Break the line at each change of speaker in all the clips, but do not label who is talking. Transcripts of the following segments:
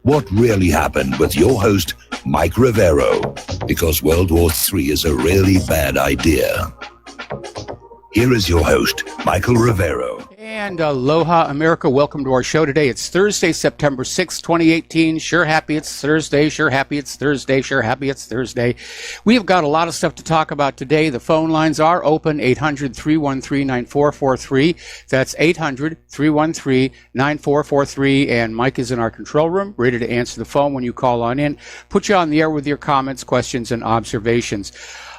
What really happened with your host, Mike Rivero, because World War III is a really bad idea. Here is your host, Michael Rivero.
And aloha, America. Welcome to our show today. It's Thursday, September 6th, 2018. Sure happy it's Thursday. Sure happy it's Thursday. Sure happy it's Thursday. We have got a lot of stuff to talk about today. The phone lines are open, 800-313-9443. That's 800-313-9443. And Mike is in our control room, ready to answer the phone when you call on in. Put you on the air with your comments, questions, and observations.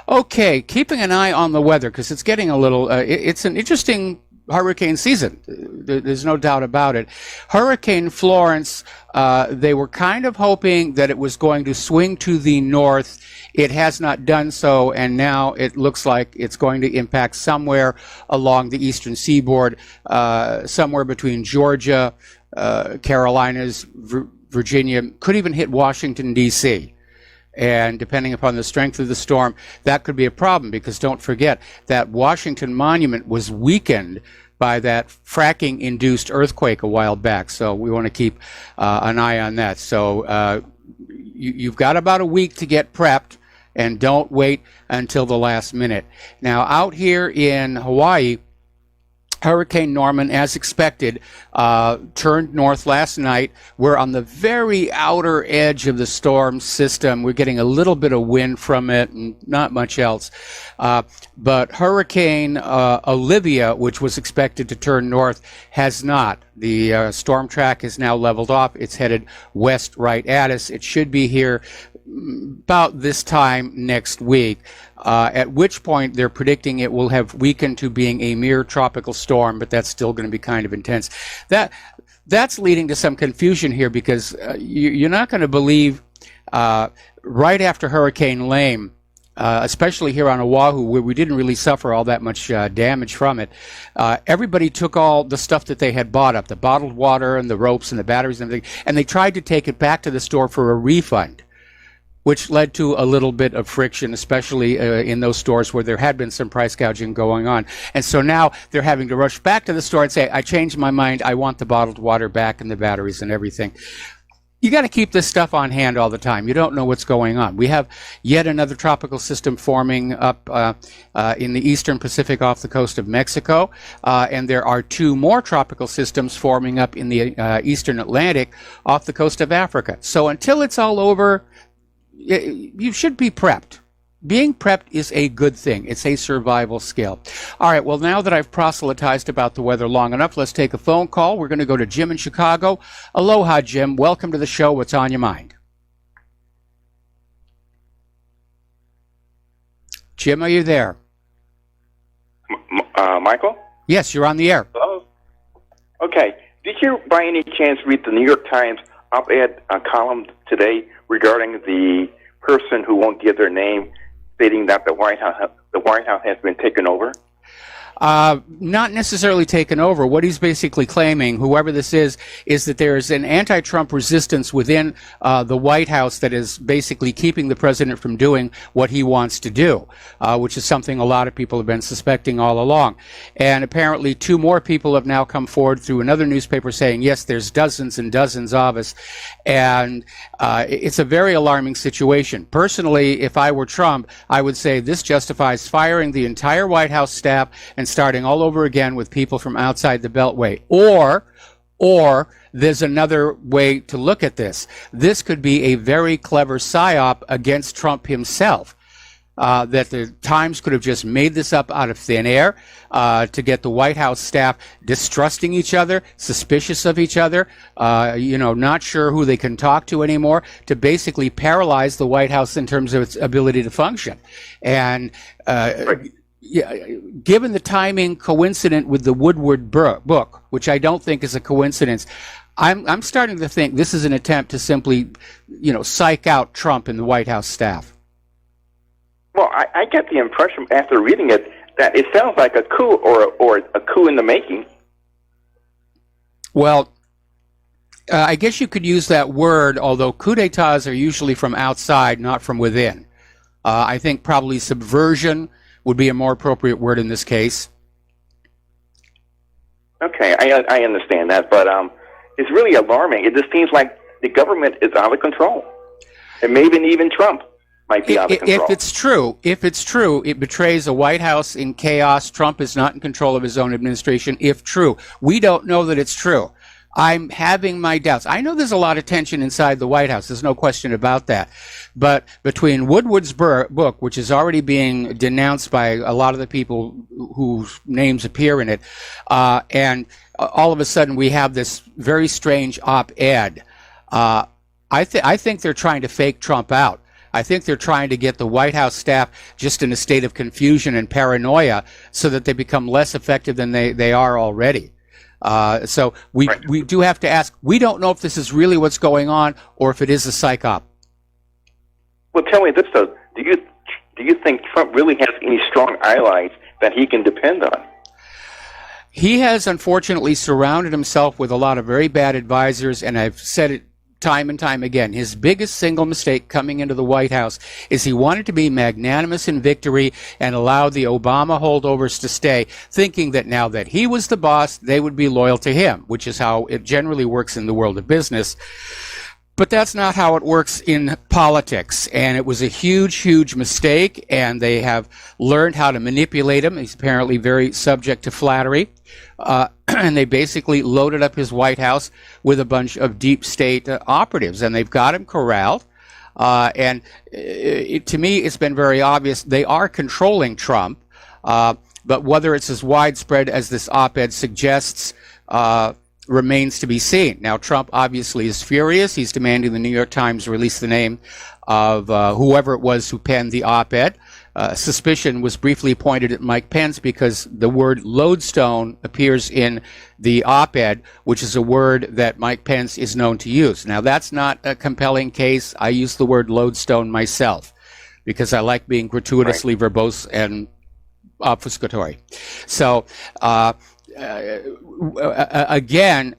Okay, keeping an eye on the weather because it's getting a little, it's an interesting hurricane season. There's no doubt about it. Hurricane Florence, they were kind of hoping that it was going to swing to the north. It has not done so, and now it looks like it's going to impact somewhere along the eastern seaboard, somewhere between Georgia, Carolinas, Virginia, could even hit Washington, D.C., and depending upon the strength of the storm, that could be a problem because don't forget that Washington Monument was weakened by that fracking-induced earthquake a while back. So we want to keep an eye on that. So you've got about a week to get prepped, and don't wait until the last minute. Now, out here in Hawaii, Hurricane Norman, as expected, turned north last night. We're on the very outer edge of the storm system. We're getting a little bit of wind from it and not much else. But Hurricane Olivia, which was expected to turn north, has not. The storm track is now leveled off. It's headed west right at us. It should be here about this time next week, at which point they're predicting it will have weakened to being a mere tropical storm, but that's still going to be kind of intense. That's leading to some confusion here because you're not going to believe right after Hurricane Lame, especially here on Oahu, where we didn't really suffer all that much damage from it, everybody took all the stuff that they had bought up, the bottled water and the ropes and the batteries and everything, and they tried to take it back to the store for a refund, which led to a little bit of friction, especially in those stores where there had been some price gouging going on. And so now they're having to rush back to the store and say, I changed my mind. I want the bottled water back and the batteries and everything. You got to keep this stuff on hand all the time. You don't know what's going on. We have yet another tropical system forming up in the eastern Pacific off the coast of Mexico, and there are two more tropical systems forming up in the eastern Atlantic off the coast of Africa. So until it's all over, you should be prepped. Being prepped is a good thing. It's a survival skill. All right, well, now that I've proselytized about the weather long enough, let's take a phone call. We're going to go to Jim in Chicago. Aloha, Jim. Welcome to the show. What's on your mind? Jim, are you there?
Michael?
Yes, you're on the air.
Hello? Okay. Did you, by any chance, read the New York Times op-ed column today regarding the person who won't give their name, stating that the White House has been taken over?
Not necessarily taken over. What he's basically claiming, whoever this is that there is an anti-Trump resistance within the White House that is basically keeping the president from doing what he wants to do, which is something a lot of people have been suspecting all along. And apparently two more people have now come forward through another newspaper saying, yes, there's dozens and dozens of us. And it's a very alarming situation. Personally, if I were Trump, I would say this justifies firing the entire White House staff and starting all over again with people from outside the Beltway. Or there's another way to look at this. This could be a very clever psyop against Trump himself. That the Times could have just made this up out of thin air to get the White House staff distrusting each other, suspicious of each other, not sure who they can talk to anymore, to basically paralyze the White House in terms of its ability to function. And given the timing coincident with the Woodward book, which I don't think is a coincidence, I'm starting to think this is an attempt to simply, psych out Trump and the White House staff.
Well, I get the impression after reading it that it sounds like a coup or a coup in the making.
Well, I guess you could use that word, although coups d'etats are usually from outside, not from within. I think probably subversion would be a more appropriate word in this case.
Okay, I understand that, but it's really alarming. It just seems like the government is out of control. And maybe even Trump might be out of control.
If it's true, it betrays a White House in chaos. Trump is not in control of his own administration, if true. We don't know that it's true. I'm having my doubts. I know there's a lot of tension inside the White House. There's no question about that. But between Woodward's book, which is already being denounced by a lot of the people whose names appear in it, and all of a sudden we have this very strange op-ed, I think they're trying to fake Trump out. I think they're trying to get the White House staff just in a state of confusion and paranoia so that they become less effective than they are already. So we do have to ask, we don't know if this is really what's going on or if it is a psych op.
Well, tell me this, though. Do you think Trump really has any strong allies that he can depend on?
He has unfortunately surrounded himself with a lot of very bad advisors, and I've said it time and time again. His biggest single mistake coming into the White House is he wanted to be magnanimous in victory and allow the Obama holdovers to stay, thinking that now that he was the boss, they would be loyal to him, which is how it generally works in the world of business. But that's not how it works in politics, and it was a huge, huge mistake, and they have learned how to manipulate him. He's apparently very subject to flattery, and they basically loaded up his White House with a bunch of deep state operatives, and they've got him corralled. To me, it's been very obvious they are controlling Trump, but whether it's as widespread as this op-ed suggests remains to be seen. Now, Trump obviously is furious. He's demanding the New York Times release the name of whoever it was who penned the op-ed. Suspicion was briefly pointed at Mike Pence because the word lodestone appears in the op-ed, which is a word that Mike Pence is known to use. Now, that's not a compelling case. I use the word lodestone myself because I like being gratuitously verbose and obfuscatory. So, again,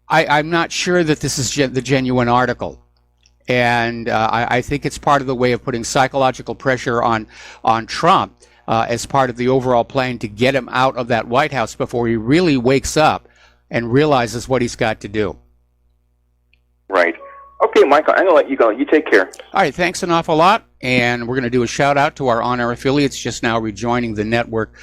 I'm not sure that this is the genuine article. And I think it's part of the way of putting psychological pressure on Trump as part of the overall plan to get him out of that White House before he really wakes up and realizes what he's got to do.
Right. Okay, Michael, I'm going to let you go. You take care.
All right, thanks an awful lot. And we're going to do a shout-out to our on-air affiliates just now rejoining the network.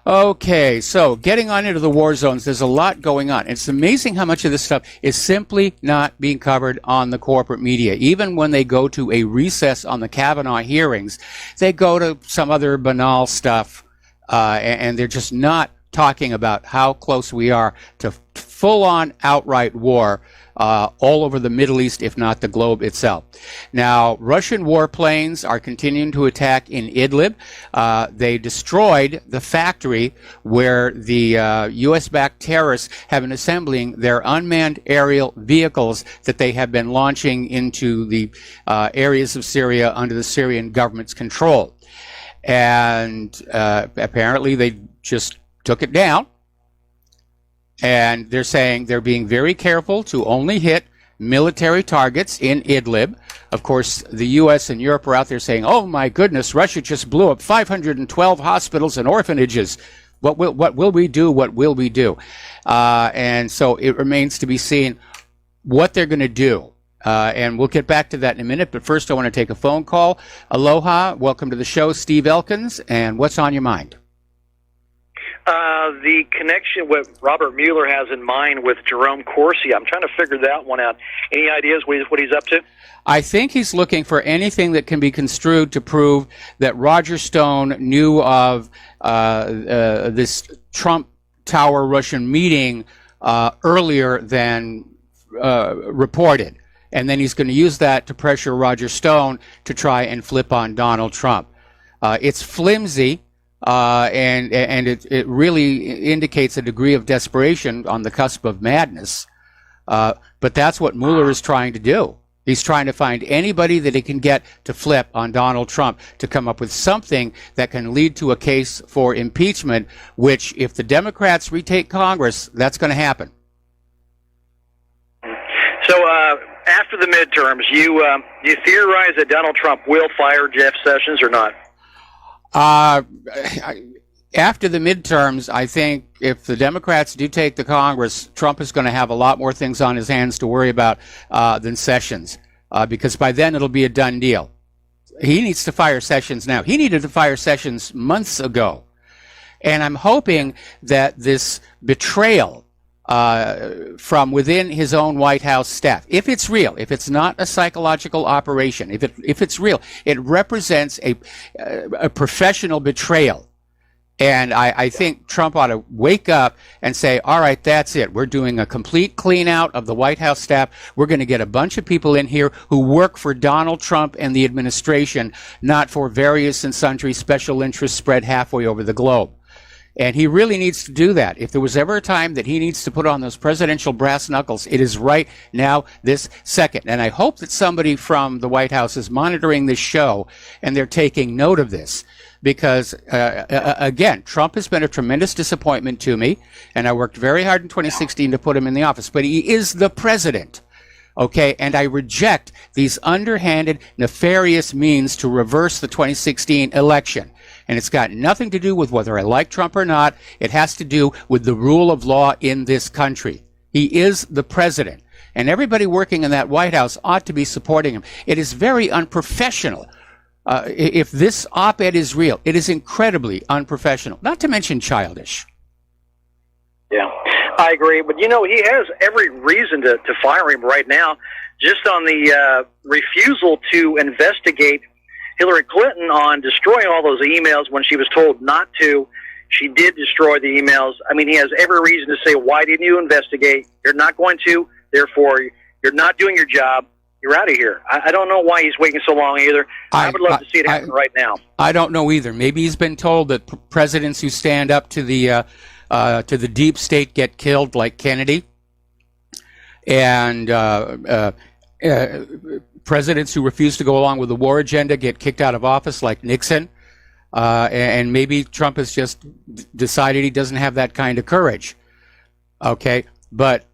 Okay, so getting on into the war zones, there's a lot going on. It's amazing how much of this stuff is simply not being covered on the corporate media. Even when they go to a recess on the Kavanaugh hearings, they go to some other banal stuff, and they're just not talking about how close we are to full-on outright war all over the Middle East, if not the globe itself. Now, Russian warplanes are continuing to attack in Idlib. They destroyed the factory where the U.S.-backed terrorists have been assembling their unmanned aerial vehicles that they have been launching into the areas of Syria under the Syrian government's control. And apparently they just took it down. And they're saying they're being very careful to only hit military targets in Idlib. Of course, the U.S. and Europe are out there saying, oh, my goodness, Russia just blew up 512 hospitals and orphanages. What will we do? What will we do? And so it remains to be seen what they're going to do. And we'll get back to that in a minute. But first, I want to take a phone call. Aloha. Welcome to the show, Steve Elkins. And what's on your mind?
The connection what Robert Mueller has in mind with Jerome Corsi. I'm trying to figure that one out. Any ideas what he's up to?
I think he's looking for anything that can be construed to prove that Roger Stone knew of this Trump Tower Russian meeting earlier than reported. And then he's going to use that to pressure Roger Stone to try and flip on Donald Trump. It's flimsy. And it really indicates a degree of desperation on the cusp of madness. But that's what Mueller is trying to do. He's trying to find anybody that he can get to flip on Donald Trump to come up with something that can lead to a case for impeachment, which, if the Democrats retake Congress, that's going to happen.
So after the midterms, you theorize that Donald Trump will fire Jeff Sessions or not?
after the midterms, I think if the Democrats do take the Congress, Trump is going to have a lot more things on his hands to worry about than Sessions, because by then it'll be a done deal. He needs to fire Sessions now. He needed to fire Sessions months ago. And I'm hoping that this betrayal from within his own White House staff, if it's real, if it's not a psychological operation, if it's real, it represents a professional betrayal. And I think Trump ought to wake up and say, all right, that's it. We're doing a complete clean out of the White House staff. We're going to get a bunch of people in here who work for Donald Trump and the administration, not for various and sundry special interests spread halfway over the globe. And he really needs to do that. If there was ever a time that he needs to put on those presidential brass knuckles, it is right now, this second. And I hope that somebody from the White House is monitoring this show and they're taking note of this. Because, again, Trump has been a tremendous disappointment to me, and I worked very hard in 2016 to put him in the office. But he is the president, okay? And I reject these underhanded, nefarious means to reverse the 2016 election. And it's got nothing to do with whether I like Trump or not. It has to do with the rule of law in this country. He is the president. And everybody working in that White House ought to be supporting him. It is very unprofessional. If this op-ed is real, it is incredibly unprofessional, not to mention childish.
Yeah, I agree. But, he has every reason to fire him right now, just on the refusal to investigate Hillary Clinton on destroying all those emails when she was told not to. She did destroy the emails. I mean, he has every reason to say, why didn't you investigate? You're not going to. Therefore, you're not doing your job. You're out of here. I don't know why he's waiting so long either. I would love to see it happen right now.
I don't know either. Maybe he's been told that presidents who stand up to the deep state get killed, like Kennedy, and presidents who refuse to go along with the war agenda get kicked out of office, like Nixon. And maybe Trump has just decided he doesn't have that kind of courage. Okay, but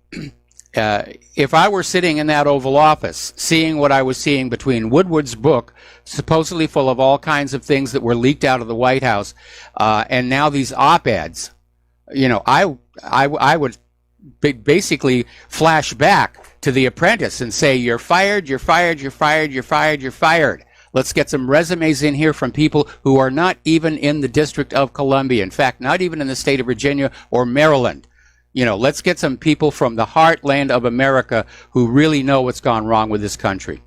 if I were sitting in that Oval Office, seeing what I was seeing between Woodward's book, supposedly full of all kinds of things that were leaked out of the White House, and now these op-eds, I would basically flash back to The Apprentice and say, you're fired, you're fired, you're fired, you're fired, you're fired. Let's get some resumes in here from people who are not even in the District of Columbia. In fact, not even in the state of Virginia or Maryland. Let's get some people from the heartland of America who really know what's gone wrong with this country.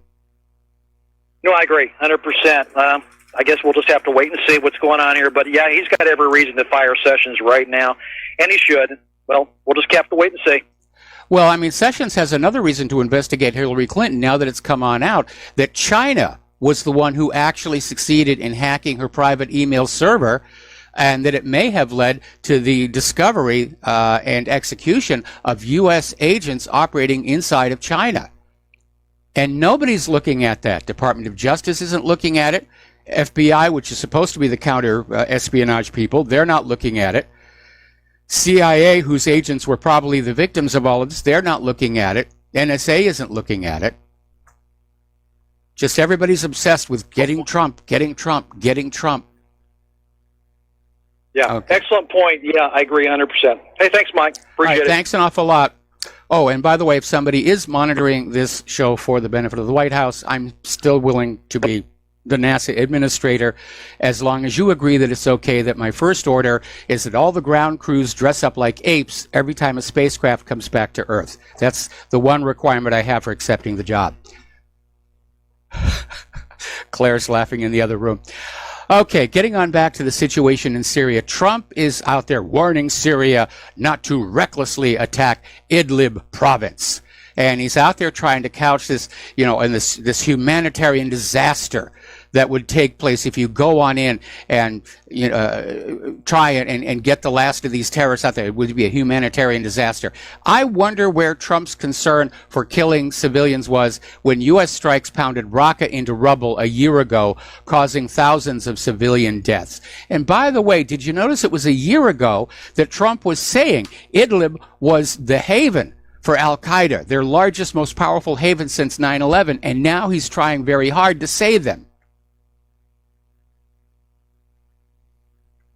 No, I agree, 100%. I guess we'll just have to wait and see what's going on here. But, yeah, he's got every reason to fire Sessions right now, and he should. Well, we'll just have to wait and see.
Well, I mean, Sessions has another reason to investigate Hillary Clinton now that it's come on out that China was the one who actually succeeded in hacking her private email server, and that it may have led to the discovery and execution of U.S. agents operating inside of China. And nobody's looking at that. Department of Justice isn't looking at it. FBI, which is supposed to be the counter-espionage people, they're not looking at it. CIA, whose agents were probably the victims of all of this, they're not looking at it. NSA isn't looking at it. Just everybody's obsessed with getting Trump, getting Trump, getting Trump.
Yeah, okay. Excellent point. Yeah, I agree 100%. Hey, thanks, Mike. Appreciate it.
Thanks an awful lot. Oh, and by the way, if somebody is monitoring this show for the benefit of the White House, I'm still willing to be the NASA administrator as long as you agree that it's okay that my first order is that all the ground crews dress up like apes every time a spacecraft comes back to Earth. That's the one requirement I have for accepting the job. Claire's laughing in the other room. Okay, getting on back to the situation in Syria. Trump is out there warning Syria not to recklessly attack Idlib province. And he's out there trying to couch this, in this humanitarian disaster that would take place if you go on in and try and get the last of these terrorists out there. It would be a humanitarian disaster. I wonder where Trump's concern for killing civilians was when U.S. strikes pounded Raqqa into rubble a year ago, causing thousands of civilian deaths. And by the way, did you notice it was a year ago that Trump was saying Idlib was the haven for Al-Qaeda, their largest, most powerful haven since 9/11, and now he's trying very hard to save them.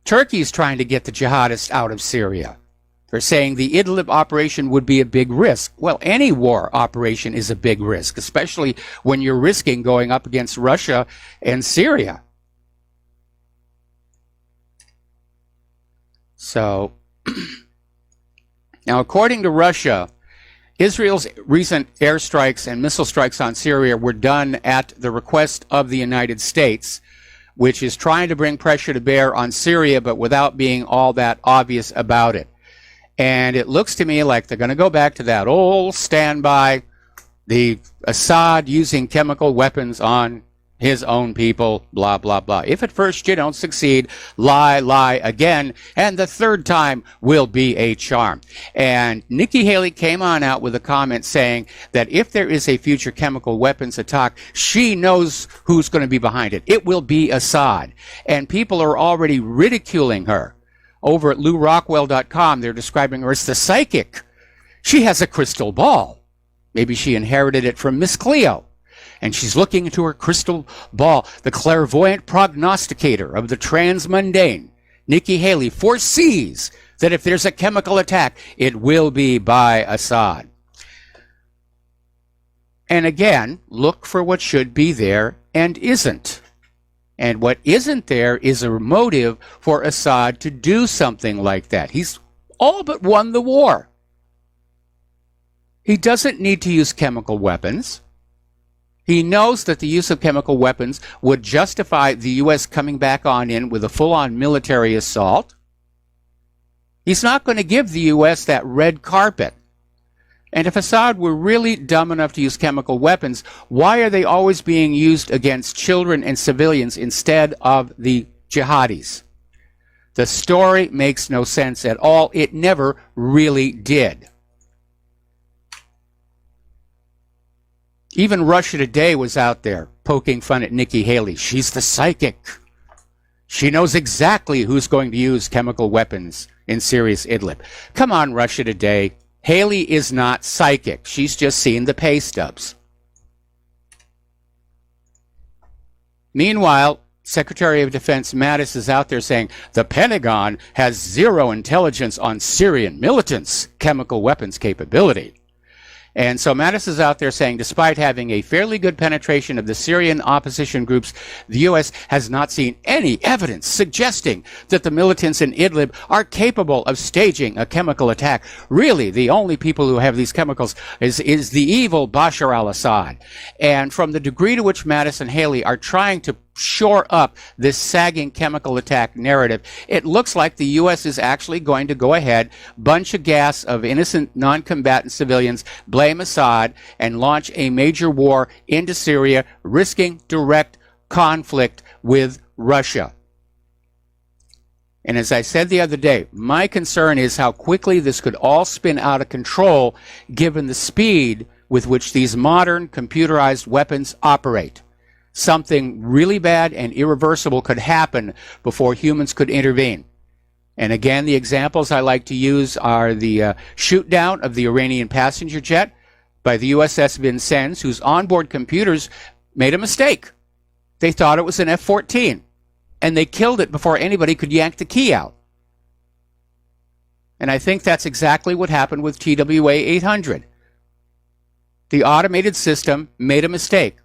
Turkey's trying to get the jihadists out of Syria. They're saying the Idlib operation would be a big risk. Well, any war operation is a big risk, especially when you're risking going up against Russia and Syria. So, now according to Russia, Israel's recent airstrikes and missile strikes on Syria were done at the request of the United States, which is trying to bring pressure to bear on Syria, but without being all that obvious about it. And it looks to me like they're going to go back to that old standby, the Assad using chemical weapons on his own people, blah, blah, blah. If at first you don't succeed, lie again, and the third time will be a charm. And Nikki Haley came on out with a comment saying that if there is a future chemical weapons attack, she knows who's going to be behind it. It will be Assad. And people are already ridiculing her. Over at LouRockwell.com, they're describing her as the psychic. She has a crystal ball. Maybe she inherited it from Miss Cleo. And she's looking into her crystal ball. The clairvoyant prognosticator of the transmundane, Nikki Haley, foresees that if there's a chemical attack, it will be by Assad. And again, look for what should be there and isn't. And what isn't there is a motive for Assad to do something like that. He's all but won the war. He doesn't need to use chemical weapons. He knows that the use of chemical weapons would justify the U.S. coming back on in with a full-on military assault. He's not going to give the U.S. that red carpet. And if Assad were really dumb enough to use chemical weapons, why are they always being used against children and civilians instead of the jihadis? The story makes no sense at all. It never really did. Even Russia Today was out there poking fun at Nikki Haley. She's the psychic. She knows exactly who's going to use chemical weapons in Syria's Idlib. Come on, Russia Today. Haley is not psychic. She's just seen the pay stubs. Meanwhile, Secretary of Defense Mattis is out there saying the Pentagon has zero intelligence on Syrian militants' chemical weapons capability. And so Mattis is out there saying, despite having a fairly good penetration of the Syrian opposition groups, the U.S. has not seen any evidence suggesting that the militants in Idlib are capable of staging a chemical attack. Really, the only people who have these chemicals is the evil Bashar al-Assad. And from the degree to which Mattis and Haley are trying to shore up this sagging chemical attack narrative, it looks like the U.S. is actually going to go ahead, bunch a gas of innocent non-combatant civilians, blame Assad, and launch a major war into Syria, risking direct conflict with Russia. And as I said the other day, my concern is how quickly this could all spin out of control given the speed with which these modern computerized weapons operate. Something really bad and irreversible could happen before humans could intervene. And again, the examples I like to use are the shoot down of the Iranian passenger jet by the USS Vincennes, whose onboard computers made a mistake. They thought it was an F-14, and they killed it before anybody could yank the key out. And I think that's exactly what happened with TWA 800. The automated system made a mistake,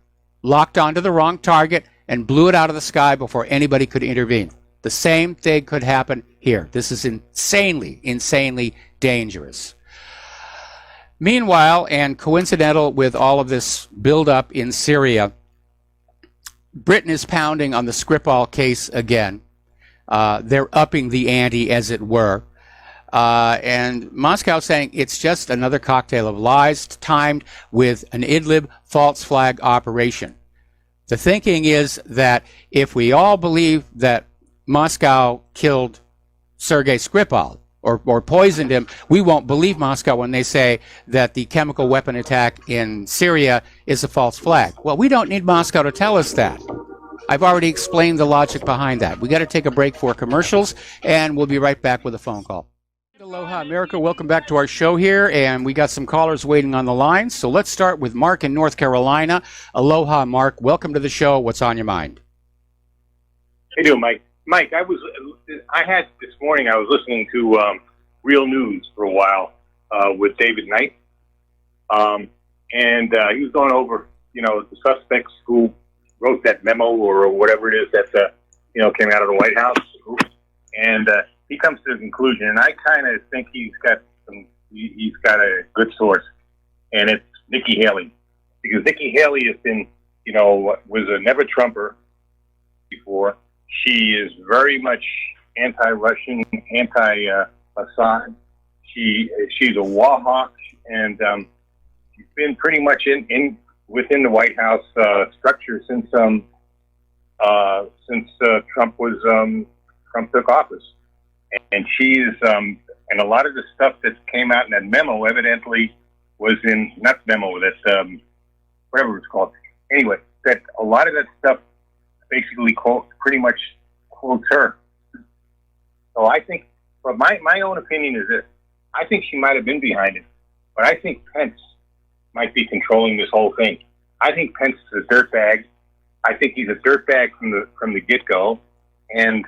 locked onto the wrong target, and blew it out of the sky before anybody could intervene. The same thing could happen here. This is insanely, insanely dangerous. Meanwhile, and coincidental with all of this buildup in Syria, Britain is pounding on the Skripal case again. They're upping the ante, as it were. And Moscow saying it's just another cocktail of lies timed with an Idlib false flag operation. The thinking is that if we all believe that Moscow killed Sergei Skripal or poisoned him, we won't believe Moscow when they say that the chemical weapon attack in Syria is a false flag. Well, we don't need Moscow to tell us that. I've already explained the logic behind that. We got to take a break for commercials, and we'll be right back with a phone call. Aloha, America. Welcome back to our show here, and we got some callers waiting on the line. So let's start with Mark in North Carolina. Aloha, Mark. Welcome to the show. What's on your mind?
How you doing, Mike? Mike, I had this morning. I was listening to Real News for a while with David Knight, and he was going over, the suspects who wrote that memo or whatever it is that came out of the White House, and he comes to the conclusion, and I kind of think he's got a good source, and it's Nikki Haley, because Nikki Haley has been, was a never Trumper before. She is very much anti-Russian, anti-Assad. She's a wall hawk, and she's been pretty much within the White House structure since Trump took office, and she's and a lot of the stuff that came out in that memo evidently was in not memo that whatever it's called. Anyway, that a lot of that stuff basically pretty much quotes her. So I think, but my own opinion is this: I think she might have been behind it, but I think Pence might be controlling this whole thing. I think Pence is a dirtbag. I think he's a dirtbag from the get-go, and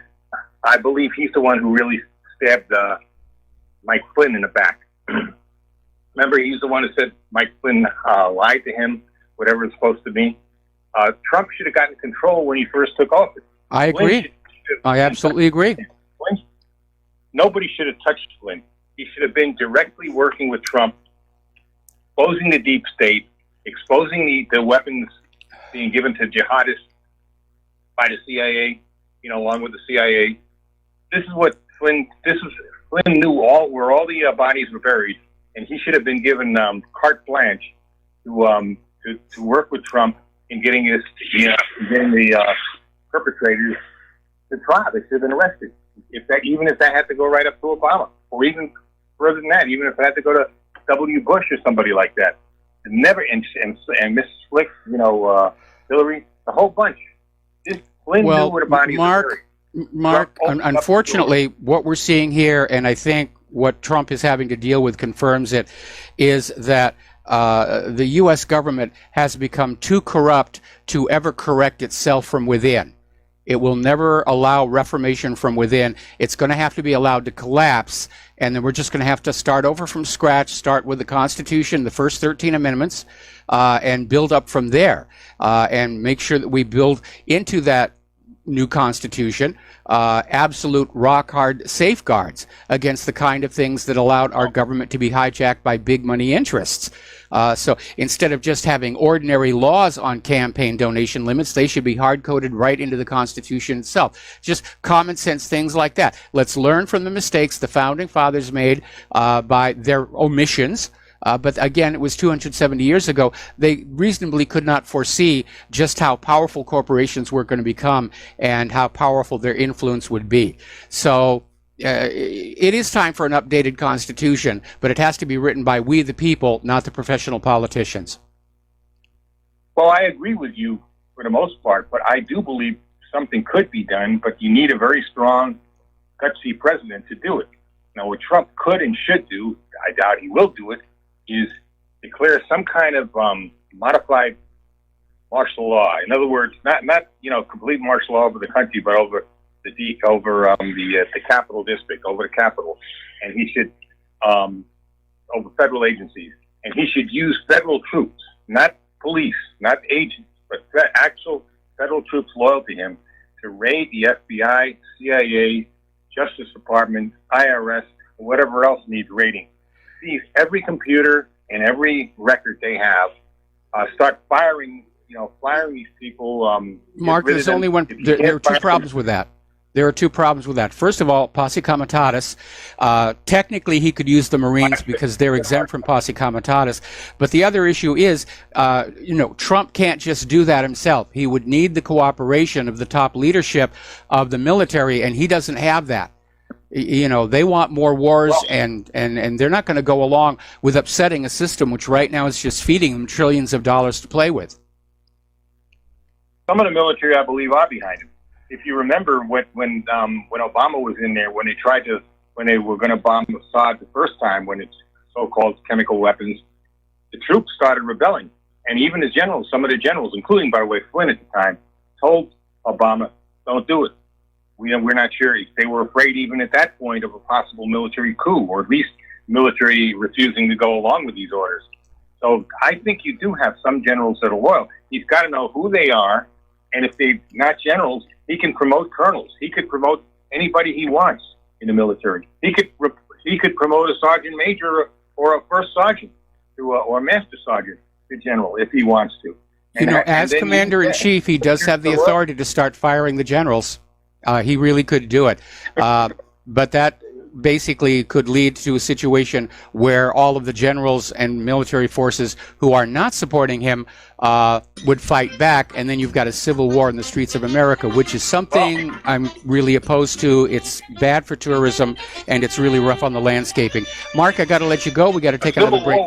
I believe he's the one who really stabbed Mike Flynn in the back. Remember, he's the one who said Mike Flynn lied to him, whatever it's supposed to be. Trump should have gotten control when he first took office.
I agree. I absolutely agree.
Nobody should have touched Flynn. He should have been directly working with Trump, exposing the deep state, exposing the weapons being given to jihadists by the CIA, along with the CIA. This is what Flynn knew where all the bodies were buried, and he should have been given carte blanche to work with Trump in getting the perpetrators to trial. They should have been arrested. Even if that had to go right up to Obama, or even further than that, even if it had to go to W. Bush or somebody like that. And Mrs. Flick, Hillary, the whole bunch. Flynn knew where the bodies were buried.
Mark, unfortunately, what we're seeing here, and I think what Trump is having to deal with confirms it, is that the U.S. government has become too corrupt to ever correct itself from within. It will never allow reformation from within. It's going to have to be allowed to collapse, and then we're just going to have to start over from scratch, start with the Constitution, the first 13 amendments, and build up from there, and make sure that we build into that new Constitution absolute rock-hard safeguards against the kind of things that allowed our government to be hijacked by big money interests. So instead of just having ordinary laws on campaign donation limits, they should be hard-coded right into the Constitution itself. Just common sense things like that. Let's learn from the mistakes the Founding Fathers made by their omissions. But again, it was 270 years ago. They reasonably could not foresee just how powerful corporations were going to become and how powerful their influence would be. So it is time for an updated Constitution, but it has to be written by we the people, not the professional politicians.
Well, I agree with you for the most part, but I do believe something could be done, but you need a very strong, gutsy president to do it. Now, what Trump could and should do, I doubt he will do it, is declare some kind of modified martial law. In other words, not complete martial law over the country, but over the Capitol district, over the Capitol, and he should over federal agencies, and he should use federal troops, not police, not agents, but actual federal troops loyal to him, to raid the FBI, CIA, Justice Department, IRS, and whatever else needs raiding. Seize every computer and every record they have. Start firing these people.
Mark, there's only one. There are two problems with that. There are two problems with that. First of all, posse comitatus. Technically, he could use the Marines because they're exempt from posse comitatus. But the other issue is, Trump can't just do that himself. He would need the cooperation of the top leadership of the military, and he doesn't have that. They want more wars, and they're not going to go along with upsetting a system which right now is just feeding them trillions of dollars to play with.
Some of the military, I believe, are behind him. If you remember when Obama was in there, when they were going to bomb Assad the first time, when it's so-called chemical weapons, the troops started rebelling, and even the generals, some of the generals, including, by the way, Flynn at the time, told Obama, "Don't do it. We're not sure if they were afraid even at that point of a possible military coup, or at least military refusing to go along with these orders. So I think you do have some generals that are loyal. He's got to know who they are, and if they're not generals, he can promote colonels. He could promote anybody he wants in the military. He could promote a sergeant major or a first sergeant to or a master sergeant to general if he wants to.
As commander-in-chief, he does have the authority to start firing the generals. He really could do it. But that basically could lead to a situation where all of the generals and military forces who are not supporting him would fight back, and then you've got a civil war in the streets of America, which is something I'm really opposed to. It's bad for tourism, and it's really rough on the landscaping. Mark, I got to let you go. We got to take another break.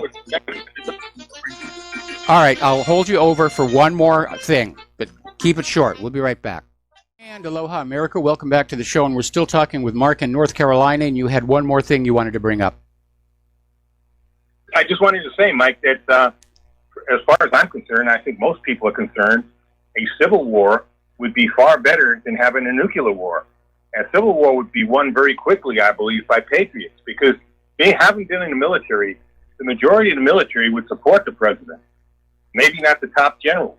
All right, I'll hold you over for one more thing, but keep it short. We'll be right back. And aloha, America. Welcome back to the show. And we're still talking with Mark in North Carolina, and you had one more thing you wanted to bring up.
I just wanted to say, Mike, that as far as I'm concerned, I think most people are concerned, a civil war would be far better than having a nuclear war. A civil war would be won very quickly, I believe, by patriots, because they haven't been in the military. The majority of the military would support the president. Maybe not the top generals,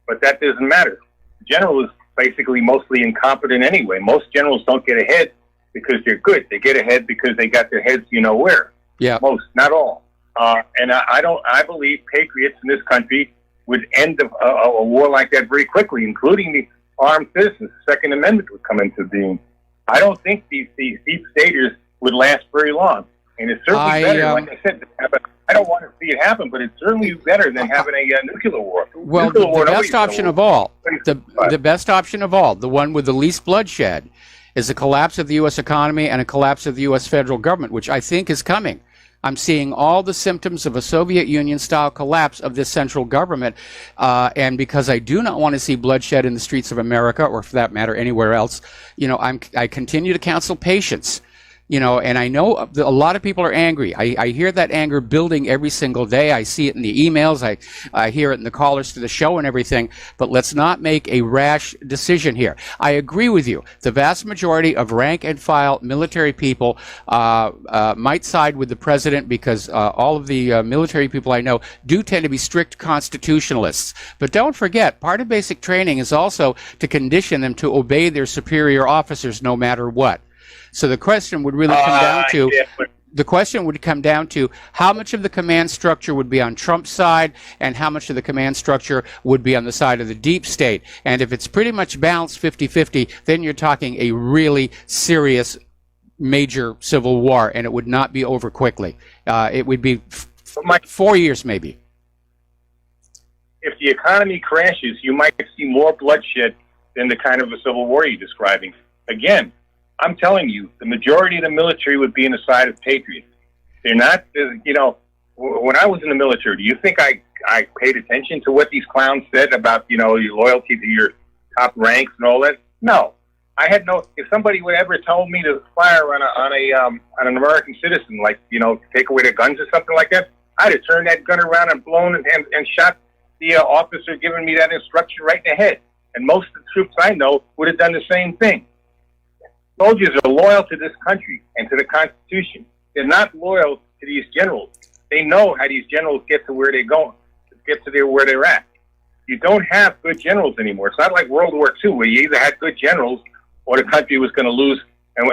but that doesn't matter. The general is basically mostly incompetent anyway. Most generals don't get ahead because they're good. They get ahead because they got their heads where.
Yeah.
Most, not all. And I believe patriots in this country would end a war like that very quickly, including the armed citizens. The Second Amendment would come into being. I don't think these deep staters would last very long. And it's certainly better, like I said, I don't want to see it happen, but it's certainly better than having a nuclear war.
Well, the best option of all, the best option of all, the one with the least bloodshed, is a collapse of the U.S. economy and a collapse of the U.S. federal government, which I think is coming. I'm seeing all the symptoms of a Soviet Union-style collapse of this central government, and because I do not want to see bloodshed in the streets of America, or for that matter, anywhere else, I continue to counsel patience. And I know a lot of people are angry. I hear that anger building every single day. I see it in the emails. I hear it in the callers to the show and everything. But let's not make a rash decision here. I agree with you. The vast majority of rank and file military people might side with the president because all of the military people I know do tend to be strict constitutionalists. But don't forget, part of basic training is also to condition them to obey their superior officers no matter what. So the question would really come down to how much of the command structure would be on Trump's side and how much of the command structure would be on the side of the deep state. And if it's pretty much balanced 50-50, then you're talking a really serious major civil war, and it would not be over quickly. It would be 4 years maybe.
If the economy crashes, you might see more bloodshed than the kind of a civil war you're describing. Again, I'm telling you, the majority of the military would be on the side of patriots. They're not, when I was in the military, do you think I paid attention to what these clowns said about, your loyalty to your top ranks and all that? No. I had if somebody would ever told me to fire on an American citizen, like, take away their guns or something like that, I'd have turned that gun around and blown and shot the officer giving me that instruction right in the head. And most of the troops I know would have done the same thing. Soldiers are loyal to this country and to the Constitution. They're not loyal to these generals. They know how these generals get to where they're going, where they're at. You don't have good generals anymore. It's not like World War II, where you either had good generals or the country was going to lose, and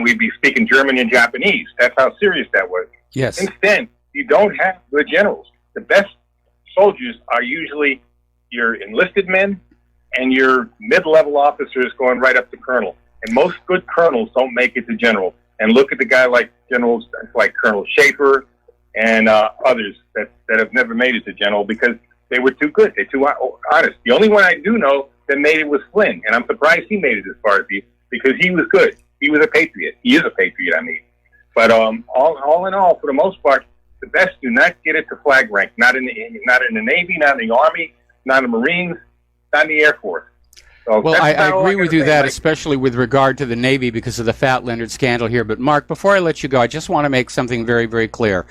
we'd be speaking German and Japanese. That's how serious that was.
Yes.
Instead, you don't have good generals. The best soldiers are usually your enlisted men and your mid-level officers going right up to colonel. And most good colonels don't make it to general. And look at the guy like generals like Colonel Schaefer and others that have never made it to general because they were too good. They're too honest. The only one I do know that made it was Flynn, and I'm surprised he made it as far as because he was good. He was a patriot. He is a patriot, I mean. But all in all, for the most part, the best do not get it to flag rank. Not in the Navy, not in the Army, not in the Marines, not in the Air Force. So
well, I agree with you that, especially with regard to the Navy because of the Fat Leonard scandal here. But, Mark, before I let you go, I just want to make something very, very clear.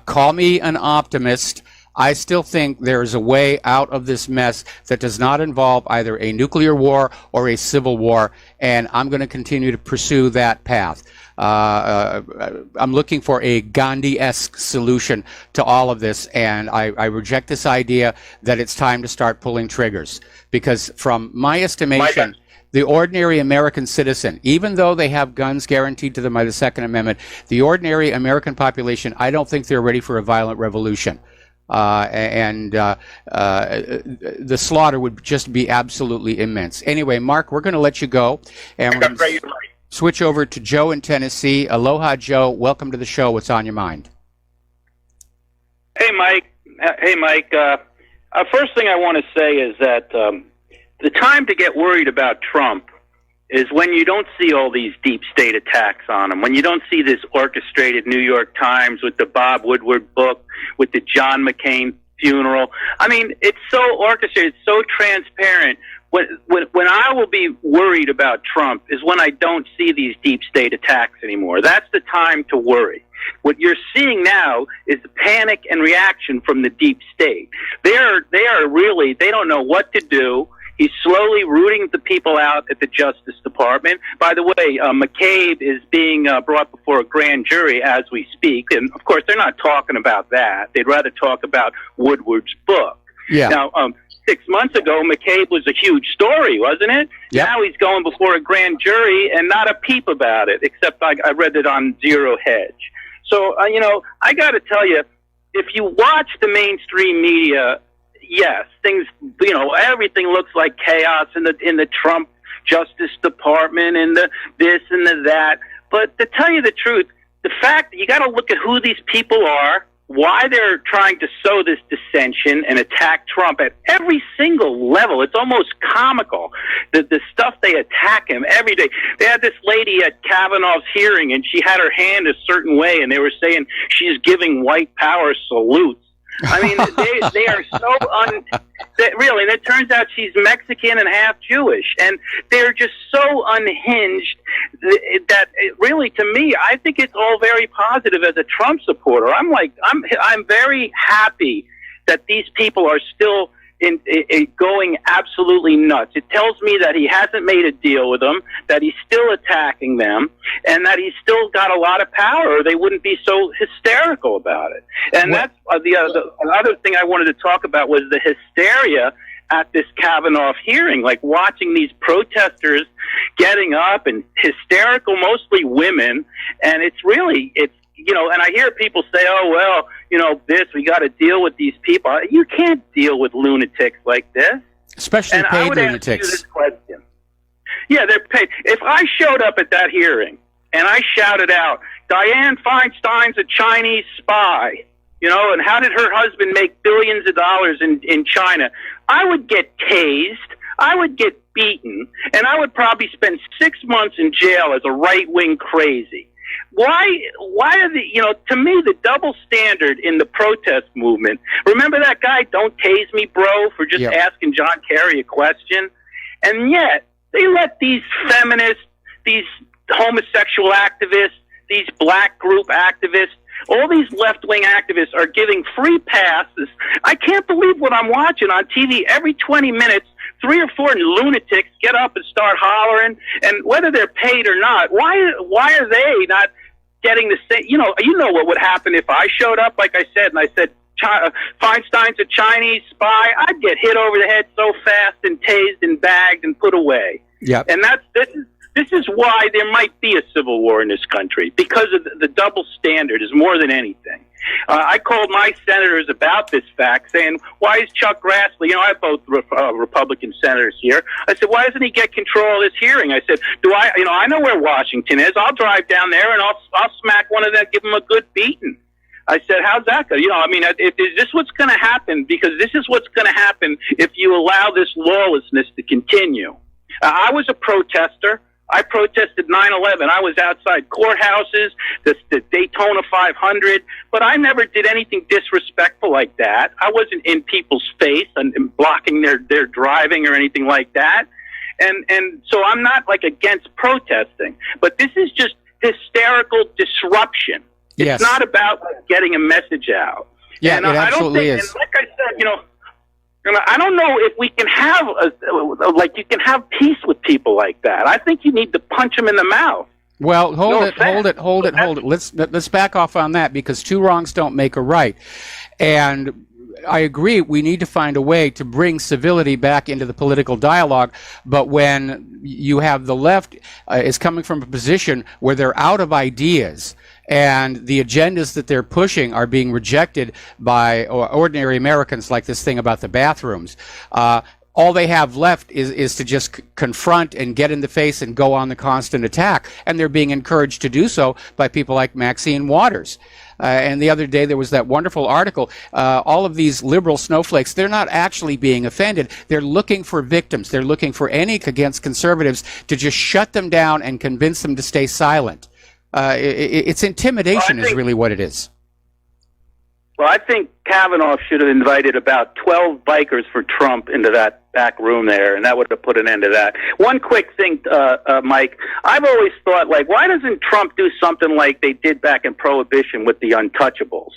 Call me an optimist. I still think there is a way out of this mess that does not involve either a nuclear war or a civil war, and I'm going to continue to pursue that path. I'm looking for a Gandhi-esque solution to all of this, and I reject this idea that it's time to start pulling triggers. Because from my estimation, the ordinary American citizen, even though they have guns guaranteed to them by the Second Amendment, the ordinary American population, I don't think they're ready for a violent revolution. The slaughter would just be absolutely immense. Anyway, Mark, we're going to let you go, and we're going to switch over to Joe in Tennessee. Aloha, Joe. Welcome to the show. What's on your mind?
Hey, Mike. First thing I want to say is that the time to get worried about Trump is when you don't see all these deep state attacks on him, when you don't see this orchestrated New York Times with the Bob Woodward book, with the John McCain funeral. I mean, it's so orchestrated, it's so transparent. When I will be worried about Trump is when I don't see these deep state attacks anymore. That's the time to worry. What you're seeing now is the panic and reaction from the deep state. They are really, they don't know what to do. He's slowly rooting the people out at the Justice Department. By the way, McCabe is being brought before a grand jury as we speak. And, of course, they're not talking about that. They'd rather talk about Woodward's book.
Yeah.
Now, 6 months ago, McCabe was a huge story, wasn't it?
Yep.
Now he's going before a grand jury and not a peep about it, except I read it on Zero Hedge. So, I got to tell you, if you watch the mainstream media, yes, things, everything looks like chaos in the Trump Justice Department and the this and the that. But to tell you the truth, the fact that you got to look at who these people are, why they're trying to sow this dissension and attack Trump at every single level. It's almost comical, the stuff they attack him every day. They had this lady at Kavanaugh's hearing, and she had her hand a certain way, and they were saying she's giving white power salutes. I mean, they are so really, and it turns out she's Mexican and half Jewish, and they're just so unhinged that really, to me, I think it's all very positive as a Trump supporter. I'm very happy that these people are still going absolutely nuts. It tells me that he hasn't made a deal with them, that he's still attacking them, and that he's still got a lot of power, or they wouldn't be so hysterical about it. And that's the other thing I wanted to talk about was the hysteria at this Kavanaugh hearing, like watching these protesters getting up and hysterical, mostly women, and it's and I hear people say, oh, well, we got to deal with these people. You can't deal with lunatics like this.
Especially paid lunatics.
Ask you this question. Yeah, they're paid. If I showed up at that hearing and I shouted out, Dianne Feinstein's a Chinese spy, and how did her husband make billions of dollars in China? I would get tased. I would get beaten, and I would probably spend 6 months in jail as a right-wing crazy. Why are to me, the double standard in the protest movement, remember that guy, don't tase me, bro, for just asking John Kerry a question? And yet, they let these feminists, these homosexual activists, these black group activists, all these left-wing activists are giving free passes. I can't believe what I'm watching on TV. Every 20 minutes, 3 or 4 lunatics get up and start hollering, and whether they're paid or not, why are they not getting the same? You know what would happen if I showed up, like I said, and I said, Feinstein's a Chinese spy, I'd get hit over the head so fast and tased and bagged and put away. Yep. And this is why there might be a civil war in this country, because of the double standard is more than anything. I called my senators about this fact, saying, why is Chuck Grassley, I have both Republican senators here. I said, why doesn't he get control of this hearing? I said, I know where Washington is. I'll drive down there and I'll smack one of them, give them a good beating. I said, how's that going? Is this what's going to happen? Because this is what's going to happen if you allow this lawlessness to continue. I was a protester. I protested 9/11. I was outside courthouses, the Daytona 500, but I never did anything disrespectful like that. I wasn't in people's face and blocking their driving or anything like that. And so I'm not against protesting, but this is just hysterical disruption. It's not about getting a message out.
Yeah,
and
it
I don't
absolutely
think,
is.
And like I said, I don't know if we can have you can have peace with people like that. I think you need to punch them in the mouth.
Well, hold
No
it. Let's back off on that, because two wrongs don't make a right. And I agree, we need to find a way to bring civility back into the political dialogue. But when you have the left is coming from a position where they're out of ideas, and the agendas that they're pushing are being rejected by ordinary Americans, like this thing about the bathrooms, all they have left is to just confront and get in the face and go on the constant attack. And they're being encouraged to do so by people like Maxine Waters. And the other day there was that wonderful article. All of these liberal snowflakes, they're not actually being offended. They're looking for victims. They're looking for any against conservatives to just shut them down and convince them to stay silent. It's intimidation is really what it is.
Well, I think Kavanaugh should have invited about 12 bikers for Trump into that back room there, and that would have put an end to that. One quick thing, Mike, I've always thought, why doesn't Trump do something like they did back in Prohibition with the Untouchables?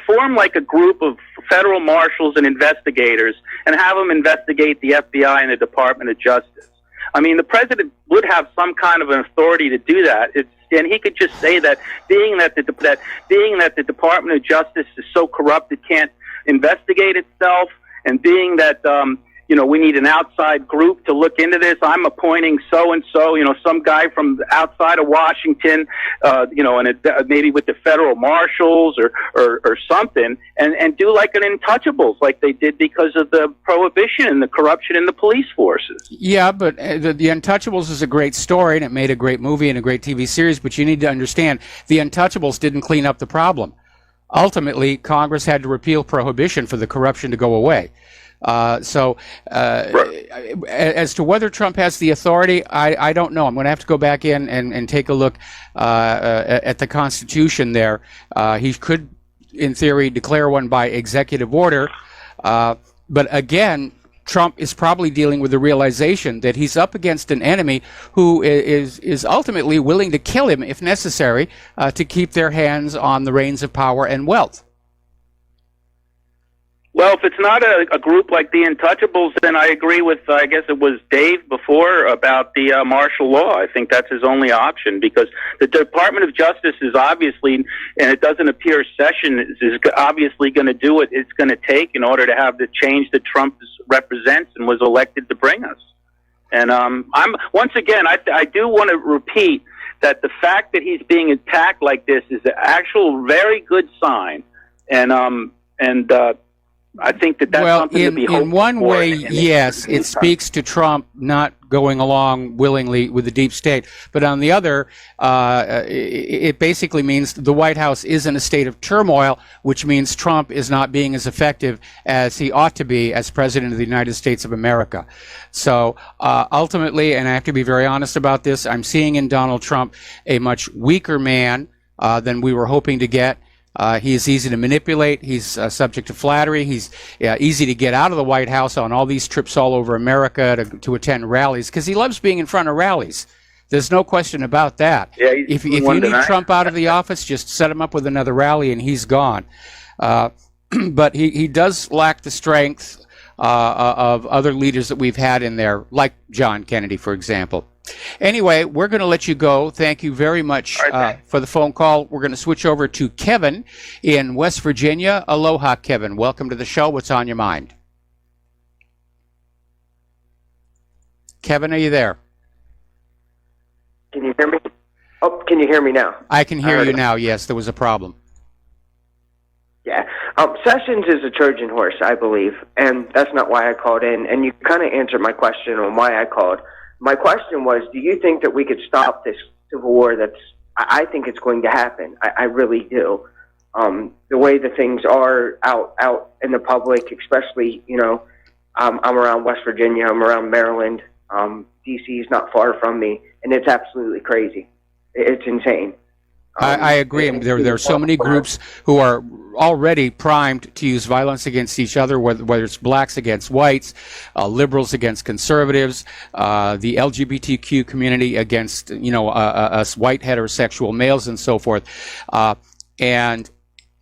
Form like a group of federal marshals and investigators and have them investigate the FBI and the Department of Justice. I mean, the president would have some kind of an authority to do that. And he could just say that being that the Department of Justice is so corrupt it can't investigate itself, and being that we need an outside group to look into this. I'm appointing so and so, some guy from outside of Washington, and maybe with the federal marshals or something, and do like an Untouchables, like they did because of the Prohibition and the corruption in the police forces.
Yeah, but the Untouchables is a great story, and it made a great movie and a great TV series. But you need to understand, the Untouchables didn't clean up the problem. Ultimately, Congress had to repeal Prohibition for the corruption to go away. As to whether Trump has the authority, I don't know. I'm going to have to go back in and take a look at the Constitution there. He could, in theory, declare one by executive order. But again, Trump is probably dealing with the realization that he's up against an enemy who is ultimately willing to kill him if necessary to keep their hands on the reins of power and wealth.
Well, if it's not a group like the Untouchables, then I agree with, I guess it was Dave before, about the martial law. I think that's his only option, because the Department of Justice is obviously, and it doesn't appear Sessions is obviously going to do what it's going to take in order to have the change that Trump represents and was elected to bring us. And once again, I do want to repeat that the fact that he's being attacked like this is an actual very good sign. I think that's something to be hopeful for.
In one way, yes, it speaks to Trump not going along willingly with the deep state. But on the other, it basically means the White House is in a state of turmoil, which means Trump is not being as effective as he ought to be as president of the United States of America. So ultimately, and I have to be very honest about this, I'm seeing in Donald Trump a much weaker man than we were hoping to get. He is easy to manipulate. He's subject to flattery. He's easy to get out of the White House on all these trips all over America to attend rallies, because he loves being in front of rallies. There's no question about that. Yeah, if you need Trump out of the office, just set him up with another rally and he's gone. But he does lack the strength of other leaders that we've had in there, like John Kennedy, for example. Anyway, we're going to let you go. Thank you very much for the phone call. We're going to switch over to Kevin in West Virginia. Aloha, Kevin. Welcome to the show. What's on your mind? Kevin, are you there?
Can you hear me? Oh, can you hear me now?
I can hear you now, yes. There was a problem.
Yeah. Sessions is a Trojan horse, I believe, and that's not why I called in. And you kind of answered my question on why I called. My question was, do you think that we could stop this civil war I think it's going to happen. I really do. The way the things are out in the public, especially, I'm around West Virginia, I'm around Maryland, D.C. is not far from me, and it's absolutely crazy. It's insane.
I agree. There are so many groups who are already primed to use violence against each other, whether it's blacks against whites, liberals against conservatives, the LGBTQ community against us white heterosexual males, and so forth. And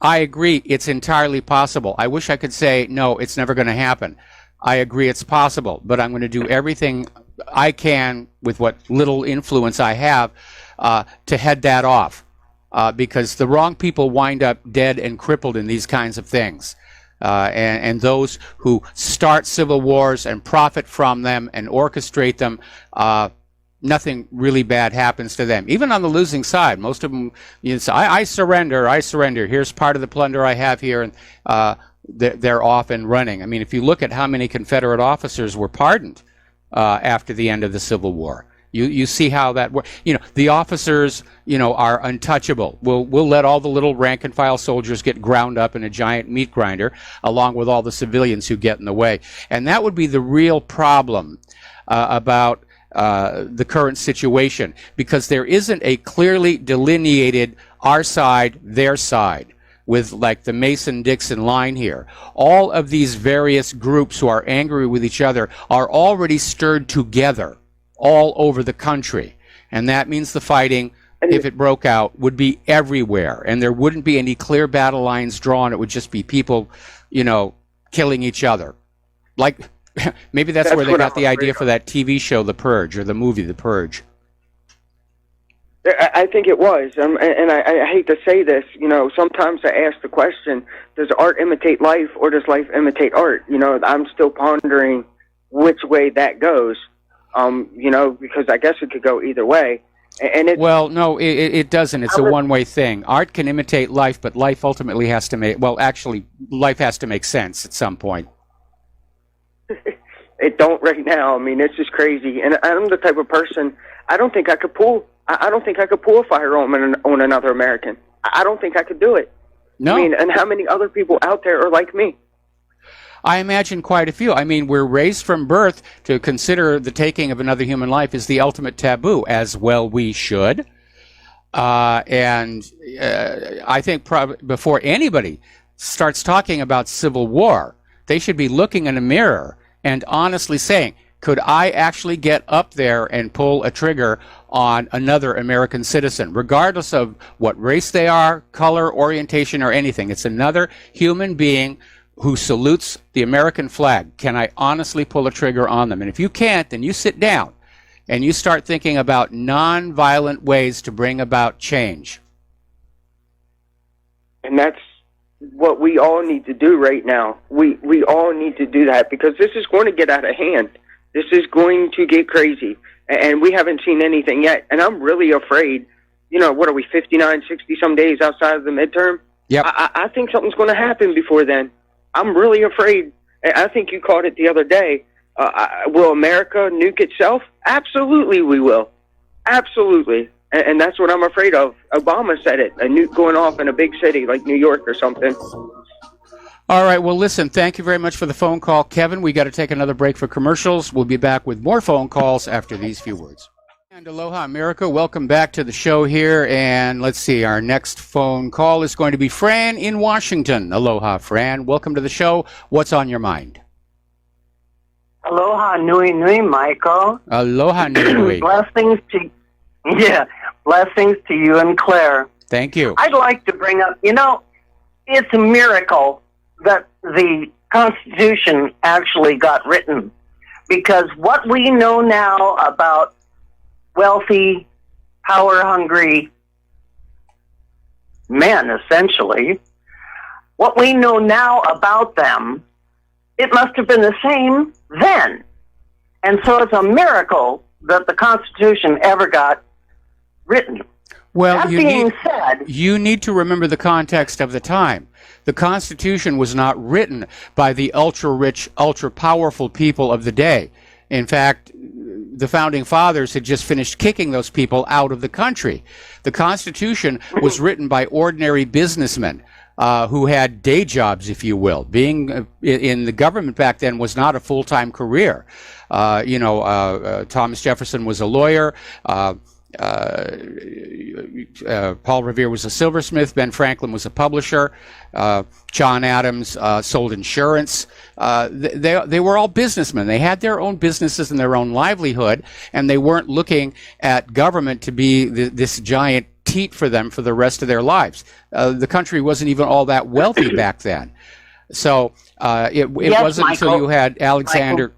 I agree. It's entirely possible. I wish I could say, no, it's never going to happen. I agree it's possible, but I'm going to do everything I can with what little influence I have to head that off, because the wrong people wind up dead and crippled in these kinds of things. And those who start civil wars and profit from them and orchestrate them, nothing really bad happens to them. Even on the losing side, most of them, say, I surrender, I surrender. Here's part of the plunder I have here, and they're off and running. I mean, if you look at how many Confederate officers were pardoned after the end of the Civil War, you see how that works. The officers, are untouchable. We'll let all the little rank and file soldiers get ground up in a giant meat grinder, along with all the civilians who get in the way. And that would be the real problem about the current situation, because there isn't a clearly delineated our side, their side, with like the Mason-Dixon line here. All of these various groups who are angry with each other are already stirred together all over the country. And that means the fighting, if it broke out, would be everywhere. And there wouldn't be any clear battle lines drawn. It would just be people, killing each other. Like, maybe that's where they got the idea for that TV show, The Purge, or the movie, The Purge.
I think it was, and I hate to say this, sometimes I ask the question, does art imitate life, or does life imitate art? I'm still pondering which way that goes, because I guess it could go either way. Well,
no, it doesn't. It's a one-way thing. Art can imitate life, but life ultimately has to life has to make sense at some point.
It don't right now. I mean, it's just crazy. And I'm the type of person, I don't think I could pull a firearm on another American. I don't think I could do it.
No.
I mean, and how many other people out there are like me?
I imagine quite a few. I mean, we're raised from birth to consider the taking of another human life is the ultimate taboo, as well we should. And I think before anybody starts talking about civil war, they should be looking in a mirror and honestly saying, could I actually get up there and pull a trigger on another American citizen, regardless of what race they are, color, orientation, or anything? It's another human being who salutes the American flag. Can I honestly pull a trigger on them? And if you can't, then you sit down and you start thinking about non-violent ways to bring about change.
And that's what we all need to do right now. We all need to do that, because this is going to get out of hand. This is going to get crazy, and we haven't seen anything yet. And I'm really afraid, what are we, 59, 60 some days outside of the midterm?
Yep.
I think something's going to happen before then. I'm really afraid. I think you called it the other day. Will America nuke itself? Absolutely we will. Absolutely. And that's what I'm afraid of. Obama said it, a nuke going off in a big city like New York or something.
All right, well, listen, thank you very much for the phone call, Kevin. We got to take another break for commercials. We'll be back with more phone calls after these few words. And aloha, America. Welcome back to the show here. And let's see, our next phone call is going to be Fran in Washington. Aloha, Fran. Welcome to the show. What's on your mind?
Aloha, nui nui, Michael.
Aloha, nui nui.
Blessings to you and Claire.
Thank you.
I'd like to bring up, it's a miracle that the Constitution actually got written, because what we know now about wealthy, power-hungry men, essentially, what we know now about them, it must have been the same then. And so it's a miracle that the Constitution ever got written.
Well, you need to remember the context of the time. The Constitution was not written by the ultra-rich, ultra-powerful people of the day. In fact, the Founding Fathers had just finished kicking those people out of the country. The Constitution was written by ordinary businessmen who had day jobs, if you will. Being in the government back then was not a full-time career. Thomas Jefferson was a lawyer. Paul Revere was a silversmith. Ben Franklin was a publisher. John Adams sold insurance. They were all businessmen. They had their own businesses and their own livelihood, and they weren't looking at government to be this giant teat for them for the rest of their lives. The country wasn't even all that wealthy back then. So it wasn't until you had Alexander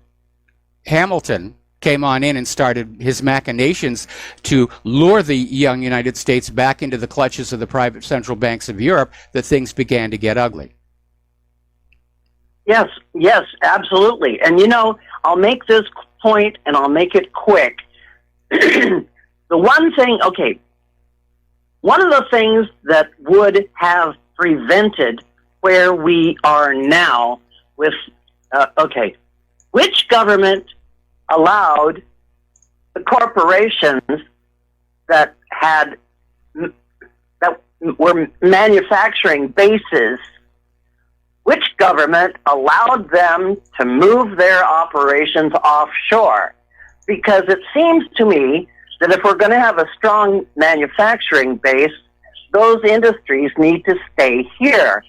Hamilton came on in and started his machinations to lure the young United States back into the clutches of the private central banks of Europe that things began to get ugly.
Yes, absolutely. And I'll make this point and I'll make it quick. The one thing, one of the things that would have prevented where we are now with, which government allowed the corporations that were manufacturing bases, which government allowed them to move their operations offshore? Because it seems to me that if we're going to have a strong manufacturing base, those industries need to stay here.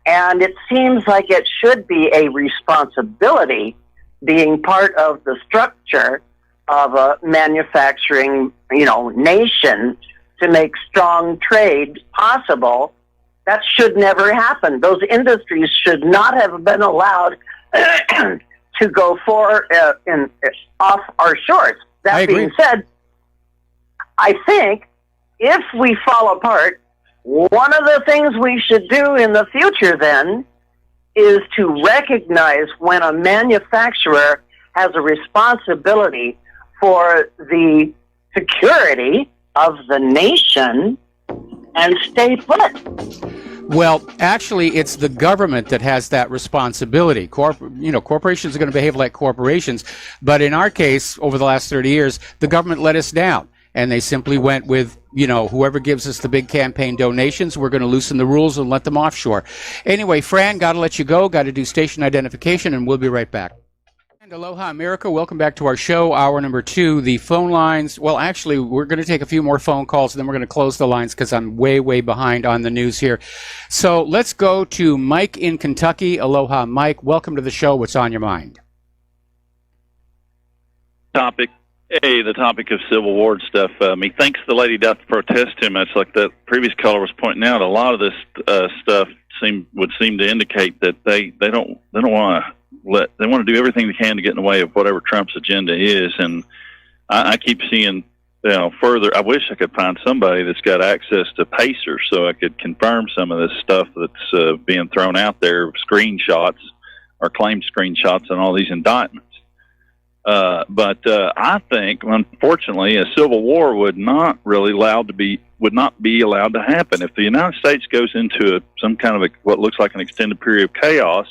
And it seems like it should be a responsibility being part of the structure of a manufacturing, nation to make strong trade possible. That should never happen. Those industries should not have been allowed to go off our shores. That being said, I think if we fall apart, one of the things we should do in the future then is to recognize when a manufacturer has a responsibility for the security of the nation and stay put.
Well, actually, it's the government that has that responsibility. Corporations are going to behave like corporations, but in our case, over the last 30 years, the government let us down, and they simply went with, whoever gives us the big campaign donations, we're going to loosen the rules and let them offshore. Anyway, Fran, got to let you go, got to do station identification, and we'll be right back. And aloha, America. Welcome back to our show, hour number 2. The phone lines, well, actually, we're going to take a few more phone calls, and then we're going to close the lines because I'm way, way behind on the news here. So let's go to Mike in Kentucky. Aloha, Mike. Welcome to the show. What's on your mind?
The topic of Civil War stuff. Methinks the lady doth protest too much, like the previous caller was pointing out. A lot of this stuff would seem to indicate that they don't want to. They want to do everything they can to get in the way of whatever Trump's agenda is, and I keep seeing, further. I wish I could find somebody that's got access to Pacer so I could confirm some of this stuff that's being thrown out there, screenshots or claimed screenshots and all these indictments. But I think, unfortunately, a civil war would not be allowed to happen if the United States goes into some kind of what looks like an extended period of chaos.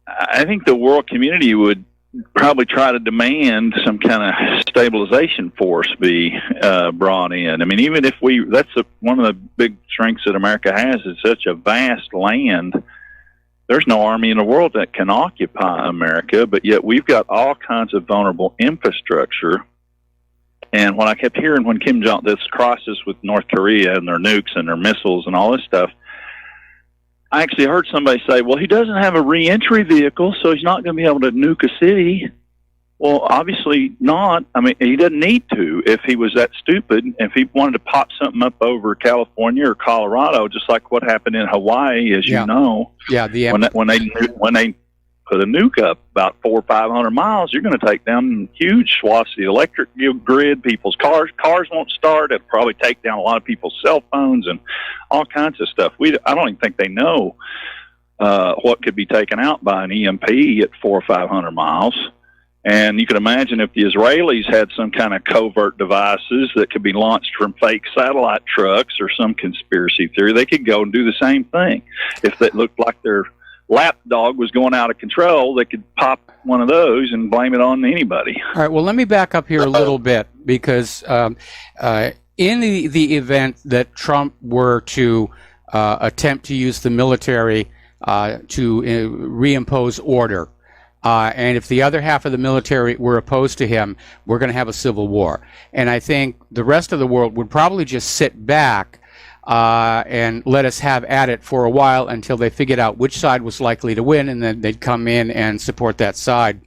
I think the world community would probably try to demand some kind of stabilization force be brought in. I mean, even if that's one of the big strengths that America has is such a vast land. There's no army in the world that can occupy America, but yet we've got all kinds of vulnerable infrastructure. And what I kept hearing when Kim Jong, this crisis with North Korea and their nukes and their missiles and all this stuff, I actually heard somebody say, well, he doesn't have a re-entry vehicle, so he's not going to be able to nuke a city. Well, obviously not. I mean, he doesn't need to if he was that stupid. If he wanted to pop something up over California or Colorado, just like what happened in Hawaii, as you know. Yeah, when they put a nuke up about 400 or 500 miles, you're going to take down huge swaths of the electric grid. People's cars won't start. It'll probably take down a lot of people's cell phones and all kinds of stuff. I don't even think they know what could be taken out by an EMP at 400 or 500 miles. And you can imagine if the Israelis had some kind of covert devices that could be launched from fake satellite trucks or some conspiracy theory, they could go and do the same thing. If it looked like their lapdog was going out of control, they could pop one of those and blame it on anybody.
All right, well, let me back up here a little bit, because in the event that Trump were to attempt to use the military to reimpose order, and if the other half of the military were opposed to him, we're going to have a civil war. And I think the rest of the world would probably just sit back and let us have at it for a while until they figured out which side was likely to win, and then they'd come in and support that side.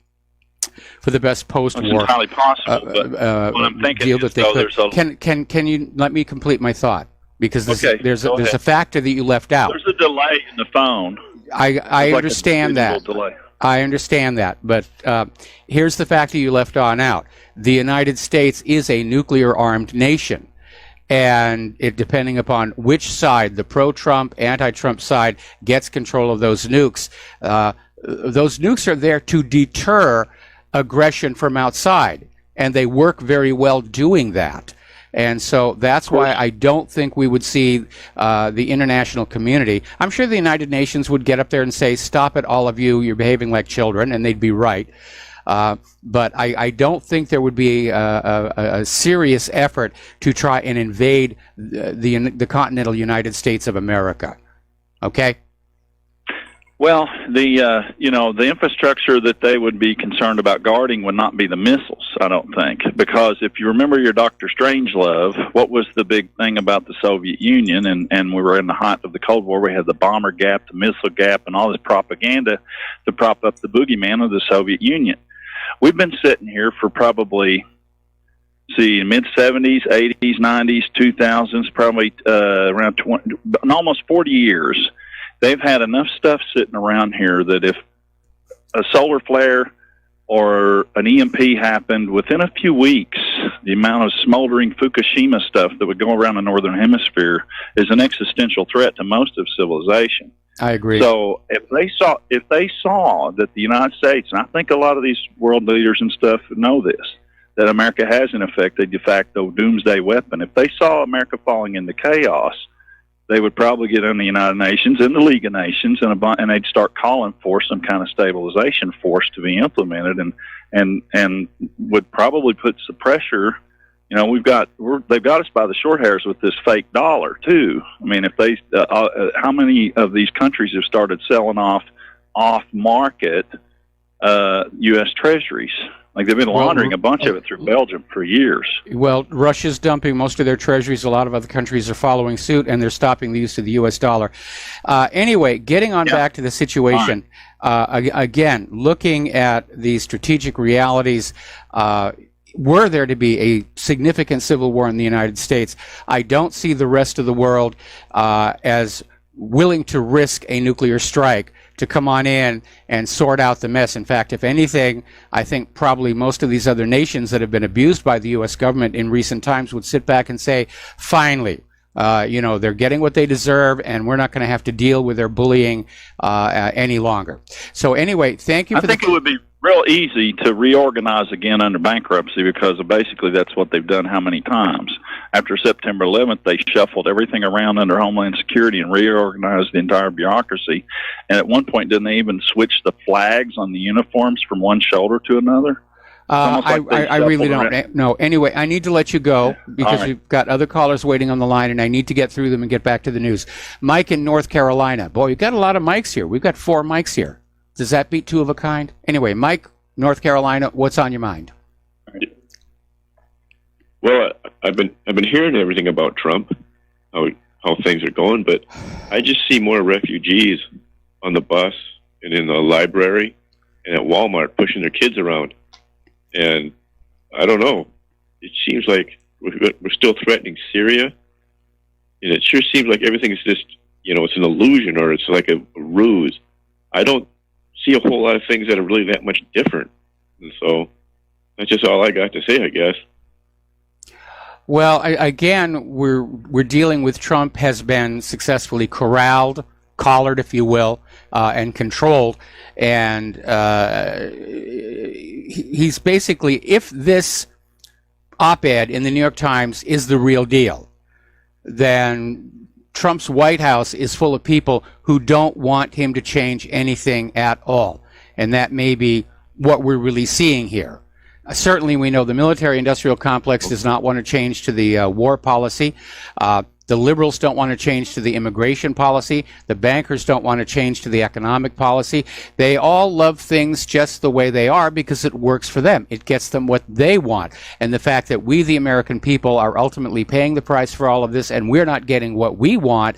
for the best post-war
It's entirely possible, but what I'm thinking
deal
is,
that they
though,
could. Can you let me complete my thought? Because there's
go
a
ahead.
factor that you left out.
There's a delay in the phone.
I understand that.
Delay.
I understand that, but here's the factor you left on out. The United States is a nuclear-armed nation, and depending upon which side, the pro-Trump, anti-Trump side, gets control of those nukes are there to deter aggression from outside, and they work very well doing that. And so that's why I don't think we would see the international community. I'm sure the United Nations would get up there and say, stop it, all of you, you're behaving like children, and they'd be right. But I don't think there would be a serious effort to try and invade the continental United States of America. Okay?
Well, the infrastructure that they would be concerned about guarding would not be the missiles, I don't think, because if you remember your Dr. Strangelove, what was the big thing about the Soviet Union? And we were in the height of the Cold War. We had the bomber gap, the missile gap, and all this propaganda to prop up the boogeyman of the Soviet Union. We've been sitting here for probably, mid-70s, 80s, 90s, 2000s, probably around 20, almost 40 years. They've had enough stuff sitting around here that if a solar flare or an EMP happened within a few weeks, the amount of smoldering Fukushima stuff that would go around the Northern Hemisphere is an existential threat to most of civilization.
I agree.
So if they saw that the United States, and I think a lot of these world leaders and stuff know this, that America has in effect a de facto doomsday weapon, if they saw America falling into chaos, they would probably get in the United Nations and the League of Nations, and they'd start calling for some kind of stabilization force to be implemented, and would probably put some pressure. You know, they've got us by the short hairs with this fake dollar too. I mean, if they, how many of these countries have started selling off market U.S. Treasuries? Like they've been laundering a bunch of it through Belgium for years.
Well, Russia's dumping most of their treasuries. A lot of other countries are following suit, and they're stopping the use of the U.S. dollar. Anyway, getting on back to the situation, again, looking at the strategic realities, were there to be a significant civil war in the United States, I don't see the rest of the world as willing to risk a nuclear strike to come on in and sort out the mess. In fact, if anything, I think probably most of these other nations that have been abused by the U.S. government in recent times would sit back and say, finally, they're getting what they deserve, and we're not going to have to deal with their bullying any longer. So anyway, thank you.
I think it would be real easy to reorganize again under bankruptcy, because basically that's what they've done how many times. After September 11th, they shuffled everything around under Homeland Security and reorganized the entire bureaucracy. And at one point, didn't they even switch the flags on the uniforms from one shoulder to another?
I really don't know. Anyway, I need to let you go because we've got other callers waiting on the line, and I need to get through them and get back to the news. Mike in North Carolina. Boy, you've got a lot of mics here. We've got 4 mics here. Does that beat 2 of a kind? Anyway, Mike, North Carolina, what's on your mind?
Well, I've been hearing everything about Trump, how things are going, but I just see more refugees on the bus and in the library and at Walmart pushing their kids around. And I don't know. It seems like we're still threatening Syria, and it sure seems like everything is just, it's an illusion or it's like a ruse. I don't see a whole lot of things that are really that much different. And so that's just all I got to say, I guess.
Well, again, we're dealing with Trump has been successfully collared, if you will, and controlled. And he's basically, if this op-ed in the New York Times is the real deal, then Trump's White House is full of people who don't want him to change anything at all. And that may be what we're really seeing here. Certainly, we know the military-industrial complex does not want to change to the war policy. The liberals don't want to change to the immigration policy. The bankers don't want to change to the economic policy. They all love things just the way they are because it works for them. It gets them what they want. And the fact that we, the American people, are ultimately paying the price for all of this and we're not getting what we want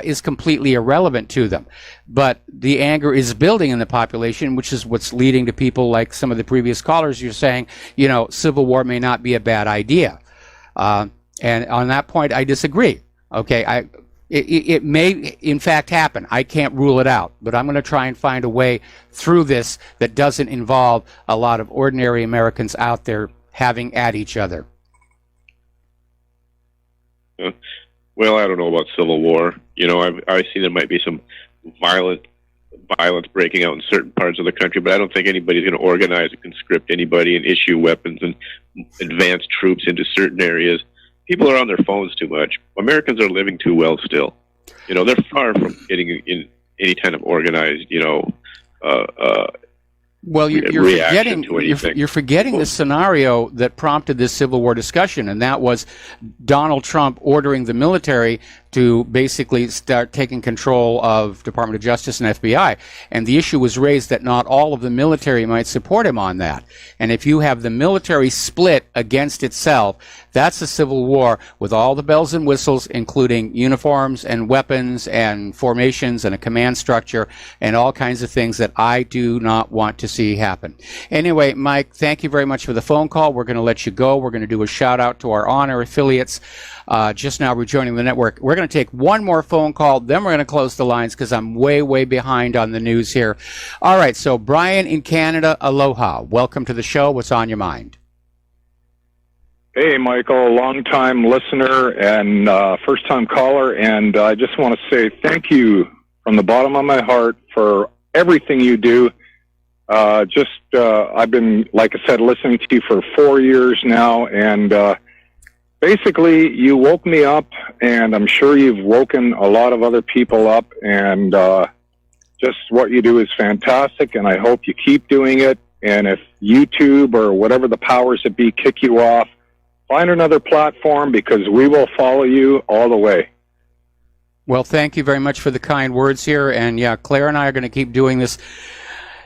is completely irrelevant to them. But the anger is building in the population, which is what's leading to people like some of the previous callers. You're saying, you know, civil war may not be a bad idea. And on that point, I disagree. Okay, it may in fact happen. I can't rule it out, but I'm going to try and find a way through this that doesn't involve a lot of ordinary Americans out there having at each other.
Well, I don't know about civil war. You know, I've seen there might be some violence breaking out in certain parts of the country, but I don't think anybody's going to organize and conscript anybody and issue weapons and advance troops into certain areas. People are on their phones too much. Americans are living too well still. You know, they're far from getting in any kind of organized,
well, you're forgetting the scenario that prompted this Civil War discussion, and that was Donald Trump ordering the military to basically start taking control of Department of Justice and FBI. And the issue was raised that not all of the military might support him on that. And if you have the military split against itself, that's a civil war with all the bells and whistles, including uniforms and weapons and formations and a command structure and all kinds of things that I do not want to see happen. Anyway, Mike, thank you very much for the phone call. We're going to let you go. We're going to do a shout out to our honor affiliates just now rejoining the network. We're going to take one more phone call, then we're going to close the lines because I'm way behind on the news here. All right, so Brian in Canada, aloha. Welcome to the show. What's on your mind?
Hey, Michael, long-time listener and first-time caller, and I just want to say thank you from the bottom of my heart for everything you do. I've been, like I said, listening to you for 4 years now, and basically, you woke me up, and I'm sure you've woken a lot of other people up, and just what you do is fantastic, and I hope you keep doing it. And if YouTube or whatever the powers that be kick you off, find another platform because we will follow you all the way.
Well, thank you very much for the kind words here. And yeah, Claire and I are going to keep doing this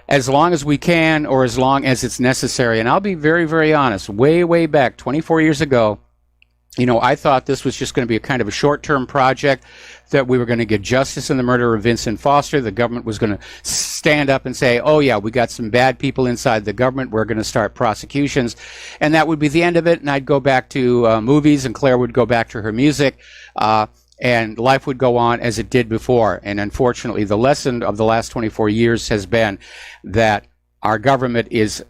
as long as we can or as long as it's necessary. And I'll be very honest. Way back, 24 years ago, you know, I thought this was just going to be a kind of a short-term project, that we were going to get justice in the murder of Vincent Foster. The government was going to stand up and say, oh, yeah, we got some bad people inside the government. We're going to start prosecutions. And that would be the end of it. And I'd go back to movies, and Claire would go back to her music, and life would go on as it did before. And unfortunately, the lesson of the last 24 years has been that our government is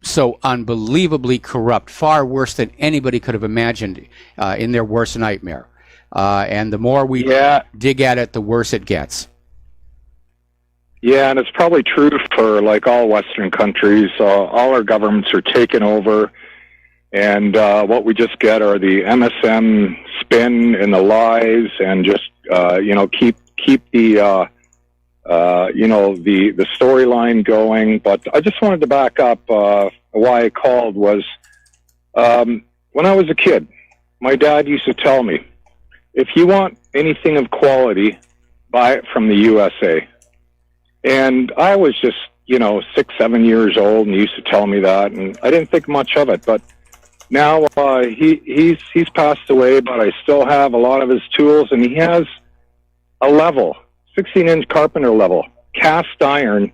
so unbelievably corrupt, far worse than anybody could have imagined in their worst nightmare. And the more we dig at it, the worse it gets.
Yeah, and it's probably true for like all Western countries. All our governments are taken over, and what we just get are the MSM spin and the lies, and just keep the the storyline going. But I just wanted to back up. Why I called was when I was a kid, my dad used to tell me, if you want anything of quality, buy it from the USA. And I was just, 6, 7 years old, and he used to tell me that, and I didn't think much of it. But now he's passed away, but I still have a lot of his tools, and he has a level, 16-inch carpenter level, cast iron,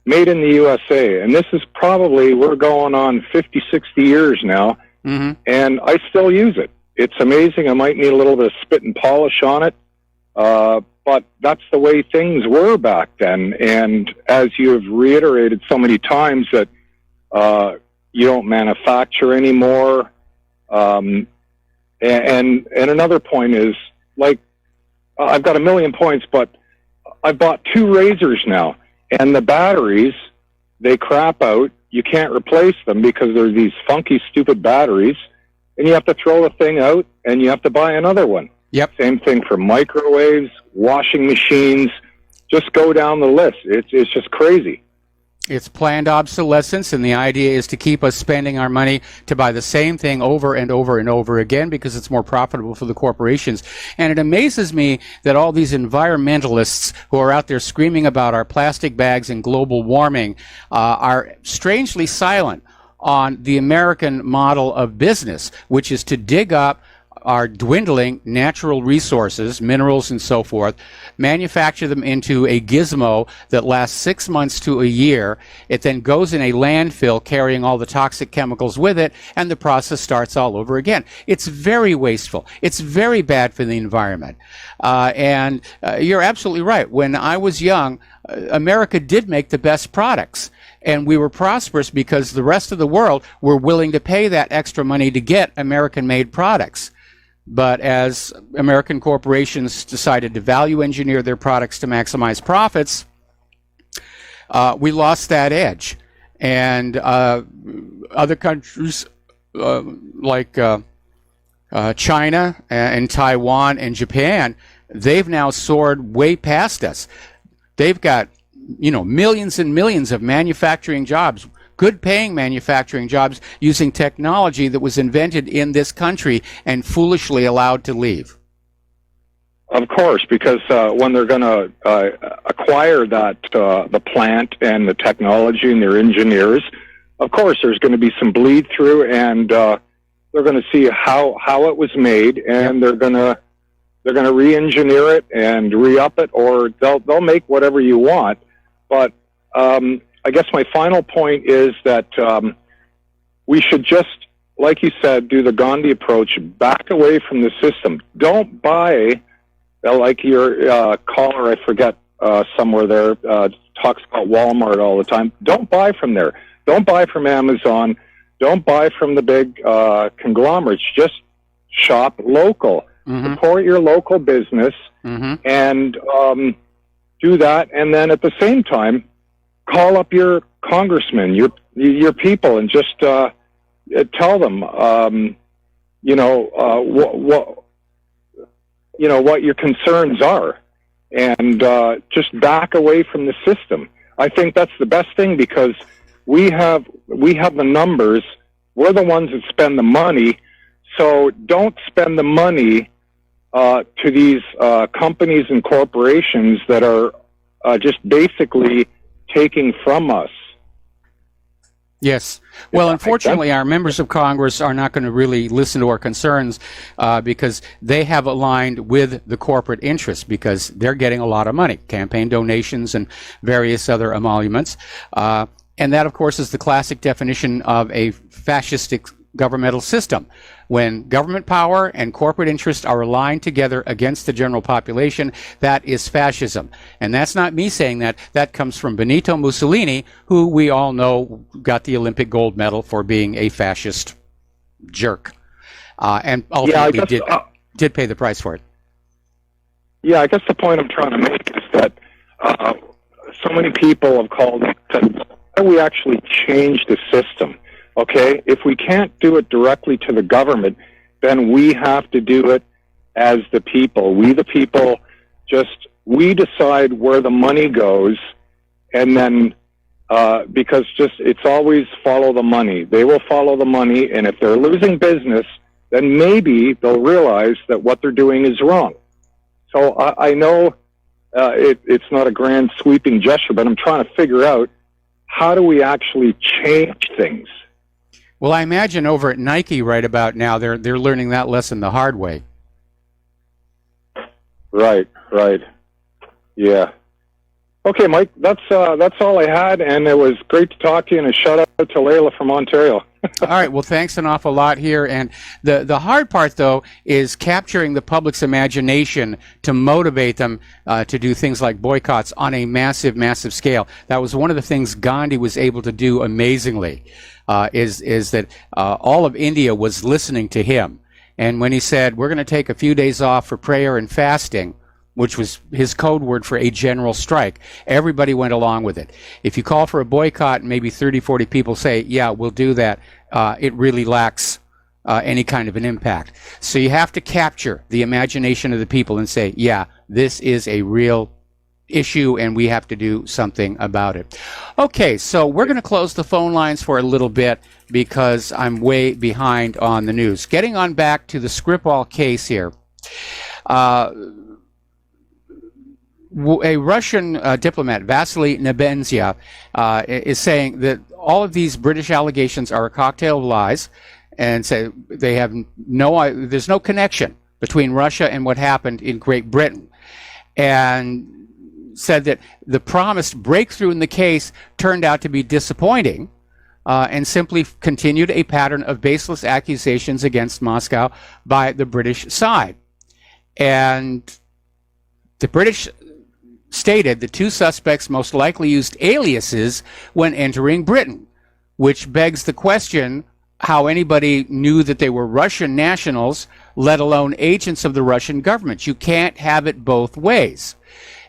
made in the USA. And this is probably, we're going on 50, 60 years now, and I still use it. It's amazing. I might need a little bit of spit and polish on it, but that's the way things were back then. And as you have reiterated so many times that you don't manufacture anymore. And another point is, like, I've got a million points, but I bought 2 razors now, and the batteries, they crap out. You can't replace them because they're these funky, stupid batteries. And you have to throw the thing out, and you have to buy another one.
Yep.
Same thing for microwaves, washing machines. Just go down the list. It's just crazy.
It's planned obsolescence, and the idea is to keep us spending our money to buy the same thing over and over and over again because it's more profitable for the corporations. And it amazes me that all these environmentalists who are out there screaming about our plastic bags and global warming are strangely silent on the American model of business, which is to dig up our dwindling natural resources, minerals and so forth, manufacture them into a gizmo that lasts 6 months to a year. It then goes in a landfill carrying all the toxic chemicals with it, and the process starts all over again. It's very wasteful. It's very bad for the environment. And you're absolutely right. When I was young, America did make the best products. And we were prosperous because the rest of the world were willing to pay that extra money to get American-made products. But as American corporations decided to value engineer their products to maximize profits, we lost that edge. And other countries like China and Taiwan and Japan, they've now soared way past us. They've got, millions and millions of manufacturing jobs, good paying manufacturing jobs using technology that was invented in this country and foolishly allowed to leave.
Of course, because when they're going to acquire that, the plant and the technology and their engineers, of course there's going to be some bleed through, and they're going to see how it was made, and they're going to re-engineer it and re-up it, or they'll make whatever you want. But I guess my final point is that we should just, like you said, do the Gandhi approach, back away from the system. Don't buy, like your caller, I forget, somewhere there, talks about Walmart all the time. Don't buy from there. Don't buy from Amazon. Don't buy from the big conglomerates. Just shop local. Mm-hmm. Support your local business, and do that. And then at the same time, call up your congressman, your people, and just tell them, what your concerns are, and just back away from the system. I think that's the best thing, because we have the numbers. We're the ones that spend the money, so don't spend the money to these companies and corporations that are just basically taking from us.
Yes. Well, unfortunately, our members of Congress are not going to really listen to our concerns because they have aligned with the corporate interests, because they're getting a lot of money, campaign donations and various other emoluments. And that, of course, is the classic definition of a fascistic governmental system. When government power and corporate interest are aligned together against the general population, that is fascism. And that's not me saying that. That comes from Benito Mussolini, who we all know got the Olympic gold medal for being a fascist jerk. And ultimately did pay the price for it.
Yeah, I guess the point I'm trying to make is that so many people have called and said, how do we actually change the system? Okay, if we can't do it directly to the government, then we have to do it as the people. We, the people, we decide where the money goes, and then, because it's always follow the money. They will follow the money, and if they're losing business, then maybe they'll realize that what they're doing is wrong. So I know it's not a grand sweeping gesture, but I'm trying to figure out, how do we actually change things?
Well, I imagine over at Nike right about now, they're learning that lesson the hard way. Right. Yeah. Okay, Mike, that's all I had, and it was great to talk to you, and a shout out to Layla from Ontario. All right, well, thanks an awful lot here. And the hard part, though, is capturing the public's imagination to motivate them to do things like boycotts on a massive, massive scale. That was one of the things Gandhi was able to do amazingly, is that all of India was listening to him. And when he said, we're going to take a few days off for prayer and fasting, which was his code word for a general strike, everybody went along with it. If you call for a boycott and maybe 30, 40 people say, yeah, we'll do that, it really lacks any kind of an impact. So you have to capture the imagination of the people and say, yeah, this is a real issue, and we have to do something about it. Okay, so we're going to close the phone lines for a little bit because I'm way behind on the news. Getting on back to the Skripal case here. A Russian diplomat, Vasily Nebenzia, is saying that all of these British allegations are a cocktail of lies, and say they have there's no connection between Russia and what happened in Great Britain, and said that the promised breakthrough in the case turned out to be disappointing, and simply continued a pattern of baseless accusations against Moscow by the British side. And the British stated the two suspects most likely used aliases when entering Britain, which begs the question how anybody knew that they were Russian nationals, let alone agents of the Russian government. You can't have it both ways.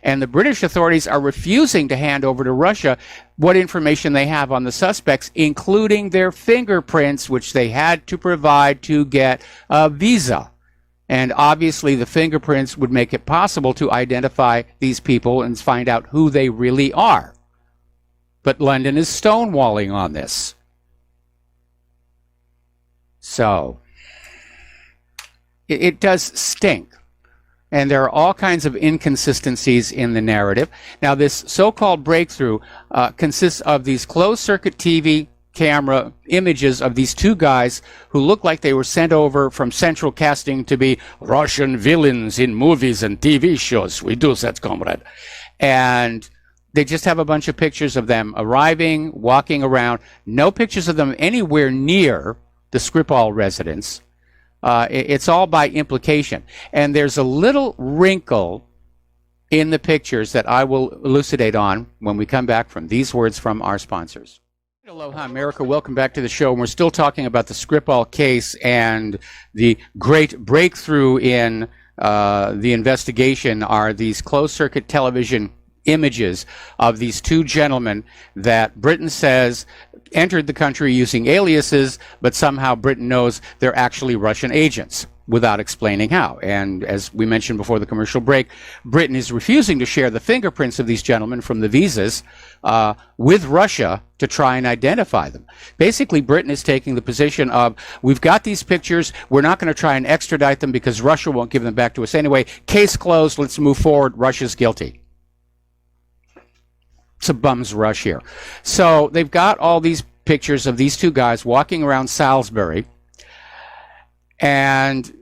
And the British authorities are refusing to hand over to Russia what information they have on the suspects, including their fingerprints, which they had to provide to get a visa. And obviously the fingerprints would make it possible to identify these people and find out who they really are. But London is stonewalling on this. So it does stink. And there are all kinds of inconsistencies in the narrative. Now, this so-called breakthrough consists of these closed-circuit TV camera images of these two guys who look like they were sent over from central casting to be Russian villains in movies and TV shows. We do that, comrade. And they just have a bunch of pictures of them arriving, walking around. No pictures of them anywhere near the Skripal residence. It's all by implication. And there's a little wrinkle in the pictures that I will elucidate on when we come back from these words from our sponsors. Aloha, America. Welcome back to the show. And we're still talking about the Skripal case and the great breakthrough in the investigation are these closed-circuit television images of these two gentlemen that Britain says entered the country using aliases, but somehow Britain knows they're actually Russian agents without explaining how. And as we mentioned before the commercial break, Britain is refusing to share the fingerprints of these gentlemen from the visas with Russia to try and identify them. Basically, Britain is taking the position of, we've got these pictures, we're not going to try and extradite them because Russia won't give them back to us anyway. Case closed, let's move forward, Russia's guilty. It's a bum's rush here. So they've got all these pictures of these two guys walking around Salisbury, and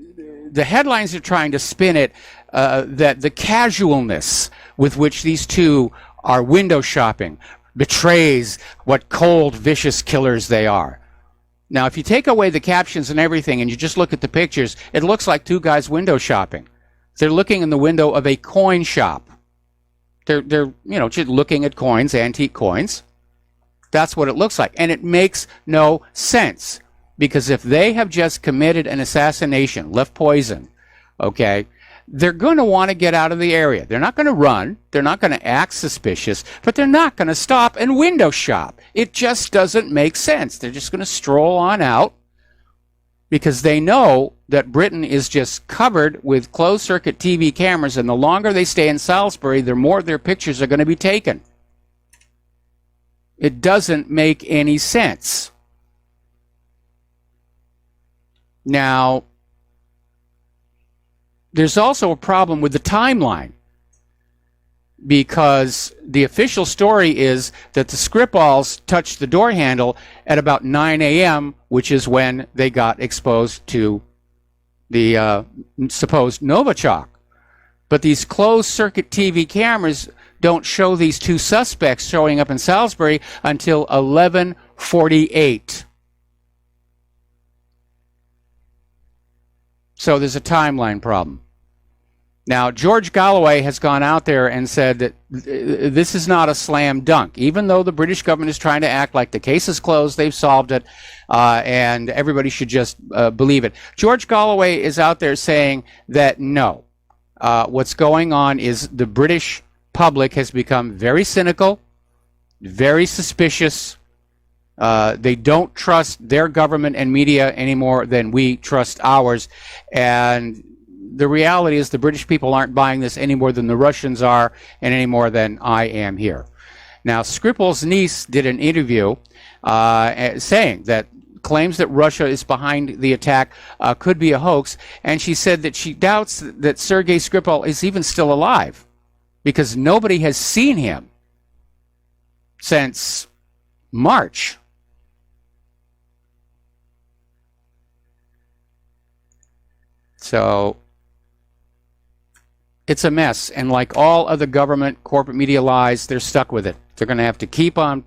the headlines are trying to spin it that the casualness with which these two are window shopping betrays what cold, vicious killers they are. Now, if you take away the captions and everything and you just look at the pictures, it looks like two guys window shopping. They're looking in the window of a coin shop. They're just looking at coins, antique coins. That's what it looks like. And it makes no sense. Because if they have just committed an assassination, left poison, okay, they're going to want to get out of the area. They're not going to run. They're not going to act suspicious. But they're not going to stop and window shop. It just doesn't make sense. They're just going to stroll on out because they know that Britain is just covered with closed-circuit TV cameras, and the longer they stay in Salisbury, the more their pictures are going to be taken. It doesn't make any sense. Now, there's also a problem with the timeline, because the official story is that the Skripals touched the door handle at about 9 a.m., which is when they got exposed to the supposed Novichok. But these closed-circuit TV cameras don't show these two suspects showing up in Salisbury until 11:48. So there's a timeline problem. Now, George Galloway has gone out there and said that this is not a slam dunk. Even though the British government is trying to act like the case is closed, they've solved it, and everybody should just believe it. George Galloway is out there saying that no. What's going on is the British public has become very cynical, very suspicious. They don't trust their government and media any more than we trust ours. And the reality is the British people aren't buying this any more than the Russians are and any more than I am here. Now, Skripal's niece did an interview saying that claims that Russia is behind the attack could be a hoax, and she said that she doubts that Sergei Skripal is even still alive because nobody has seen him since March. So it's a mess, and like all other government corporate media lies, they're stuck with it. They're going to have to keep on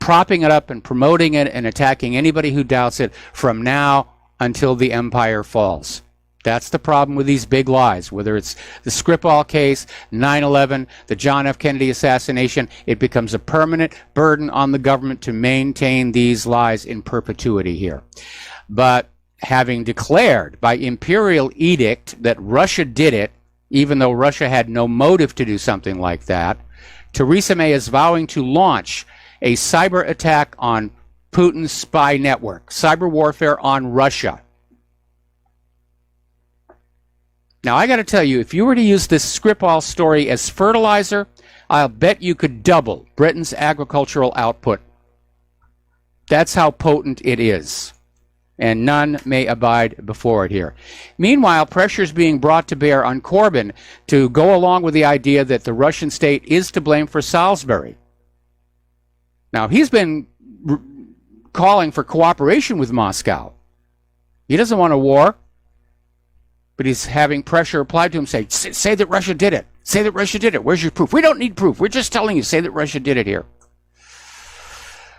propping it up and promoting it and attacking anybody who doubts it from now until the empire falls. That's the problem with these big lies, whether it's the Skripal case, 9/11, the John F. Kennedy assassination. It becomes a permanent burden on the government to maintain these lies in perpetuity here. But having declared by imperial edict that Russia did it, even though Russia had no motive to do something like that, Theresa May is vowing to launch a cyber attack on Putin's spy network, cyber warfare on Russia. Now, I got to tell you, if you were to use this Skripal story as fertilizer, I'll bet you could double Britain's agricultural output. That's how potent it is. And none may abide before it here. Meanwhile, pressure is being brought to bear on Corbyn to go along with the idea that the Russian state is to blame for Salisbury. Now, he's been calling for cooperation with Moscow. He doesn't want a war, but he's having pressure applied to him, say that Russia did it. Say that Russia did it. Where's your proof? We don't need proof. We're just telling you, say that Russia did it here.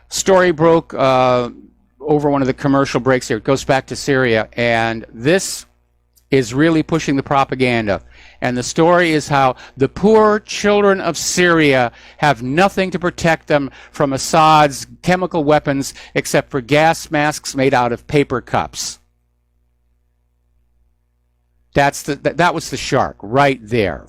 Story broke over one of the commercial breaks here. It goes back to Syria, and this is really pushing the propaganda. And the story is how the poor children of Syria have nothing to protect them from Assad's chemical weapons except for gas masks made out of paper cups. That was the shark right there.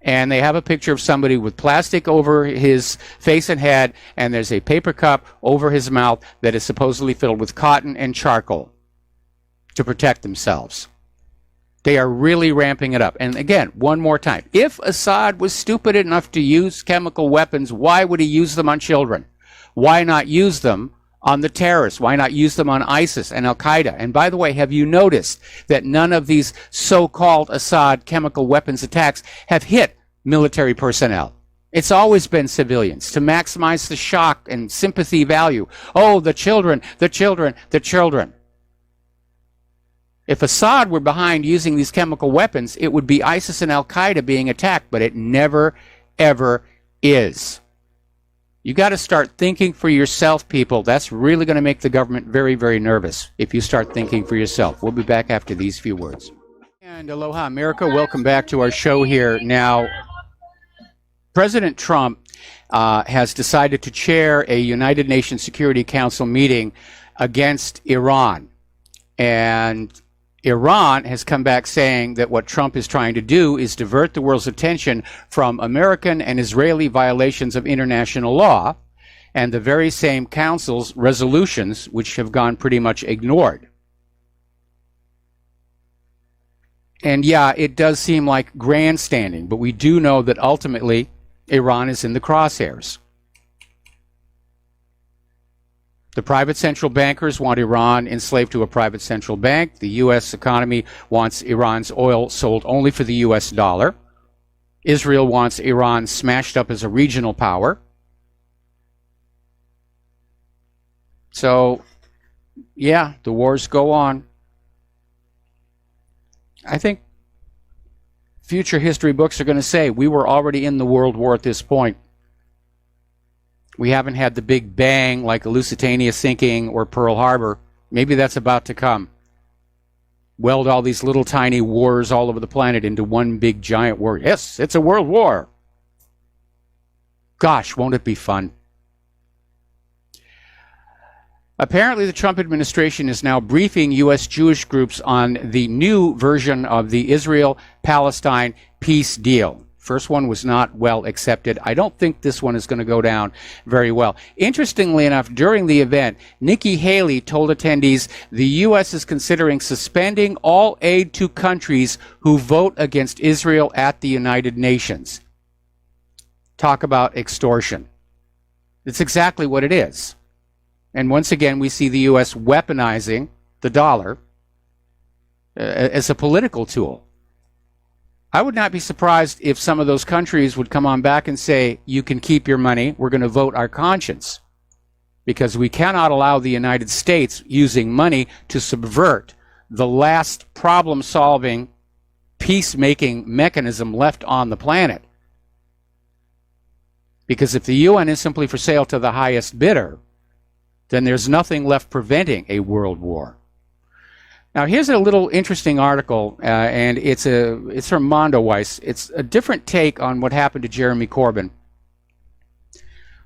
And they have a picture of somebody with plastic over his face and head, and there's a paper cup over his mouth that is supposedly filled with cotton and charcoal to protect themselves. They are really ramping it up. And again, one more time, if Assad was stupid enough to use chemical weapons, why would he use them on children? Why not use them on the terrorists? Why not use them on ISIS and Al-Qaeda? And by the way, have you noticed that none of these so-called Assad chemical weapons attacks have hit military personnel? It's always been civilians to maximize the shock and sympathy value. Oh, the children, the children, the children. If Assad were behind using these chemical weapons, it would be ISIS and Al-Qaeda being attacked, but it never, ever is. You got to start thinking for yourself, people. That's really going to make the government very, very nervous if you start thinking for yourself. We'll be back after these few words. And aloha, America. Welcome back to our show here. Now, President Trump has decided to chair a United Nations Security Council meeting against Iran. And Iran has come back saying that what Trump is trying to do is divert the world's attention from American and Israeli violations of international law and the very same council's resolutions, which have gone pretty much ignored. And yeah, it does seem like grandstanding, but we do know that ultimately Iran is in the crosshairs. The private central bankers want Iran enslaved to a private central bank. The U.S. economy wants Iran's oil sold only for the U.S. dollar. Israel wants Iran smashed up as a regional power. So, yeah, the wars go on. I think future history books are going to say we were already in the World War at this point. We haven't had the big bang like the Lusitania sinking or Pearl Harbor. Maybe that's about to come. Weld all these little tiny wars all over the planet into one big giant war. Yes, it's a world war. Gosh, won't it be fun? Apparently, the Trump administration is now briefing U.S. Jewish groups on the new version of the Israel-Palestine peace deal. First one was not well accepted. I don't think this one is going to go down very well. Interestingly enough, during the event, Nikki Haley told attendees the U.S. is considering suspending all aid to countries who vote against Israel at the United Nations. Talk about extortion. It's exactly what it is. And once again, we see the U.S. weaponizing the dollar as a political tool. I would not be surprised if some of those countries would come on back and say, you can keep your money, we're going to vote our conscience. Because we cannot allow the United States using money to subvert the last problem-solving, peacemaking mechanism left on the planet. Because if the UN is simply for sale to the highest bidder, then there's nothing left preventing a world war. Now, here's a little interesting article, and it's from Mondoweiss. It's a different take on what happened to Jeremy Corbyn,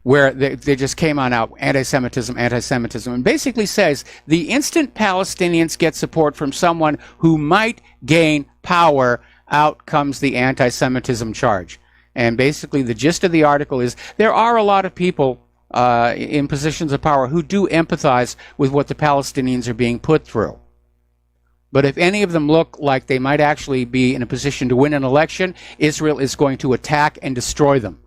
where they just came on out, anti-Semitism, and basically says the instant Palestinians get support from someone who might gain power, out comes the anti-Semitism charge. And basically the gist of the article is there are a lot of people in positions of power who do empathize with what the Palestinians are being put through. But if any of them look like they might actually be in a position to win an election, Israel is going to attack and destroy them,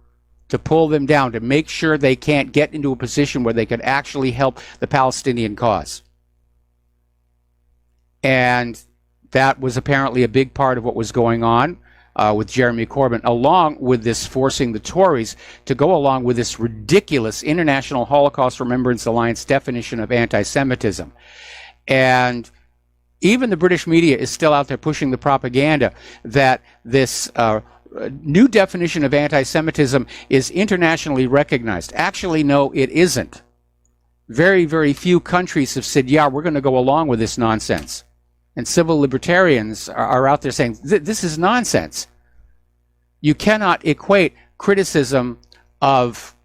to pull them down, to make sure they can't get into a position where they could actually help the Palestinian cause. And that was apparently a big part of what was going on with Jeremy Corbyn, along with this forcing the Tories to go along with this ridiculous International Holocaust Remembrance Alliance definition of anti-Semitism. And even the British media is still out there pushing the propaganda that this new definition of anti-Semitism is internationally recognized. Actually, no, it isn't. Very, very few countries have said, yeah, we're going to go along with this nonsense. And civil libertarians are out there saying, this is nonsense. You cannot equate criticism of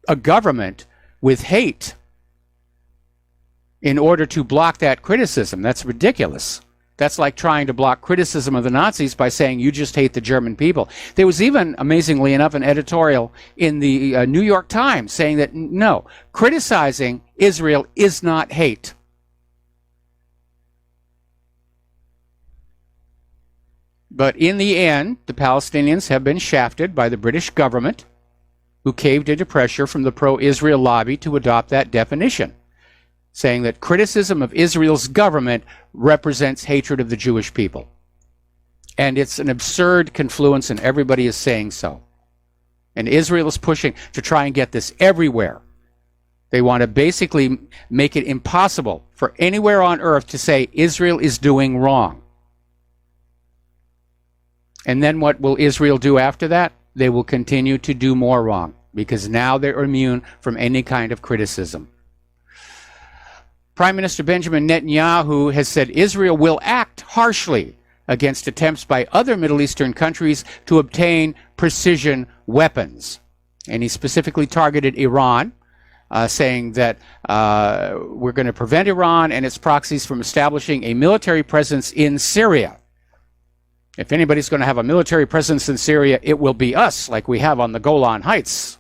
a government with hate in order to block that criticism. That's ridiculous. That's like trying to block criticism of the Nazis by saying you just hate the German people. There was even, amazingly enough, an editorial in the New York Times saying that, no, criticizing Israel is not hate. But in the end, the Palestinians have been shafted by the British government, who caved into pressure from the pro-Israel lobby to adopt that definition, saying that criticism of Israel's government represents hatred of the Jewish people. And it's an absurd confluence, and everybody is saying so. And Israel is pushing to try and get this everywhere. They want to basically make it impossible for anywhere on earth to say Israel is doing wrong. And then what will Israel do after that? They will continue to do more wrong, because now they're immune from any kind of criticism. Prime Minister Benjamin Netanyahu has said Israel will act harshly against attempts by other Middle Eastern countries to obtain precision weapons. And he specifically targeted Iran, saying that we're going to prevent Iran and its proxies from establishing a military presence in Syria. If anybody's going to have a military presence in Syria, it will be us, like we have on the Golan Heights.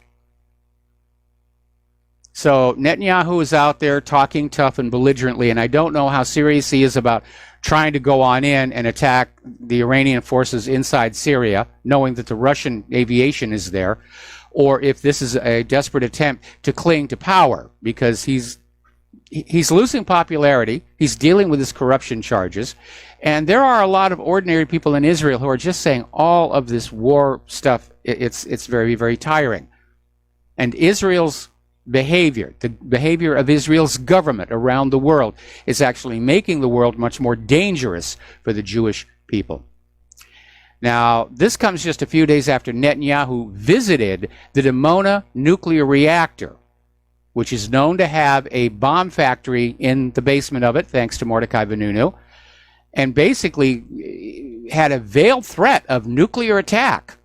So Netanyahu is out there talking tough and belligerently, and I don't know how serious he is about trying to go on in and attack the Iranian forces inside Syria, knowing that the Russian aviation is there, or if this is a desperate attempt to cling to power, because he's losing popularity, he's dealing with his corruption charges, and there are a lot of ordinary people in Israel who are just saying all of this war stuff, it's very, very tiring. And Israel's behavior, the behavior of Israel's government around the world, is actually making the world much more dangerous for the Jewish people. Now, this comes just a few days after Netanyahu visited the Dimona nuclear reactor, which is known to have a bomb factory in the basement of it, thanks to Mordecai Vanunu, and basically had a veiled threat of nuclear attack,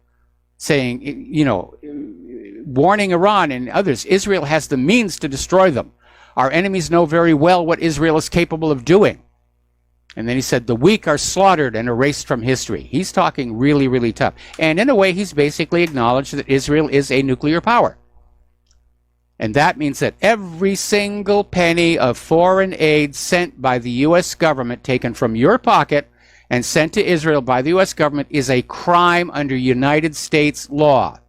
saying, you know, warning Iran and others, Israel has the means to destroy them. Our enemies know very well what Israel is capable of doing. And then he said, the weak are slaughtered and erased from history. He's talking really, really tough. And in a way, he's basically acknowledged that Israel is a nuclear power. And that means that every single penny of foreign aid sent by the U.S. government, taken from your pocket and sent to Israel by the U.S. government, is a crime under United States law.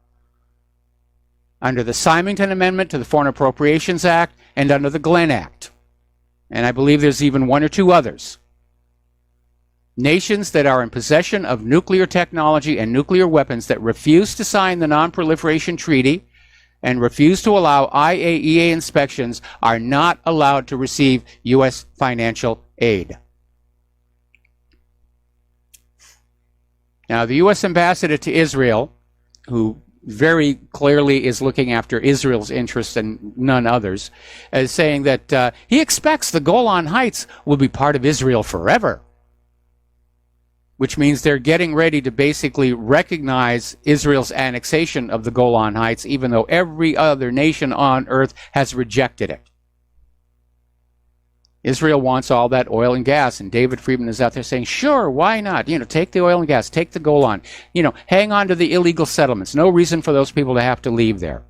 Under the Symington Amendment to the Foreign Appropriations Act and under the Glenn Act. And I believe there's even one or two others. Nations that are in possession of nuclear technology and nuclear weapons that refuse to sign the Non-Proliferation Treaty and refuse to allow IAEA inspections are not allowed to receive U.S. financial aid. Now, the U.S. ambassador to Israel, who very clearly is looking after Israel's interests and none others, is saying that he expects the Golan Heights will be part of Israel forever, which means they're getting ready to basically recognize Israel's annexation of the Golan Heights, even though every other nation on earth has rejected it. Israel wants all that oil and gas, and David Friedman is out there saying, sure, why not? Take the oil and gas, take the Golan, hang on to the illegal settlements. No reason for those people to have to leave there.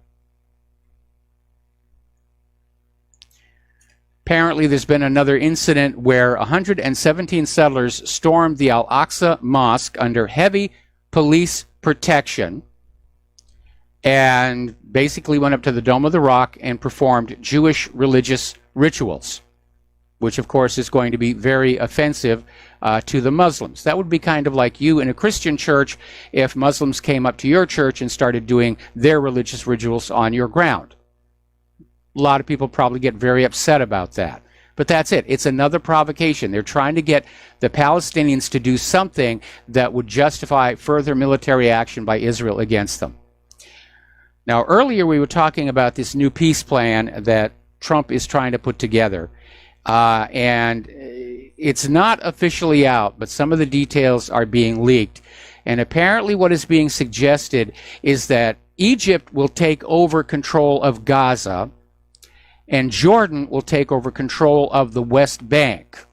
Apparently, there's been another incident where 117 settlers stormed the Al-Aqsa Mosque under heavy police protection and basically went up to the Dome of the Rock and performed Jewish religious rituals, which, of course, is going to be very offensive to the Muslims. That would be kind of like you in a Christian church if Muslims came up to your church and started doing their religious rituals on your ground. A lot of people probably get very upset about that. But that's it. It's another provocation. They're trying to get the Palestinians to do something that would justify further military action by Israel against them. Now, earlier we were talking about this new peace plan that Trump is trying to put together. And it's not officially out, but some of the details are being leaked. And apparently what is being suggested is that Egypt will take over control of Gaza, and Jordan will take over control of the West Bank.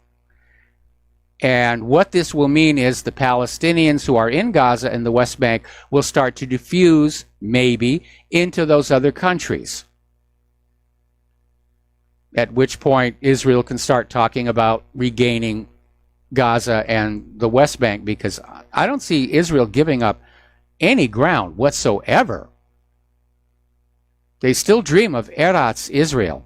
And what this will mean is the Palestinians who are in Gaza and the West Bank will start to diffuse, maybe, into those other countries. At which point Israel can start talking about regaining Gaza and the West Bank, because I don't see Israel giving up any ground whatsoever. They still dream of Eretz Israel.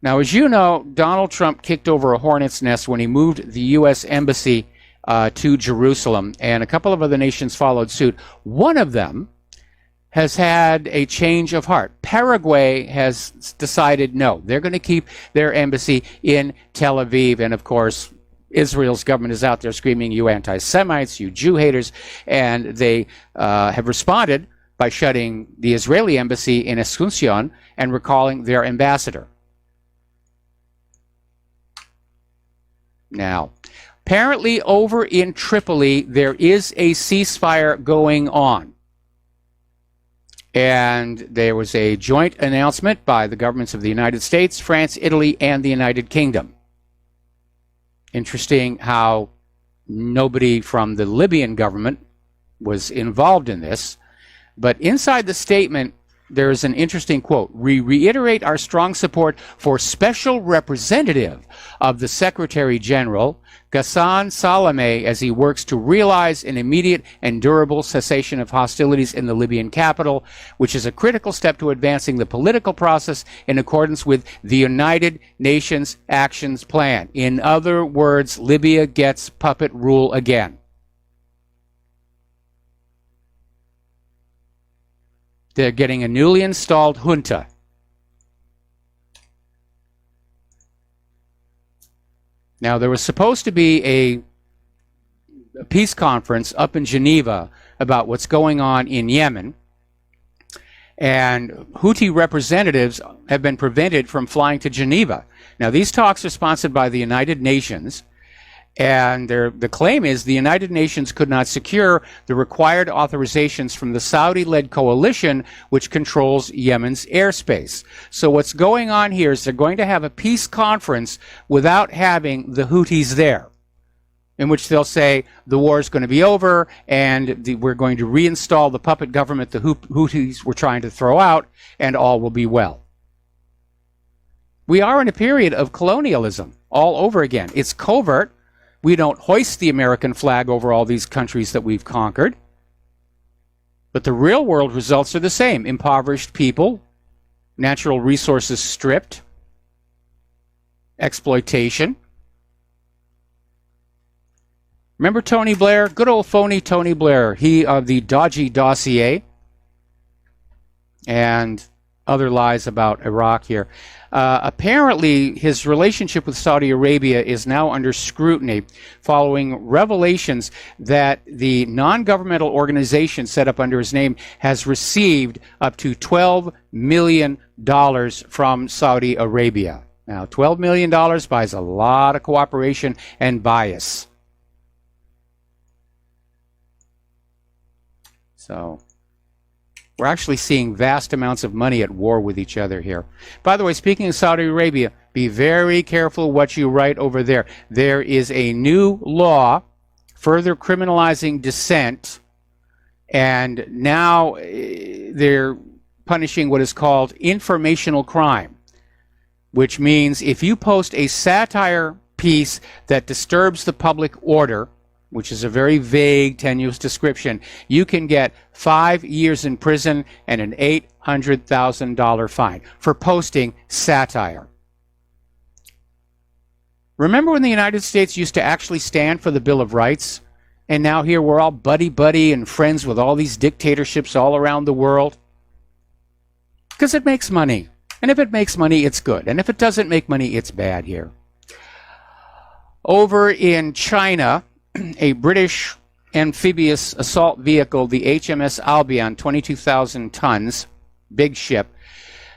Now, as you know, Donald Trump kicked over a hornet's nest when he moved the U.S. Embassy to Jerusalem, and a couple of other nations followed suit. One of them has had a change of heart. Paraguay has decided no, they're going to keep their embassy in Tel Aviv, and of course, Israel's government is out there screaming, you anti-Semites, you Jew haters, and they have responded by shutting the Israeli embassy in Asuncion and recalling their ambassador. Now, apparently over in Tripoli, there is a ceasefire going on. And there was a joint announcement by the governments of the United States, France, Italy, and the United Kingdom. Interesting how nobody from the Libyan government was involved in this. But inside the statement, there is an interesting quote. We reiterate our strong support for Special Representative of the Secretary General, Ghassan Salameh, as he works to realize an immediate and durable cessation of hostilities in the Libyan capital, which is a critical step to advancing the political process in accordance with the United Nations Actions Plan. In other words, Libya gets puppet rule again. They're getting a newly installed junta. Now, there was supposed to be a peace conference up in Geneva about what's going on in Yemen, and Houthi representatives have been prevented from flying to Geneva. Now, these talks are sponsored by the United Nations, And the claim is the United Nations could not secure the required authorizations from the Saudi-led coalition, which controls Yemen's airspace. So what's going on here is they're going to have a peace conference without having the Houthis there, in which they'll say the war is going to be over and we're going to reinstall the puppet government the Houthis were trying to throw out, and all will be well. We are in a period of colonialism all over again. It's covert. We don't hoist the American flag over all these countries that we've conquered. But the real world results are the same. Impoverished people, natural resources stripped, exploitation. Remember Tony Blair? Good old phony Tony Blair. He of the dodgy dossier and other lies about Iraq here. Apparently, his relationship with Saudi Arabia is now under scrutiny following revelations that the non-governmental organization set up under his name has received up to $12 million from Saudi Arabia. Now, $12 million buys a lot of cooperation and bias. So we're actually seeing vast amounts of money at war with each other here. By the way, speaking of Saudi Arabia, be very careful what you write over there. There is a new law further criminalizing dissent, and now they're punishing what is called informational crime, which means if you post a satire piece that disturbs the public order, which is a very vague, tenuous description, you can get 5 years in prison and an $800,000 fine for posting satire. Remember when the United States used to actually stand for the Bill of Rights? And now here we're all buddy-buddy and friends with all these dictatorships all around the world? Because it makes money. And if it makes money, it's good. And if it doesn't make money, it's bad here. Over in China, a British amphibious assault vehicle, the HMS Albion, 22,000 tons, big ship,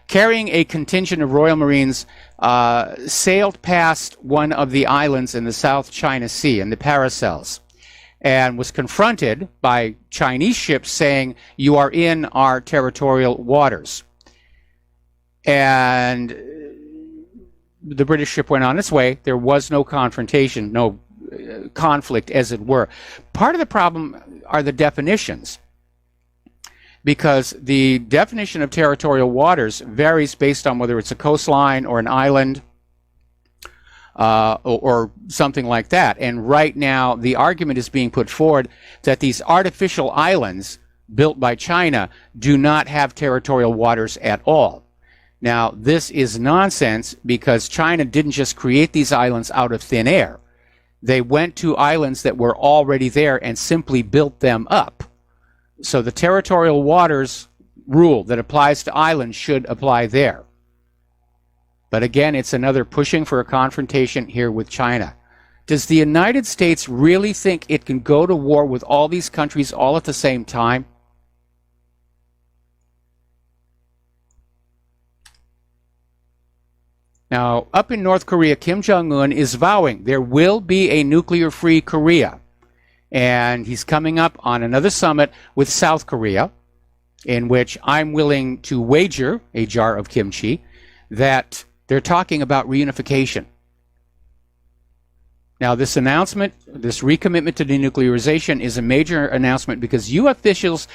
carrying a contingent of Royal Marines, sailed past one of the islands in the South China Sea, in the Paracels, and was confronted by Chinese ships saying, "You are in our territorial waters." And the British ship went on its way. There was no confrontation, no conflict, as it were. Part of the problem are the definitions, because the definition of territorial waters varies based on whether it's a coastline or an island or something like that. And right now, the argument is being put forward that these artificial islands built by China do not have territorial waters at all. Now, this is nonsense, because China didn't just create these islands out of thin air. They went to islands that were already there and simply built them up. So the territorial waters rule that applies to islands should apply there. But again, it's another pushing for a confrontation here with China. Does the United States really think it can go to war with all these countries all at the same time? Now, up in North Korea, Kim Jong-un is vowing there will be a nuclear-free Korea. And he's coming up on another summit with South Korea, in which I'm willing to wager a jar of kimchi that they're talking about reunification. Now, this announcement, this recommitment to denuclearization is a major announcement, because U.S. officials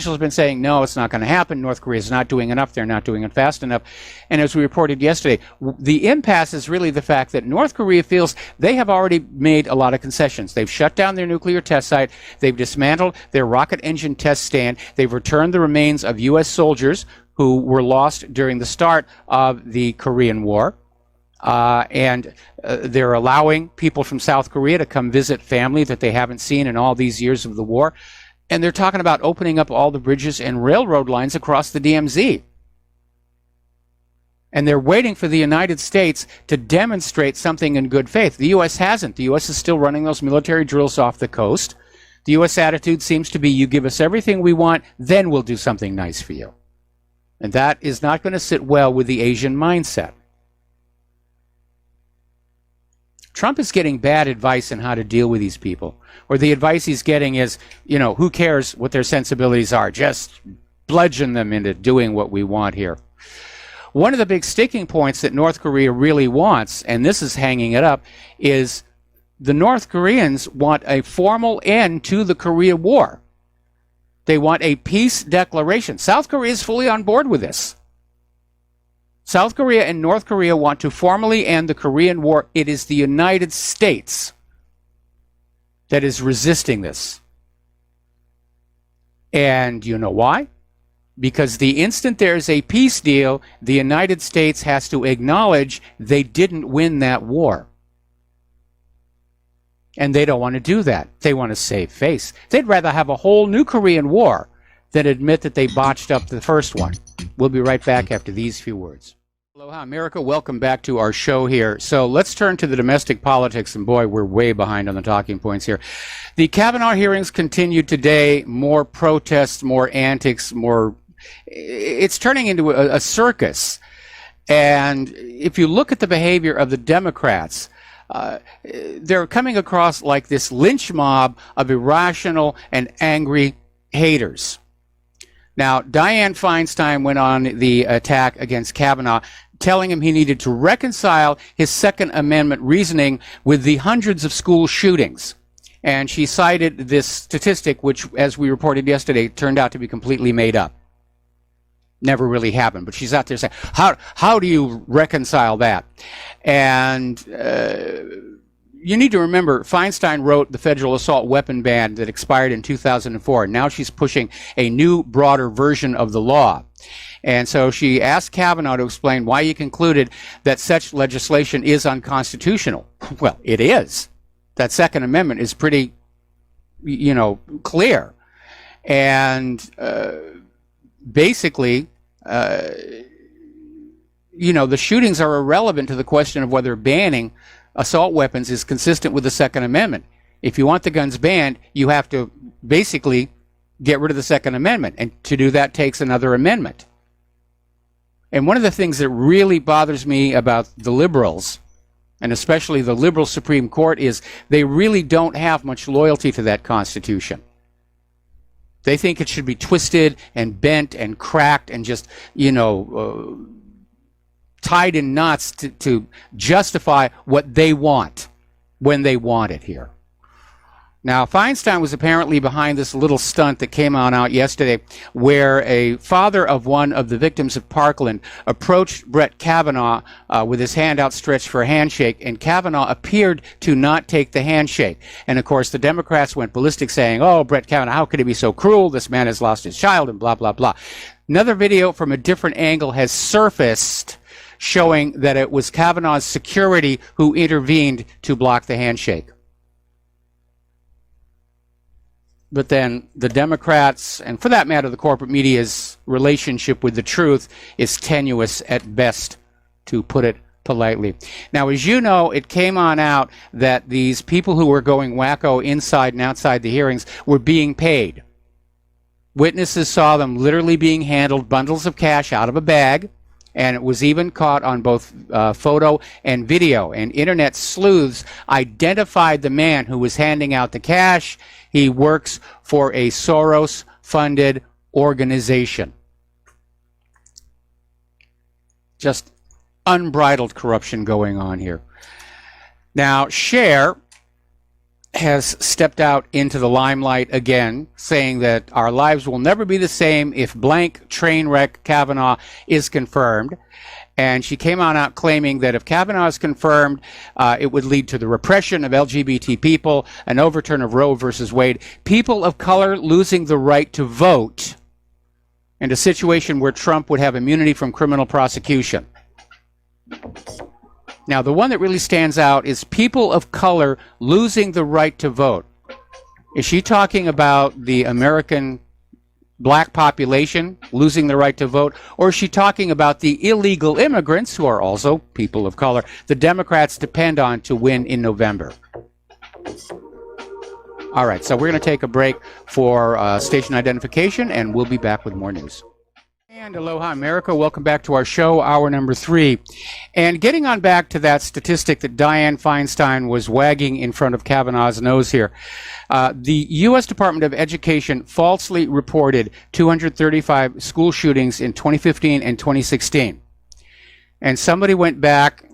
have been saying, no, it's not going to happen. North Korea is not doing enough. They're not doing it fast enough. And as we reported yesterday, the impasse is really the fact that North Korea feels they have already made a lot of concessions. They've shut down their nuclear test site. They've dismantled their rocket engine test stand. They've returned the remains of U.S. soldiers who were lost during the start of the Korean War. And they're allowing people from South Korea to come visit family that they haven't seen in all these years of the war. And they're talking about opening up all the bridges and railroad lines across the DMZ. And they're waiting for the United States to demonstrate something in good faith. The U.S. hasn't. The U.S. is still running those military drills off the coast. The U.S. attitude seems to be, you give us everything we want, then we'll do something nice for you. And that is not going to sit well with the Asian mindset. Trump is getting bad advice on how to deal with these people. Or the advice he's getting is, who cares what their sensibilities are? Just bludgeon them into doing what we want here. One of the big sticking points that North Korea really wants, and this is hanging it up, is the North Koreans want a formal end to the Korea War. They want a peace declaration. South Korea is fully on board with this. South Korea and North Korea want to formally end the Korean War. It is the United States that is resisting this. And you know why? Because the instant there's a peace deal, the United States has to acknowledge they didn't win that war. And they don't want to do that. They want to save face. They'd rather have a whole new Korean War than admit that they botched up the first one. We'll be right back after these few words. Aloha, America. Welcome back to our show here. So let's turn to the domestic politics, and boy, we're way behind on the talking points here. The Kavanaugh hearings continued today. More protests, more antics, more... It's turning into a circus. And if you look at the behavior of the Democrats, they're coming across like this lynch mob of irrational and angry haters. Now, Dianne Feinstein went on the attack against Kavanaugh, telling him he needed to reconcile his Second Amendment reasoning with the hundreds of school shootings. And she cited this statistic, which, as we reported yesterday, turned out to be completely made up. Never really happened. But she's out there saying, how do you reconcile that? And you need to remember, Feinstein wrote the federal assault weapon ban that expired in 2004. Now she's pushing a new, broader version of the law. And so she asked Kavanaugh to explain why he concluded that such legislation is unconstitutional. Well, it is. That Second Amendment is pretty, clear. And basically, the shootings are irrelevant to the question of whether banning assault weapons is consistent with the Second Amendment. If you want the guns banned, you have to basically get rid of the Second Amendment. And to do that takes another amendment. And one of the things that really bothers me about the liberals, and especially the liberal Supreme Court, is they really don't have much loyalty to that Constitution. They think it should be twisted and bent and cracked and just, tied in knots to justify what they want when they want it here. Now, Feinstein was apparently behind this little stunt that came out yesterday, where a father of one of the victims of Parkland approached Brett Kavanaugh with his hand outstretched for a handshake, and Kavanaugh appeared to not take the handshake. And of course, the Democrats went ballistic, saying, "Oh, Brett Kavanaugh, how could he be so cruel? This man has lost his child," and blah, blah, blah. Another video from a different angle has surfaced showing that it was Kavanaugh's security who intervened to block the handshake. But then the Democrats, and for that matter, the corporate media's relationship with the truth is tenuous at best, to put it politely. Now, as you know, it came on out that these people who were going wacko inside and outside the hearings were being paid. Witnesses saw them literally being handled bundles of cash out of a bag, and it was even caught on both photo and video. And internet sleuths identified the man who was handing out the cash. He works for a Soros-funded organization. Just unbridled corruption going on here. Now, Cher has stepped out into the limelight again, saying that our lives will never be the same if blank train wreck Kavanaugh is confirmed. And she came on out claiming that if Kavanaugh is confirmed, it would lead to the repression of LGBT people, an overturn of Roe versus Wade, people of color losing the right to vote, and a situation where Trump would have immunity from criminal prosecution. Now, the one that really stands out is people of color losing the right to vote. Is she talking about the American black population losing the right to vote, or is she talking about the illegal immigrants who are also people of color the Democrats depend on to win in November? All right, so we're going to take a break for station identification, and we'll be back with more news. And aloha, America. Welcome back to our show, hour number 3. And getting on back to that statistic that Dianne Feinstein was wagging in front of Kavanaugh's nose here. The U.S. Department of Education falsely reported 235 school shootings in 2015 and 2016. And somebody went back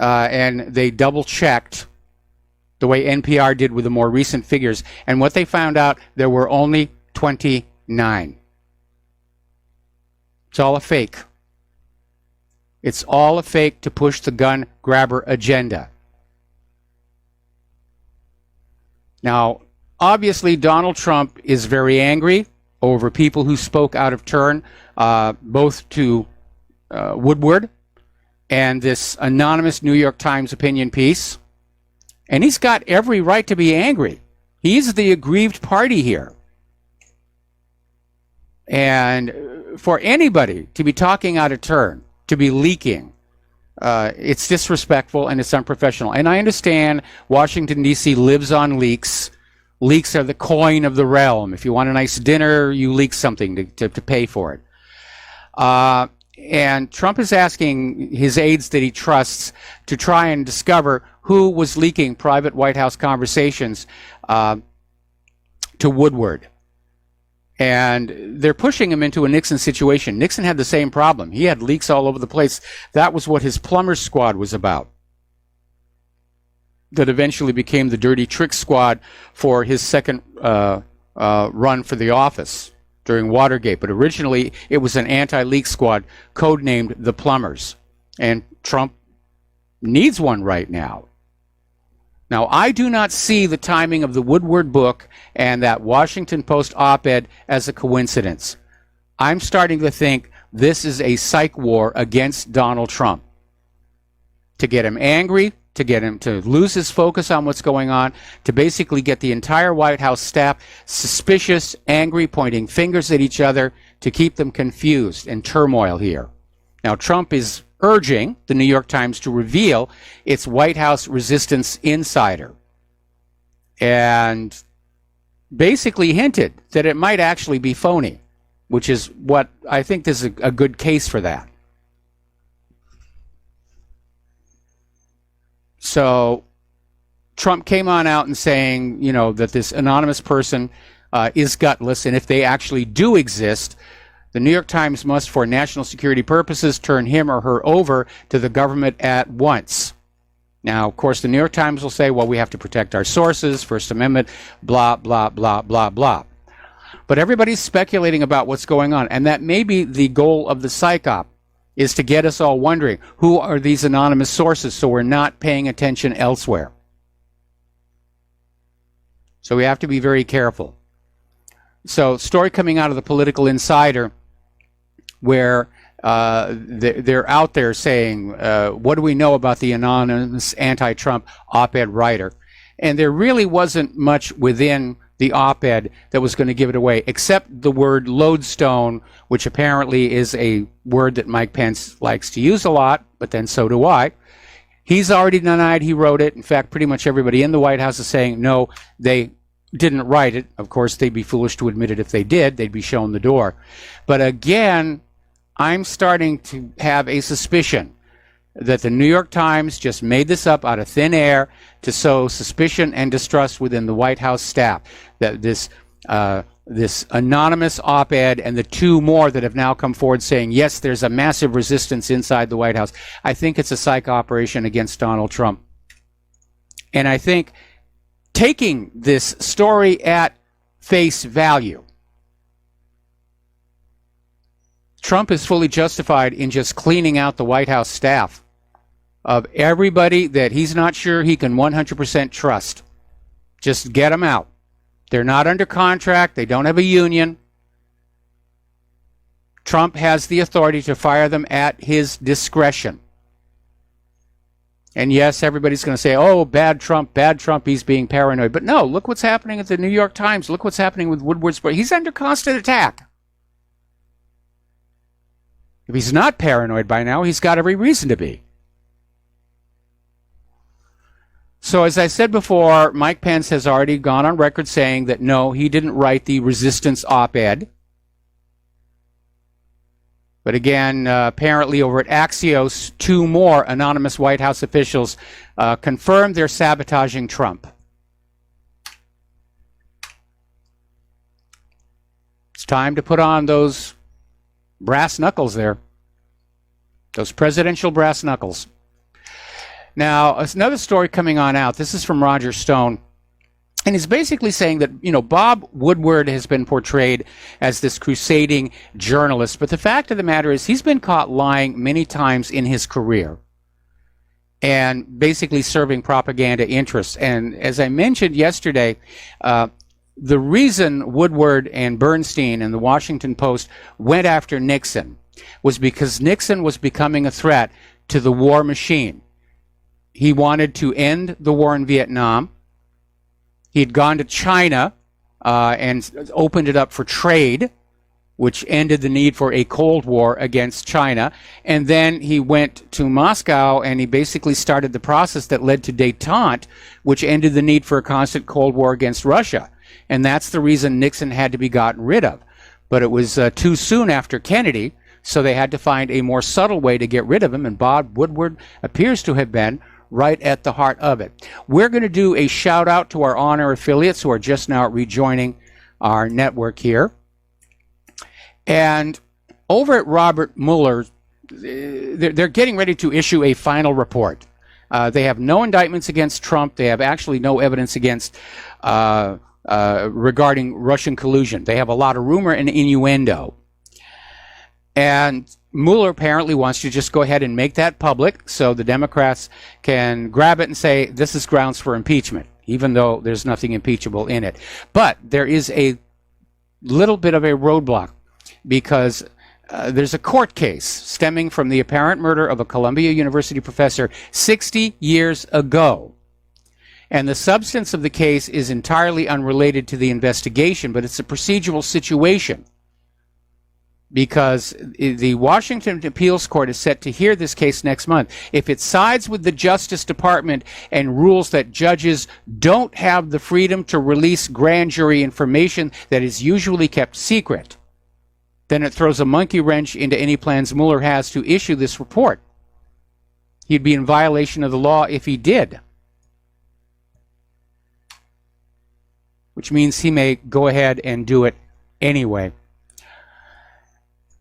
and they double-checked the way NPR did with the more recent figures. And what they found out, there were only 29. It's all a fake. It's all a fake to push the gun grabber agenda. Now, obviously, Donald Trump is very angry over people who spoke out of turn, both to Woodward and this anonymous New York Times opinion piece. And he's got every right to be angry. He's the aggrieved party here. And for anybody to be talking out of turn, to be leaking, it's disrespectful and it's unprofessional. And I understand Washington, D.C. lives on leaks. Leaks are the coin of the realm. If you want a nice dinner, you leak something to pay for it. And Trump is asking his aides that he trusts to try and discover who was leaking private White House conversations to Woodward. And they're pushing him into a Nixon situation. Nixon had the same problem. He had leaks all over the place. That was what his plumber squad was about. That eventually became the dirty trick squad for his second run for the office during Watergate. But originally, it was an anti-leak squad codenamed the Plumbers. And Trump needs one right now. Now, I do not see the timing of the Woodward book and that Washington Post op-ed as a coincidence. I'm starting to think this is a psych war against Donald Trump. To get him angry, to get him to lose his focus on what's going on, to basically get the entire White House staff suspicious, angry, pointing fingers at each other, to keep them confused and turmoil here. Now, Trump is urging the New York Times to reveal its White House resistance insider, and basically hinted that it might actually be phony, which is what I think there's a good case for that. So Trump came on out and saying, you know, that this anonymous person is gutless, and if they actually do exist, the New York Times must, for national security purposes, turn him or her over to the government at once. Now, of course, the New York Times will say, well, we have to protect our sources, First Amendment, blah, blah, blah, blah, blah. But everybody's speculating about what's going on, and that may be the goal of the psych op, is to get us all wondering, who are these anonymous sources, so we're not paying attention elsewhere. So we have to be very careful. So, story coming out of the Political Insider, where they're out there saying, what do we know about the anonymous anti-Trump op-ed writer? And there really wasn't much within the op-ed that was going to give it away, except the word lodestone, which apparently is a word that Mike Pence likes to use a lot, but then so do I. He's already denied he wrote it. In fact, pretty much everybody in the White House is saying, no, they didn't write it. Of course, they'd be foolish to admit it if they did. They'd be shown the door. But again, I'm starting to have a suspicion that the New York Times just made this up out of thin air to sow suspicion and distrust within the White House staff. That this anonymous op-ed and the two more that have now come forward saying, yes, there's a massive resistance inside the White House. I think it's a psych operation against Donald Trump. And I think taking this story at face value, Trump is fully justified in just cleaning out the White House staff of everybody that he's not sure he can 100% trust. Just get them out. They're not under contract. They don't have a union. Trump has the authority to fire them at his discretion. And yes, everybody's going to say, oh, bad Trump, he's being paranoid. But no, look what's happening at the New York Times. Look what's happening with Woodward's. He's under constant attack. If he's not paranoid by now, he's got every reason to be. So as I said before, Mike Pence has already gone on record saying that no, he didn't write the resistance op-ed. But again, apparently over at Axios, 2 more anonymous White House officials confirmed they're sabotaging Trump. It's time to put on those brass knuckles there. Those presidential brass knuckles. Now, another story coming on out. This is from Roger Stone. And he's basically saying that, Bob Woodward has been portrayed as this crusading journalist. But the fact of the matter is he's been caught lying many times in his career and basically serving propaganda interests. And as I mentioned yesterday, the reason Woodward and Bernstein and the Washington Post went after Nixon was because Nixon was becoming a threat to the war machine. He wanted to end the war in Vietnam. He'd gone to China and opened it up for trade, which ended the need for a Cold War against China. And then he went to Moscow and he basically started the process that led to détente, which ended the need for a constant Cold War against Russia. And that's the reason Nixon had to be gotten rid of. But it was too soon after Kennedy, so they had to find a more subtle way to get rid of him, and Bob Woodward appears to have been right at the heart of it. We're going to do a shout out to our honor affiliates who are just now rejoining our network here. And over at Robert Mueller, they're getting ready to issue a final report. They have no indictments against Trump. They have actually no evidence against regarding Russian collusion. They have a lot of rumor and innuendo. And Mueller apparently wants to just go ahead and make that public so the Democrats can grab it and say this is grounds for impeachment, even though there's nothing impeachable in it. But there is a little bit of a roadblock because there's a court case stemming from the apparent murder of a Columbia University professor 60 years ago. And the substance of the case is entirely unrelated to the investigation, but it's a procedural situation. Because the Washington Appeals Court is set to hear this case next month. If it sides with the Justice Department and rules that judges don't have the freedom to release grand jury information that is usually kept secret, then it throws a monkey wrench into any plans Mueller has to issue this report. He'd be in violation of the law if he did. Which means he may go ahead and do it anyway.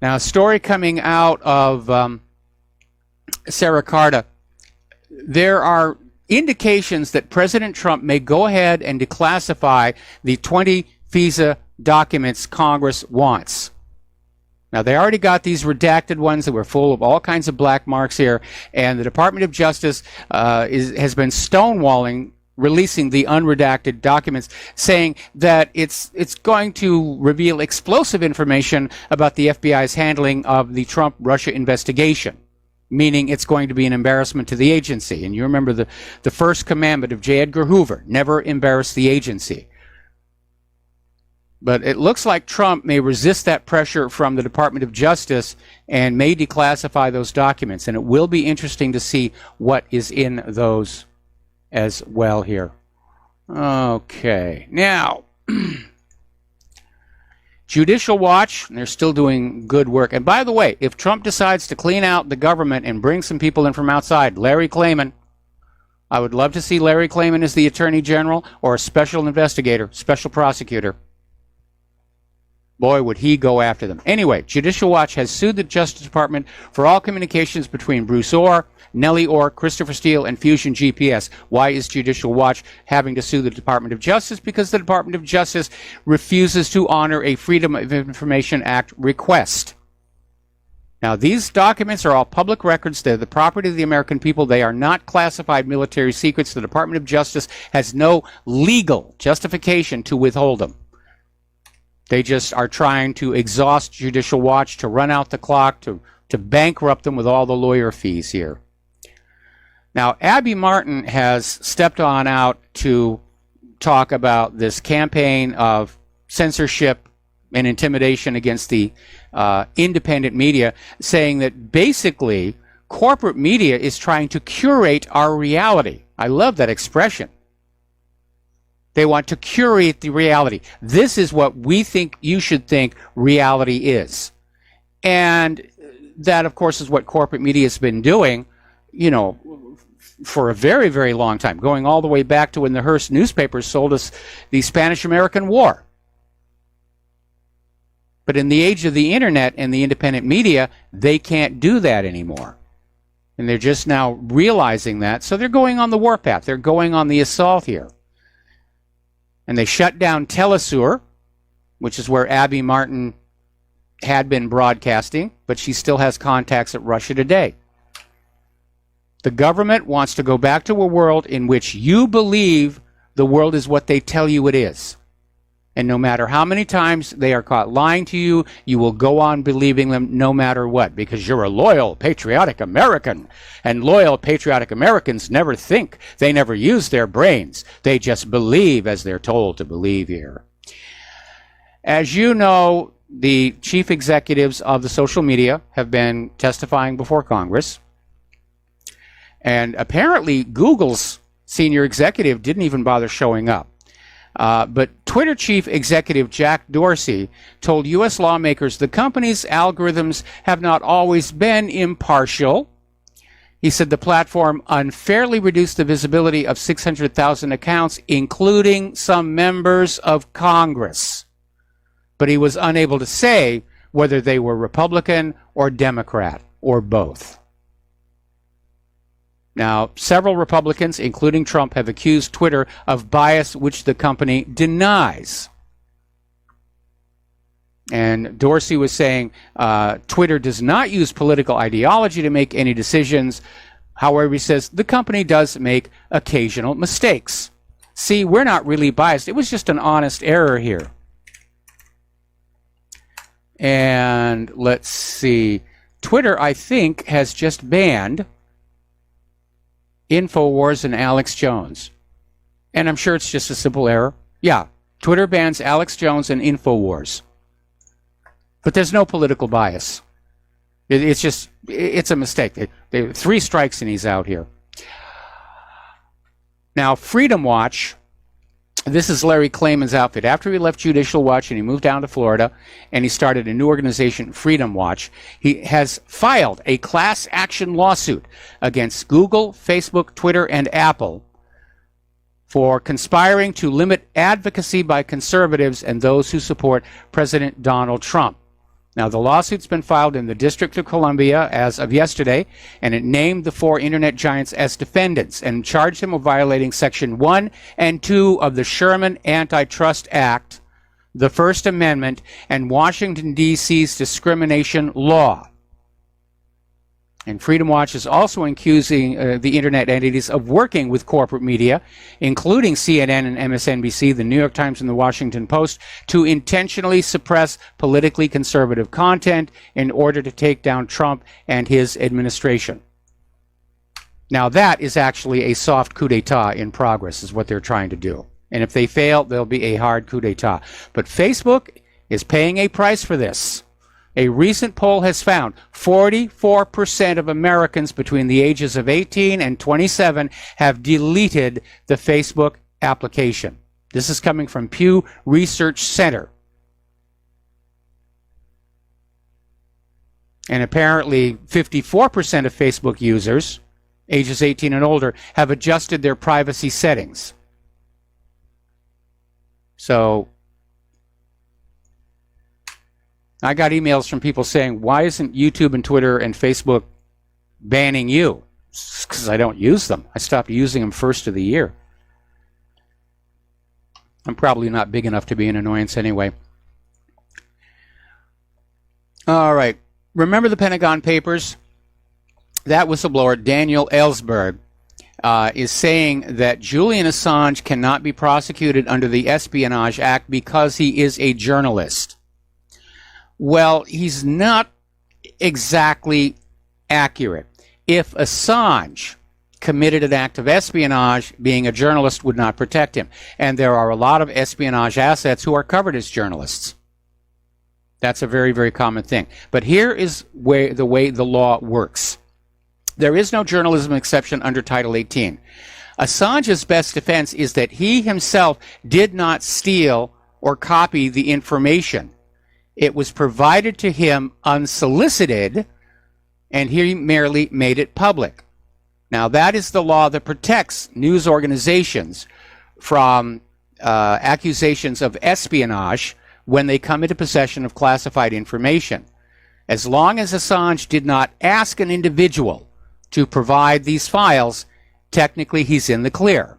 Now, a story coming out of Sarah Carta. There are indications that President Trump may go ahead and declassify the 20 FISA documents Congress wants. Now, they already got these redacted ones that were full of all kinds of black marks here, and the Department of Justice has been stonewalling releasing the unredacted documents, saying that it's going to reveal explosive information about the FBI's handling of the Trump-Russia investigation, meaning it's going to be an embarrassment to the agency. And you remember the first commandment of J. Edgar Hoover, never embarrass the agency. But it looks like Trump may resist that pressure from the Department of Justice and may declassify those documents. And it will be interesting to see what is in those as well here. Okay. Now, Judicial Watch, they're still doing good work. And by the way, if Trump decides to clean out the government and bring some people in from outside, Larry Klayman, I would love to see Larry Klayman as the Attorney General or a special investigator, special prosecutor. Boy, would he go after them. Anyway, Judicial Watch has sued the Justice Department for all communications between Bruce Orr, Nellie Orr, Christopher Steele, and Fusion GPS. Why is Judicial Watch having to sue the Department of Justice? Because the Department of Justice refuses to honor a Freedom of Information Act request. Now, these documents are all public records. They're the property of the American people. They are not classified military secrets. The Department of Justice has no legal justification to withhold them. They just are trying to exhaust Judicial Watch, to run out the clock, to bankrupt them with all the lawyer fees here. Now, Abby Martin has stepped on out to talk about this campaign of censorship and intimidation against the independent media, saying that basically corporate media is trying to curate our reality. I love that expression. They want to curate the reality. This is what we think you should think reality is. And that, of course, is what corporate media has been doing, for a very, very long time, going all the way back to when the Hearst newspapers sold us the Spanish-American War. But in the age of the internet and the independent media, they can't do that anymore. And they're just now realizing that, so they're going on the warpath. They're going on the assault here. And they shut down Telesur, which is where Abby Martin had been broadcasting, but she still has contacts at Russia Today. The government wants to go back to a world in which you believe the world is what they tell you it is. And no matter how many times they are caught lying to you, you will go on believing them no matter what, because you're a loyal, patriotic American. And loyal, patriotic Americans never think. They never use their brains. They just believe as they're told to believe here. As you know, the chief executives of the social media have been testifying before Congress. And apparently Google's senior executive didn't even bother showing up. But Twitter chief executive Jack Dorsey told U.S. lawmakers the company's algorithms have not always been impartial. He said the platform unfairly reduced the visibility of 600,000 accounts, including some members of Congress. But he was unable to say whether they were Republican or Democrat or both. Now, several Republicans, including Trump, have accused Twitter of bias, which the company denies. And Dorsey was saying Twitter does not use political ideology to make any decisions. However, he says the company does make occasional mistakes. See, we're not really biased. It was just an honest error here. And let's see. Twitter, I think, has just banned InfoWars and Alex Jones. And I'm sure it's just a simple error. Yeah, Twitter bans Alex Jones and InfoWars. But there's no political bias. It's a mistake. They 3 strikes and he's out here. Now, Freedom Watch, this is Larry Klayman's outfit. After he left Judicial Watch and he moved down to Florida and he started a new organization, Freedom Watch, he has filed a class action lawsuit against Google, Facebook, Twitter, and Apple for conspiring to limit advocacy by conservatives and those who support President Donald Trump. Now, the lawsuit's been filed in the District of Columbia as of yesterday, and it named the 4 internet giants as defendants and charged them with violating Section 1 and 2 of the Sherman Antitrust Act, the First Amendment, and Washington, D.C.'s discrimination law. And Freedom Watch is also accusing the internet entities of working with corporate media, including CNN and MSNBC, the New York Times, and the Washington Post, to intentionally suppress politically conservative content in order to take down Trump and his administration. Now, that is actually a soft coup d'etat in progress, is what they're trying to do. And if they fail, there'll be a hard coup d'etat. But Facebook is paying a price for this. A recent poll has found 44% of Americans between the ages of 18 and 27 have deleted the Facebook application. This is coming from Pew Research Center. And apparently 54% of Facebook users, ages 18 and older, have adjusted their privacy settings. So I got emails from people saying, why isn't YouTube and Twitter and Facebook banning you? Because I don't use them. I stopped using them first of the year. I'm probably not big enough to be an annoyance anyway. All right. Remember the Pentagon Papers? That whistleblower, Daniel Ellsberg, is saying that Julian Assange cannot be prosecuted under the Espionage Act because he is a journalist. Well, he's not exactly accurate. If Assange committed an act of espionage, being a journalist would not protect him. And there are a lot of espionage assets who are covered as journalists. That's a very, very common thing. But here is the way the law works. There is no journalism exception under Title 18. Assange's best defense is that he himself did not steal or copy the information. It was provided to him unsolicited and he merely made it public. Now, that is the law that protects news organizations from accusations of espionage when they come into possession of classified information. As long as Assange did not ask an individual to provide these files, technically he's in the clear.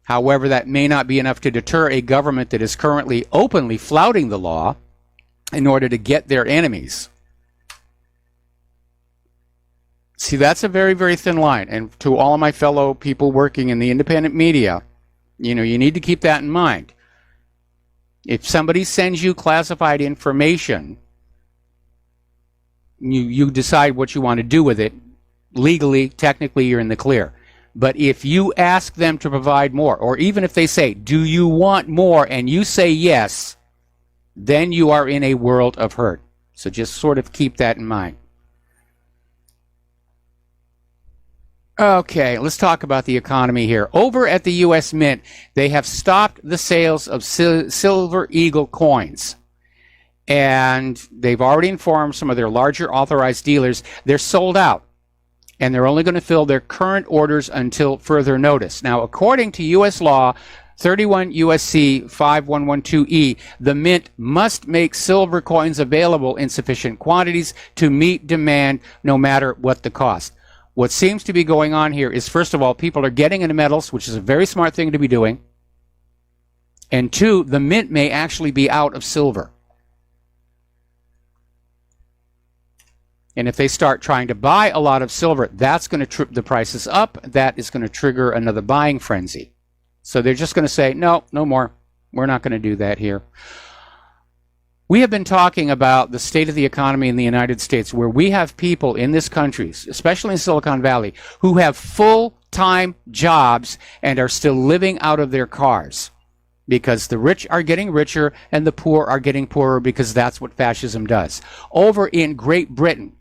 However, that may not be enough to deter a government that is currently openly flouting the law in order to get their enemies. See, that's a very, very thin line. And to all of my fellow people working in the independent media, you need to keep that in mind. If somebody sends you classified information, you decide what you want to do with it. Legally, technically, you're in the clear. But if you ask them to provide more, or even if they say, do you want more, and you say yes, then you are in a world of hurt. So just sort of keep that in mind. Okay, let's talk about the economy here. Over at the U.S. Mint, they have stopped the sales of Silver Eagle coins. And they've already informed some of their larger authorized dealers they're sold out. And they're only going to fill their current orders until further notice. Now, according to U.S. law 31 U.S.C. 5112E, the Mint must make silver coins available in sufficient quantities to meet demand no matter what the cost. What seems to be going on here is, first of all, people are getting into metals, which is a very smart thing to be doing. And two, the Mint may actually be out of silver. And if they start trying to buy a lot of silver, that's going to trip the prices up. That is going to trigger another buying frenzy. So they're just going to say, no, no more. We're not going to do that here. We have been talking about the state of the economy in the United States, where we have people in this country, especially in Silicon Valley, who have full-time jobs and are still living out of their cars because the rich are getting richer and the poor are getting poorer, because that's what fascism does. Over in Great Britain,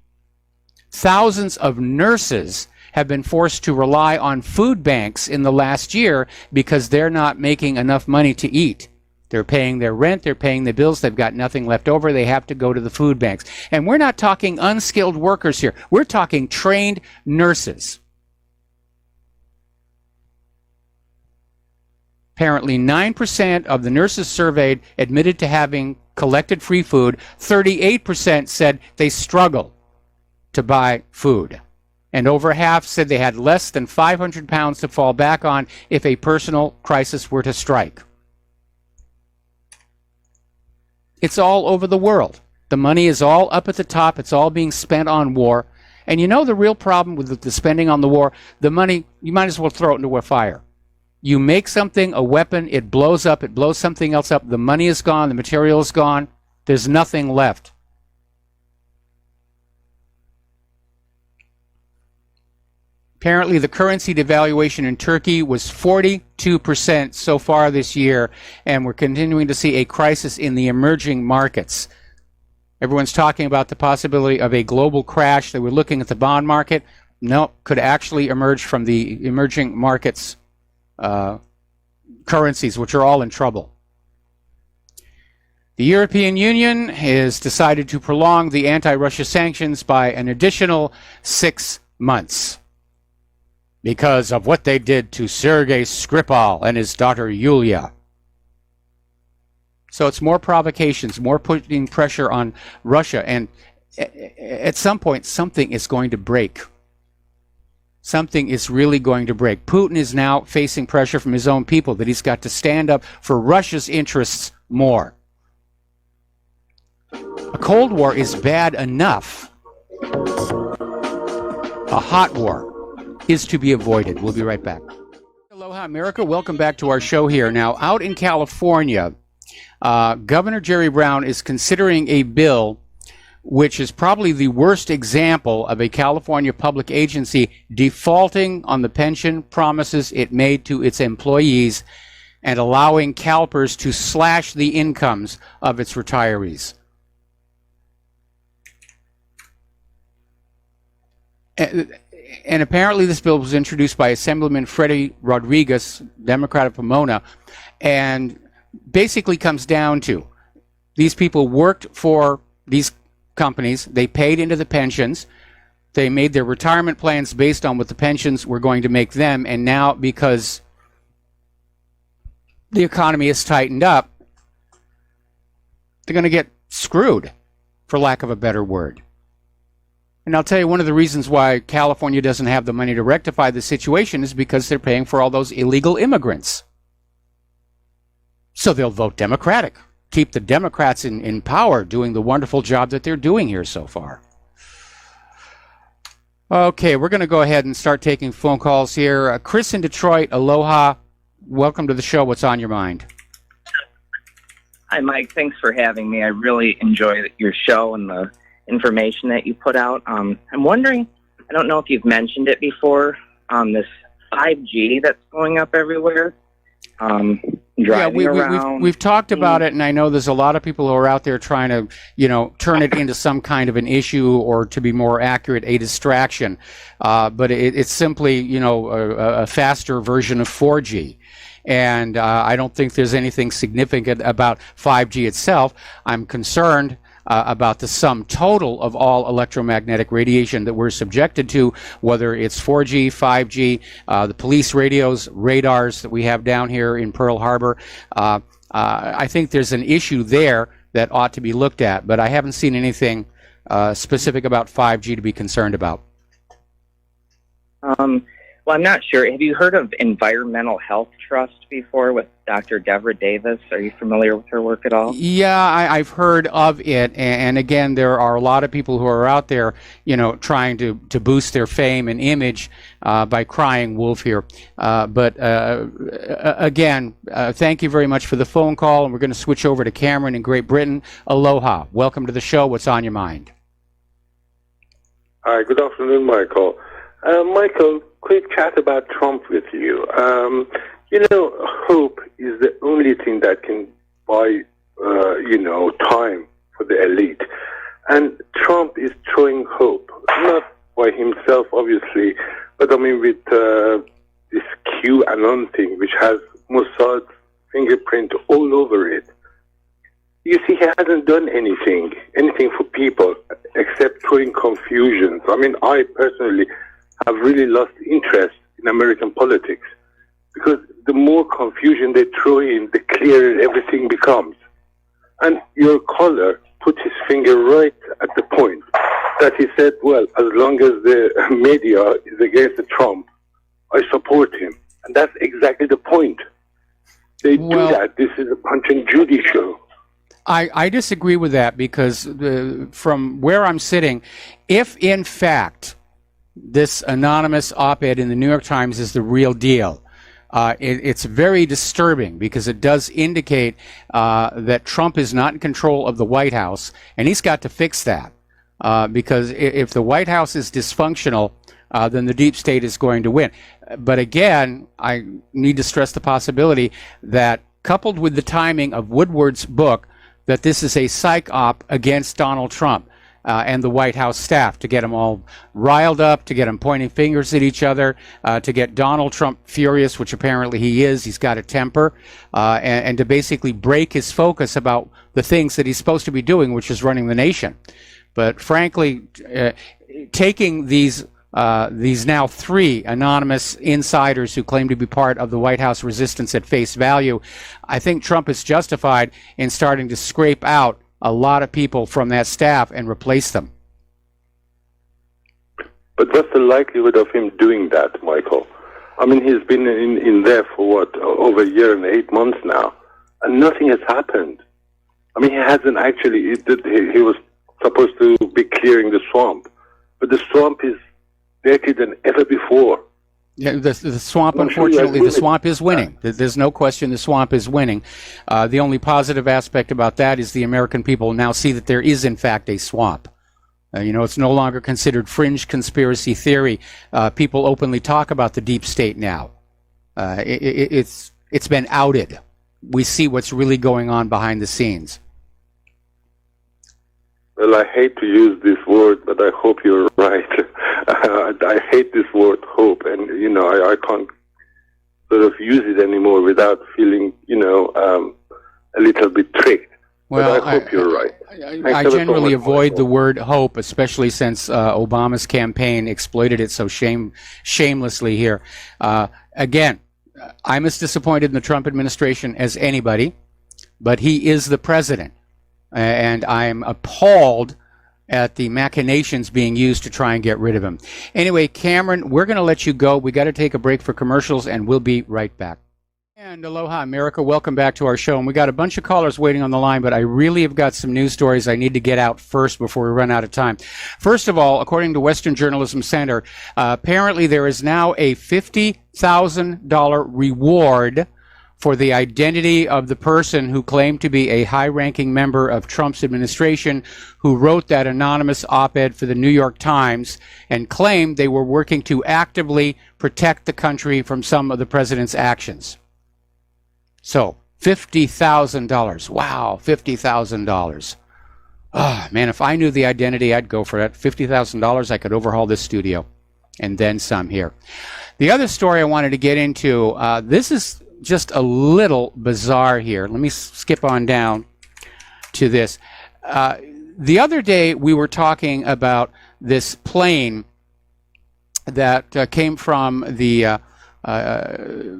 thousands of nurses have been forced to rely on food banks in the last year because they're not making enough money to eat. They're paying their rent, they're paying the bills, they've got nothing left over, they have to go to the food banks. And we're not talking unskilled workers here. We're talking trained nurses. Apparently 9% of the nurses surveyed admitted to having collected free food. 38% said they struggle to buy food. And over half said they had less than 500 pounds to fall back on if a personal crisis were to strike. It's all over the world. The money is all up at the top. It's all being spent on war. And you know the real problem with the spending on the war? The money, you might as well throw it into a fire. You make something a weapon, it blows up, it blows something else up. The money is gone, the material is gone. There's nothing left. Apparently, the currency devaluation in Turkey was 42% so far this year, and we're continuing to see a crisis in the emerging markets. Everyone's talking about the possibility of a global crash. They were looking at the bond market. No, could actually emerge from the emerging markets currencies, which are all in trouble. The European Union has decided to prolong the anti-Russia sanctions by an additional 6 months. Because of what they did to Sergei Skripal and his daughter Yulia. So it's more provocations, more putting pressure on Russia, and at some point something is going to break. Something is really going to break. Putin is now facing pressure from his own people that he's got to stand up for Russia's interests more. A Cold War is bad enough. A hot war is to be avoided. We'll be right back. Aloha, America. Welcome back to our show here. Now, out in California, Governor Jerry Brown is considering a bill which is probably the worst example of a California public agency defaulting on the pension promises it made to its employees and allowing CalPERS to slash the incomes of its retirees. And apparently this bill was introduced by Assemblyman Freddie Rodriguez, Democrat of Pomona, and basically comes down to these people worked for these companies. They paid into the pensions. They made their retirement plans based on what the pensions were going to make them. And now, because the economy has tightened up, they're going to get screwed, for lack of a better word. And I'll tell you, one of the reasons why California doesn't have the money to rectify the situation is because they're paying for all those illegal immigrants. So they'll vote Democratic. Keep the Democrats in power doing the wonderful job that they're doing here so far. Okay, we're going to go ahead and start taking phone calls here. Chris in Detroit, aloha. Welcome to the show. What's on your mind?
Hi, Mike. Thanks for having me. I really enjoy your show and the information that you put out. I'm wondering, I don't know if you've mentioned it before, this 5G that's going up everywhere.
We've talked about it, and I know there's a lot of people who are out there trying to, turn it into some kind of an issue, or to be more accurate, a distraction. But it's simply, a faster version of 4G. And I don't think there's anything significant about 5G itself. I'm concerned about the sum total of all electromagnetic radiation that we're subjected to, whether it's 4G, 5G, the police radios, radars that we have down here in Pearl Harbor. I think there's an issue there that ought to be looked at, but I haven't seen anything specific about 5G to be concerned about.
Well, I'm not sure. Have you heard of Environmental Health Trust before with Dr. Deborah Davis? Are you familiar with her work at all?
Yeah, I've heard of it. And again, there are a lot of people who are out there, trying to boost their fame and image by crying wolf here. But again, thank you very much for the phone call. And we're going to switch over to Cameron in Great Britain. Aloha. Welcome to the show. What's on your mind?
Hi, good afternoon, Michael. Michael, quick chat about Trump with you. Hope is the only thing that can buy, time for the elite. And Trump is throwing hope, not by himself, obviously, but with this QAnon thing, which has Mossad's fingerprint all over it. You see, he hasn't done anything for people, except throwing confusion. I personally have really lost interest in American politics, because the more confusion they throw in, the clearer everything becomes. And your caller put his finger right at the point that he said, well, as long as the media is against Trump, I support him. And that's exactly the point. They do that. This is a Punch and Judy show.
I disagree with that, because from where I'm sitting, if in fact this anonymous op-ed in the New York Times is the real deal, it's very disturbing, because it does indicate that Trump is not in control of the White House, and he's got to fix that. Because if the White House is dysfunctional, then the deep state is going to win. But again, I need to stress the possibility that, coupled with the timing of Woodward's book, that this is a psych op against Donald Trump and the White House staff, to get them all riled up, to get them pointing fingers at each other, to get Donald Trump furious, which apparently he is. He's got a temper, and to basically break his focus about the things that he's supposed to be doing, which is running the nation. But frankly, taking these now 3 anonymous insiders who claim to be part of the White House resistance at face value, I think Trump is justified in starting to scrape out a lot of people from that staff and replace them.
But what's the likelihood of him doing that, Michael? He's been in there for over a year and 8 months now, and nothing has happened. He hasn't actually, he was supposed to be clearing the swamp, but the swamp is dirtier than ever before.
Yeah, the swamp, unfortunately, the swamp is winning. There's no question the swamp is winning. The only positive aspect about that is the American people now see that there is, in fact, a swamp. It's no longer considered fringe conspiracy theory. People openly talk about the deep state now. It's been outed. We see what's really going on behind the scenes.
Well, I hate to use this word, but I hope you're right. I hate this word, hope, and, I can't sort of use it anymore without feeling, a little bit tricked. Well, I hope you're right.
I generally avoid the word hope, especially since Obama's campaign exploited it so shamelessly here. Again, I'm as disappointed in the Trump administration as anybody, but he is the president, and I'm appalled at the machinations being used to try and get rid of him. Anyway, Cameron, we're going to let you go. We got to take a break for commercials, and we'll be right back. And aloha, America. Welcome back to our show. And we got a bunch of callers waiting on the line, but I really have got some news stories I need to get out first before we run out of time. First of all, according to Western Journalism Center, apparently there is now a $50,000 reward for the identity of the person who claimed to be a high-ranking member of Trump's administration who wrote that anonymous op-ed for the New York Times and claimed they were working to actively protect the country from some of the president's actions. So, $50,000. Wow, $50,000. Oh, man, if I knew the identity, I'd go for that. $50,000, I could overhaul this studio. And then some here. The other story I wanted to get into, this is just a little bizarre here. Let me skip on down to this. The other day, we were talking about this plane that came from the Emirates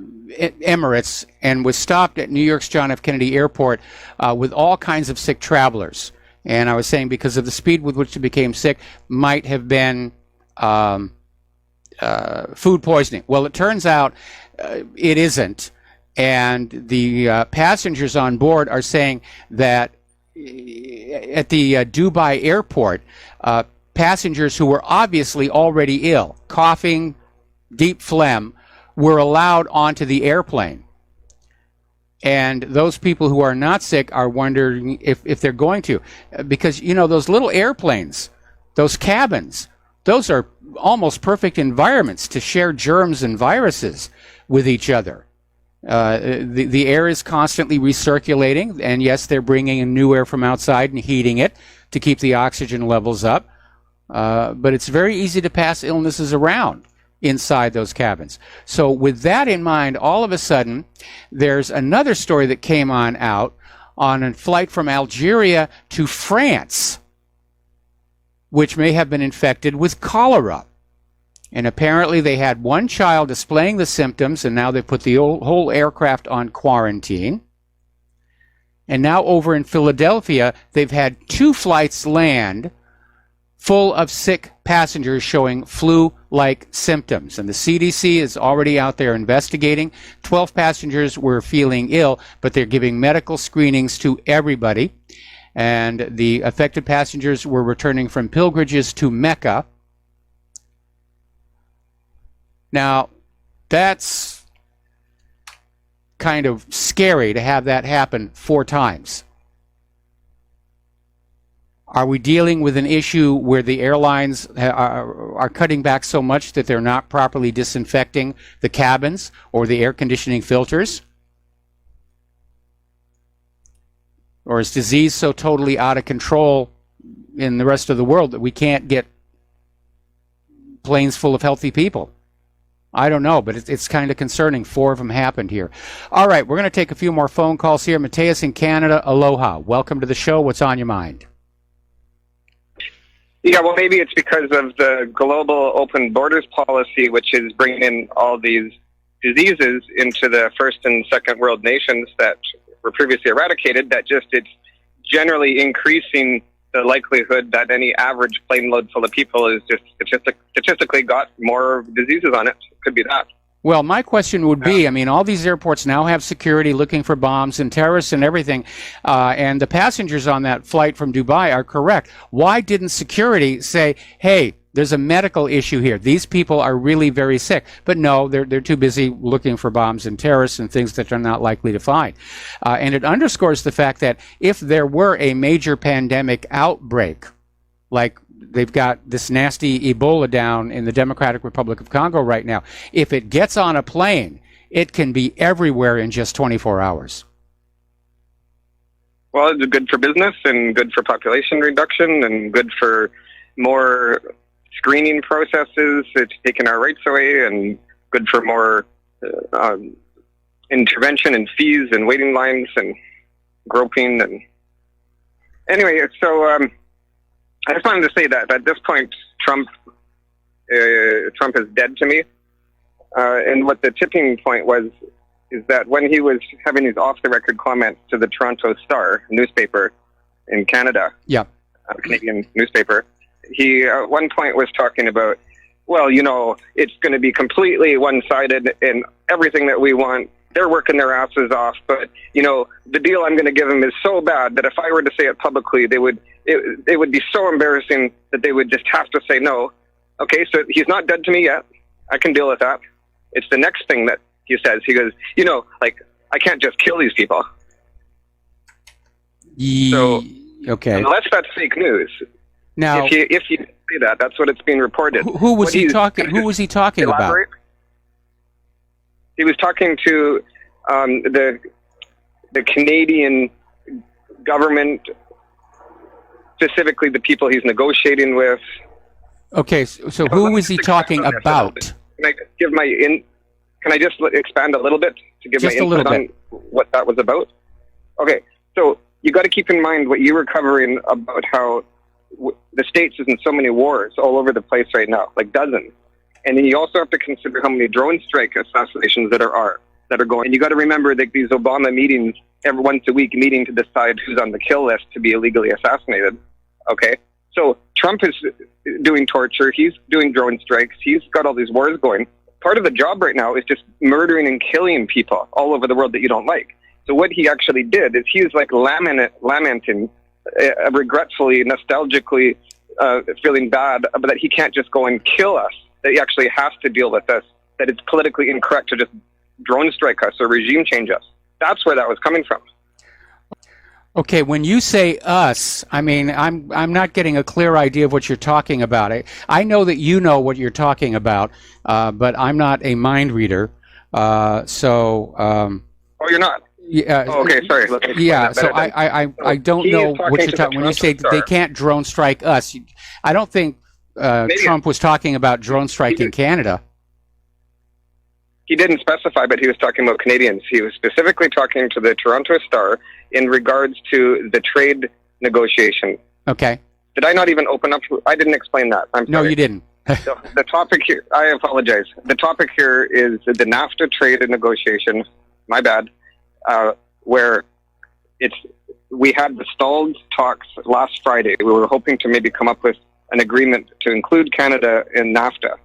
and was stopped at New York's John F. Kennedy Airport with all kinds of sick travelers. And I was saying because of the speed with which they became sick might have been food poisoning. Well, it turns out it isn't. And the passengers on board are saying that at the Dubai airport, passengers who were obviously already ill, coughing, deep phlegm, were allowed onto the airplane. And those people who are not sick are wondering if they're going to. Because, you know, those little airplanes, those cabins, those are almost perfect environments to share germs and viruses with each other. The air is constantly recirculating, and yes, they're bringing in new air from outside and heating it to keep the oxygen levels up. But it's very easy to pass illnesses around inside those cabins. So with that in mind, all of a sudden, there's another story that came out on a flight from Algeria to France, which may have been infected with cholera. And apparently they had one child displaying the symptoms, and now they put the whole aircraft on quarantine. And now over in Philadelphia, they've had 2 flights land full of sick passengers showing flu-like symptoms. And the CDC is already out there investigating. 12 passengers were feeling ill, but they're giving medical screenings to everybody. And the affected passengers were returning from pilgrimages to Mecca. Now, that's kind of scary to have that happen 4 times. Are we dealing with an issue where the airlines are cutting back so much that they're not properly disinfecting the cabins or the air conditioning filters? Or is disease so totally out of control in the rest of the world that we can't get planes full of healthy people? I don't know, but it's kind of concerning. 4 of them happened here. All right, we're going to take a few more phone calls here. Mateus in Canada, aloha. Welcome to the show. What's on your mind?
Yeah, well, maybe it's because of the global open borders policy, which is bringing in all these diseases into the first and second world nations that were previously eradicated, that just it's generally increasing the likelihood that any average plane load full of people is just statistically got more diseases on it. Could be that.
Well, my question would be, I mean, all these airports now have security looking for bombs and terrorists and everything, and the passengers on that flight from Dubai are correct. Why didn't security say, hey, there's a medical issue here. These people are really very sick. But no, they're too busy looking for bombs and terrorists and things that they're not likely to find. And it underscores the fact that if there were a major pandemic outbreak, like they've got this nasty Ebola down in the Democratic Republic of Congo right now, if it gets on a plane, it can be everywhere in just 24 hours.
Well, it's good for business and good for population reduction and good for more screening processes. It's taken our rights away and good for more intervention and fees and waiting lines and groping and Anyway, so I just wanted to say that at this point, Trump is dead to me. And what the tipping point was is that when he was having these off-the-record comments to the Toronto Star newspaper in Canada, Canadian newspaper, he at one point was talking about, well, you know, it's going to be completely one-sided in everything that we want. They're working their asses off, but, you know, the deal I'm going to give them is so bad that if I were to say it publicly, it would be so embarrassing that they would just have to say no. Okay, so he's not dead to me yet. I can deal with that. It's the next thing that he says. He goes, you know, like, I can't just kill these people. So, unless that's fake news.
Now,
if you say that, that's what it's being reported.
Who was he talking? Who was he talking about?
He was talking to the Canadian government, specifically the people he's negotiating with.
Okay, so who was he talking about?
Can I give Can I just expand a little bit to give my input on what that was about? Okay, so you got to keep in mind what you were covering about how the States is in so many wars all over the place right now, like dozens. And then you also have to consider how many drone strike assassinations that are going. And you got to remember that these Obama meetings, every once a week meeting to decide who's on the kill list to be illegally assassinated. Okay, so Trump is doing torture. He's doing drone strikes. He's got all these wars going. Part of the job right now is just murdering and killing people all over the world that you don't like. So what he actually did is he's like lamenting, regretfully, nostalgically, feeling bad, but that he can't just go and kill us. That he actually has to deal with this. That it's politically incorrect to just drone strike us or regime change us. That's where that was coming from.
Okay, when you say us, I mean, I'm not getting a clear idea of what you're talking about. I know that you know what you're talking about, but I'm not a mind reader.
Oh, you're not?
Yeah.
Oh, okay, sorry.
Yeah, so I don't know what you're talking. When you say they can't drone strike us, I don't think Trump was talking about drone striking Canada.
He didn't specify, but he was talking about Canadians. He was specifically talking to the Toronto Star in regards to the trade negotiation.
Okay.
Did I not even open up? I didn't explain that. I'm sorry.
No, you didn't.
The topic here, I apologize. The topic here is the NAFTA trade negotiation. My bad. Where we had the stalled talks last Friday. We were hoping to maybe come up with an agreement to include Canada in NAFTA.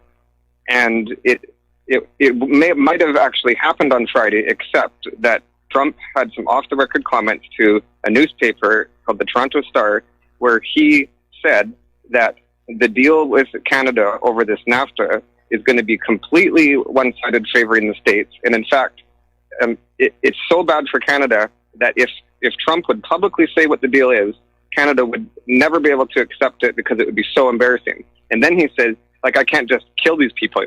And it might have actually happened on Friday, except that Trump had some off-the-record comments to a newspaper called the Toronto Star, where he said that the deal with Canada over this NAFTA is going to be completely one-sided favoring the States. And in fact, it's so bad for Canada that if Trump would publicly say what the deal is, Canada would never be able to accept it because it would be so embarrassing. And then he says, like, I can't just kill these people.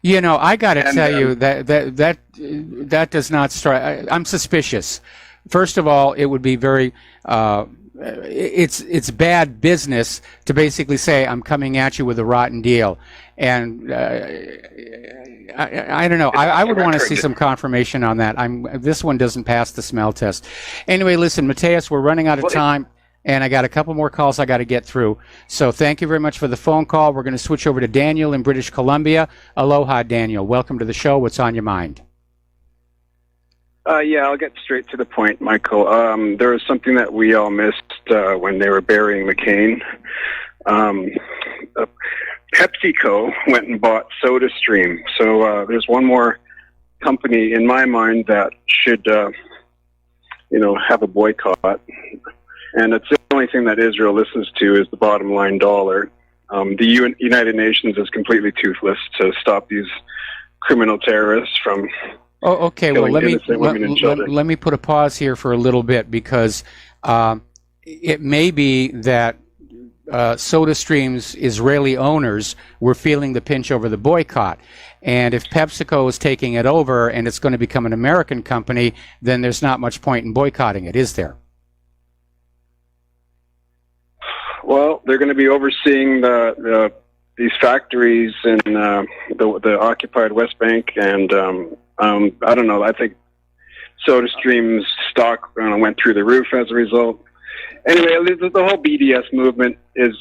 You know, I got to tell you that does not strike. I'm suspicious. First of all, it would be very. It's bad business to basically say I'm coming at you with a rotten deal, and I don't know. I would want to see some confirmation on that. This one doesn't pass the smell test. Anyway, listen, Mateus, we're running out of time. And I got a couple more calls I got to get through. So thank you very much for the phone call. We're going to switch over to Daniel in British Columbia. Aloha, Daniel. Welcome to the show. What's on your mind?
Yeah, I'll get straight to the point, Michael. There was something that we all missed when they were burying McCain. PepsiCo went and bought SodaStream. So there's one more company in my mind that should, have a boycott. And it's the only thing that Israel listens to is the bottom line dollar. The United Nations is completely toothless to stop these criminal terrorists from killing innocent women and children.
Let me put a pause here for a little bit because it may be that SodaStream's Israeli owners were feeling the pinch over the boycott. And if PepsiCo is taking it over and it's going to become an American company, then there's not much point in boycotting it, is there?
Well, they're going to be overseeing these factories in the occupied West Bank, and I don't know. I think SodaStream's stock went through the roof as a result. Anyway, the whole BDS movement is,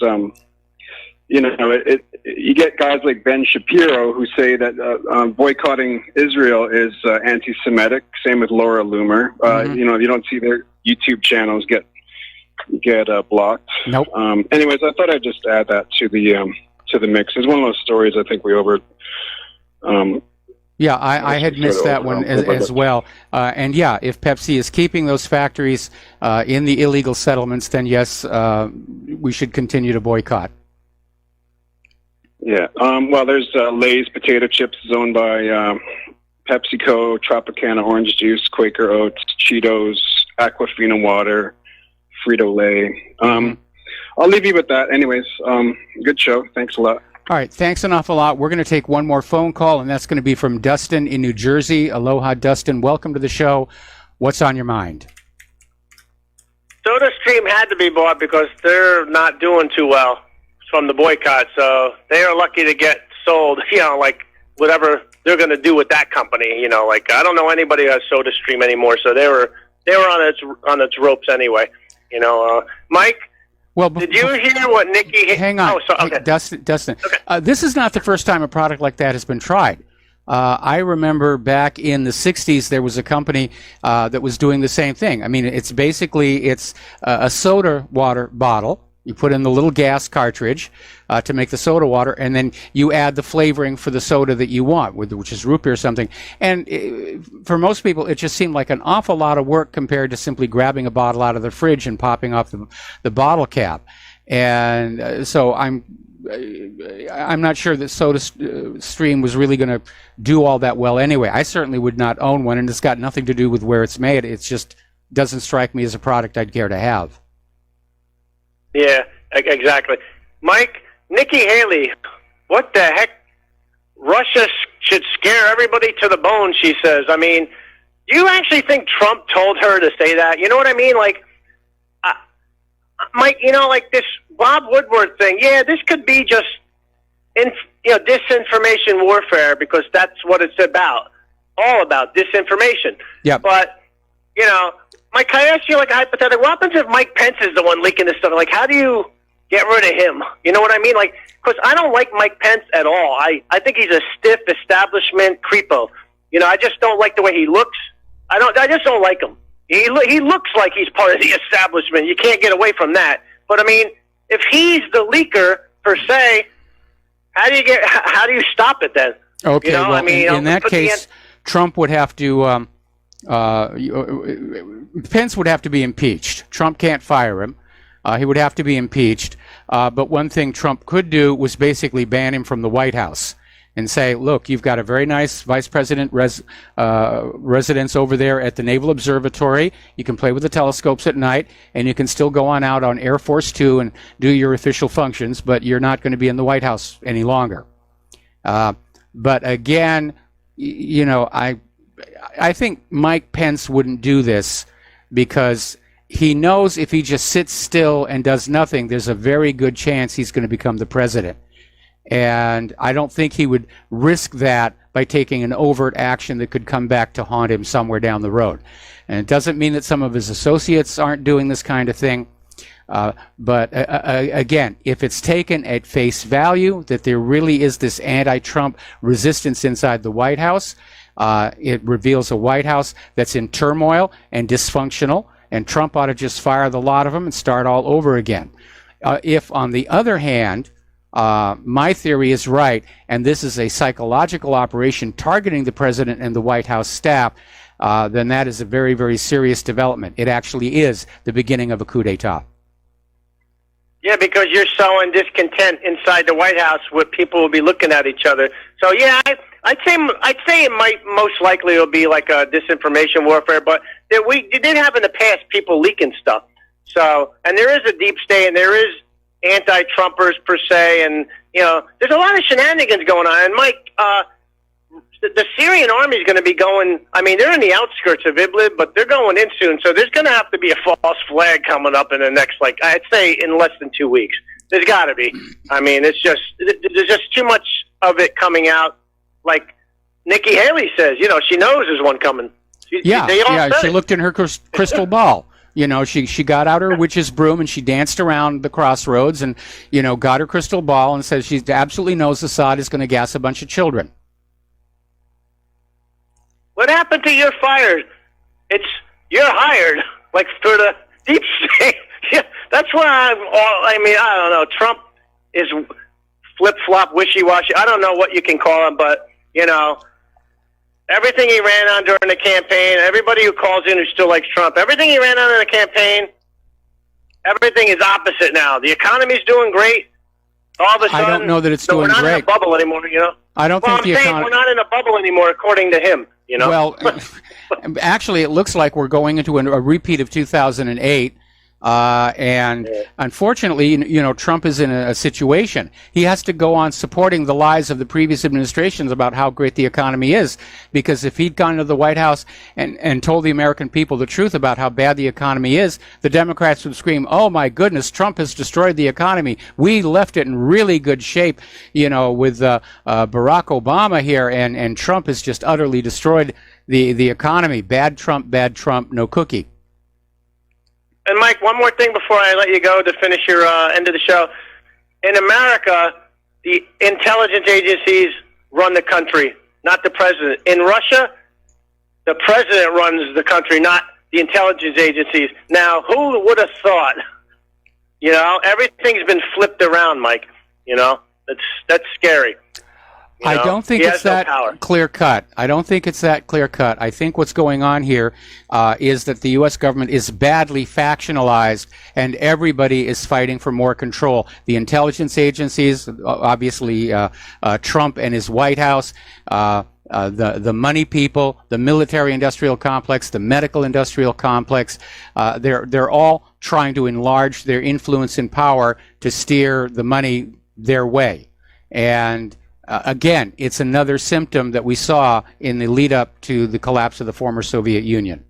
you get guys like Ben Shapiro who say that boycotting Israel is anti-Semitic. Same with Laura Loomer. You don't see their YouTube channels get blocked.
Nope.
Anyways, I thought I'd just add that to the mix. It's one of those stories I think we
Yeah, I had missed that one as well. And yeah, if Pepsi is keeping those factories in the illegal settlements, then yes, we should continue to boycott.
Yeah. Well, there's Lay's potato chips is owned by PepsiCo, Tropicana orange juice, Quaker Oats, Cheetos, Aquafina water, Frito-Lay. I'll leave you with that. Anyways, good show. Thanks a lot.
All right, thanks an awful lot. We're going to take one more phone call, and that's going to be from Dustin in New Jersey. Aloha, Dustin. Welcome to the show. What's on your mind?
SodaStream had to be bought because they're not doing too well from the boycott, so they are lucky to get sold, like whatever they're going to do with that company. I don't know anybody who has SodaStream anymore, so they were on its ropes anyway. Mike,
well,
did you hear what Nikki...
Hang on.
Oh, so, okay.
Dustin.
Okay.
This is not the first time a product like that has been tried. I remember back in the 60s, there was a company that was doing the same thing. I mean, it's a soda water bottle. You put in the little gas cartridge to make the soda water, and then you add the flavoring for the soda that you want, which is root beer or something. And for most people, it just seemed like an awful lot of work compared to simply grabbing a bottle out of the fridge and popping off the bottle cap. And so I'm not sure that SodaStream was really going to do all that well anyway. I certainly would not own one, and it's got nothing to do with where it's made. It just doesn't strike me as a product I'd care to have.
Yeah, exactly. Mike, Nikki Haley, what the heck? Russia should scare everybody to the bone, she says. I mean, do you actually think Trump told her to say that? You know what I mean? Mike, this Bob Woodward thing, yeah, this could be just, disinformation warfare because that's what it's about. All about disinformation.
Yeah.
But, Mike, can I ask you a hypothetical? What happens if Mike Pence is the one leaking this stuff? How do you get rid of him? You know what I mean? Because I don't like Mike Pence at all. I think he's a stiff establishment creepo. I just don't like the way he looks. I just don't like him. He looks like he's part of the establishment. You can't get away from that. But I mean, if he's the leaker per se, how do you stop it then?
Okay. Well, in that case, Trump would have to. Pence would have to be impeached. Trump can't fire him. He would have to be impeached. But one thing Trump could do was basically ban him from the White House and say, look, you've got a very nice vice president residence over there at the Naval Observatory. You can play with the telescopes at night, and you can still go on out on Air Force Two and do your official functions, but you're not going to be in the White House any longer. But again, I think Mike Pence wouldn't do this because he knows if he just sits still and does nothing, there's a very good chance he's going to become the president. And I don't think he would risk that by taking an overt action that could come back to haunt him somewhere down the road. And it doesn't mean that some of his associates aren't doing this kind of thing. But again, if it's taken at face value that there really is this anti-Trump resistance inside the White House, it reveals a White House that's in turmoil and dysfunctional, and Trump ought to just fire the lot of them and start all over again. If, on the other hand, my theory is right, and this is a psychological operation targeting the president and the White House staff, then that is a very, very serious development. It actually is the beginning of a coup d'etat.
Yeah, because you're sowing discontent inside the White House where people will be looking at each other. So, yeah, I'd say it might most likely will be like a disinformation warfare, but we did have in the past people leaking stuff. So, and there is a deep state, and there is anti-Trumpers per se, and there's a lot of shenanigans going on. And Mike, the Syrian army is going to be going. I mean, they're in the outskirts of Idlib, but they're going in soon. So there's going to have to be a false flag coming up in the next, I'd say, in less than 2 weeks. There's got to be. I mean, there's just too much of it coming out. Like Nikki Haley says, she knows there's one coming.
She looked in her crystal ball. You know, she got out her witch's broom and she danced around the crossroads and, you know, got her crystal ball and says she absolutely knows Assad is going to gas a bunch of children.
What happened to you're fired? You're hired, like for the deep state. Yeah, that's where I don't know. Trump is flip-flop, wishy-washy. I don't know what you can call him, but, you know, everything he ran on during the campaign, everybody who calls in who still likes Trump, everything he ran on in the campaign, everything is opposite now. The economy's doing great. All of a sudden,
I don't know that it's doing
we're not
great.
in a bubble anymore, you know?
I don't think the economy...
we're not in a bubble anymore, according to him, you know?
Well, actually, it looks like we're going into a repeat of 2008. And unfortunately, you know, Trump is in a situation. He has to go on supporting the lies of the previous administrations about how great the economy is. Because if he'd gone to the White House and told the American people the truth about how bad the economy is, the Democrats would scream, "Oh my goodness, Trump has destroyed the economy. We left it in really good shape, you know, with Barack Obama here, and Trump has just utterly destroyed the economy. Bad Trump, no cookie."
And Mike, one more thing before I let you go to finish your end of the show. In America, the intelligence agencies run the country, not the president. In Russia, the president runs the country, not the intelligence agencies. Now, who would have thought? You know, everything's been flipped around, Mike. You know, that's scary.
I don't think it's that clear cut. I don't think it's that clear cut. I think what's going on here is that the U.S. government is badly factionalized and everybody is fighting for more control. The intelligence agencies, obviously Trump and his White House, the money people, the military-industrial complex, the medical-industrial complex, they're all trying to enlarge their influence and power to steer the money their way. And again, it's another symptom that we saw in the lead up to the collapse of the former Soviet Union.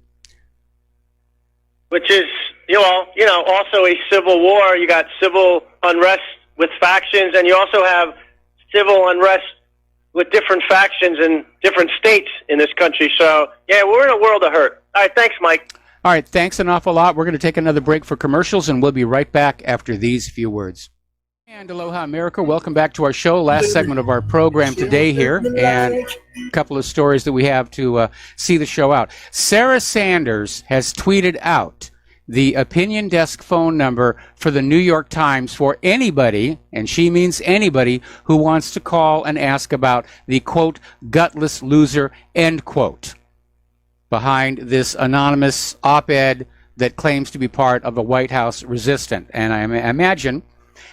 Which is, you know, also a civil war. You got civil unrest with factions, and you also have civil unrest with different factions in different states in this country. So, yeah, we're in a world of hurt. All right, thanks, Mike.
All right, thanks an awful lot. We're going to take another break for commercials, and we'll be right back after these few words. And aloha, America. Welcome back to our show. Last segment of our program today here, and a couple of stories that we have to see the show out. Sarah Sanders has tweeted out the opinion desk phone number for the New York Times for anybody, and she means anybody, who wants to call and ask about the, quote, gutless loser, end quote, behind this anonymous op-ed that claims to be part of a White House resistant. And I imagine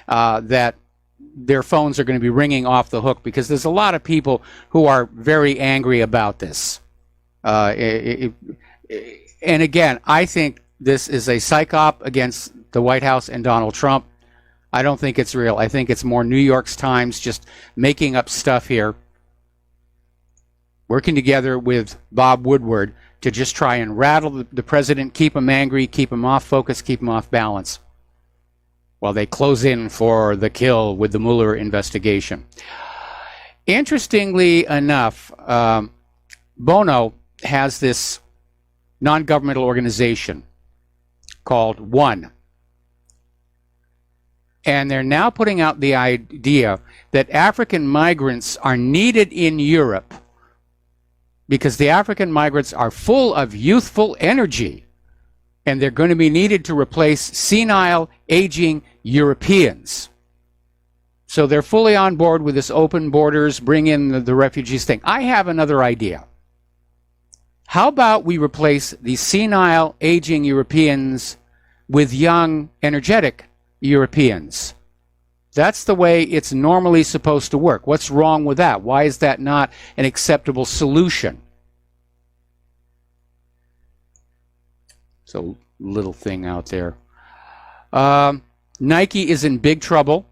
that their phones are going to be ringing off the hook because there's a lot of people who are very angry about this. And again, I think this is a psyop against the White House and Donald Trump. I don't think it's real. I think it's more New York Times just making up stuff here, working together with Bob Woodward to just try and rattle the president, keep him angry, keep him off focus, keep him off balance, while they close in for the kill with the Mueller investigation. Interestingly enough, Bono has this non-governmental organization called One. And they're now putting out the idea that African migrants are needed in Europe because the African migrants are full of youthful energy, and they're going to be needed to replace senile, aging Europeans. So they're fully on board with this open borders, bring in the refugees thing. I have another idea. How about we replace the senile, aging Europeans with young, energetic Europeans? That's the way it's normally supposed to work. What's wrong with that? Why is that not an acceptable solution? So, little thing out there. Nike is in big trouble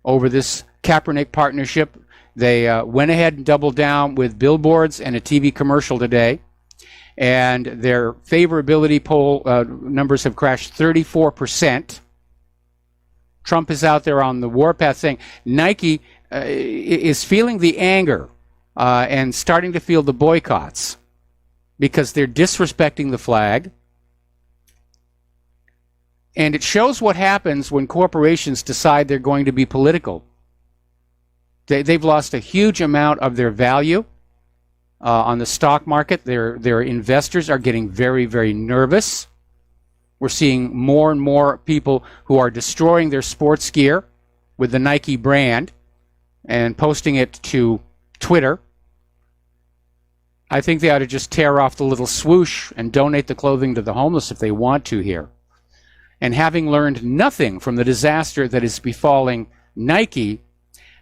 over this Kaepernick partnership. They went ahead and doubled down with billboards and a TV commercial today. And their favorability poll numbers have crashed 34%. Trump is out there on the warpath saying Nike is feeling the anger and starting to feel the boycotts because they're disrespecting the flag. And it shows what happens when corporations decide they're going to be political. They've lost a huge amount of their value on the stock market. Their investors are getting very, very nervous. We're seeing more and more people who are destroying their sports gear with the Nike brand and posting it to Twitter. I think they ought to just tear off the little swoosh and donate the clothing to the homeless if they want to here. And having learned nothing from the disaster that is befalling Nike,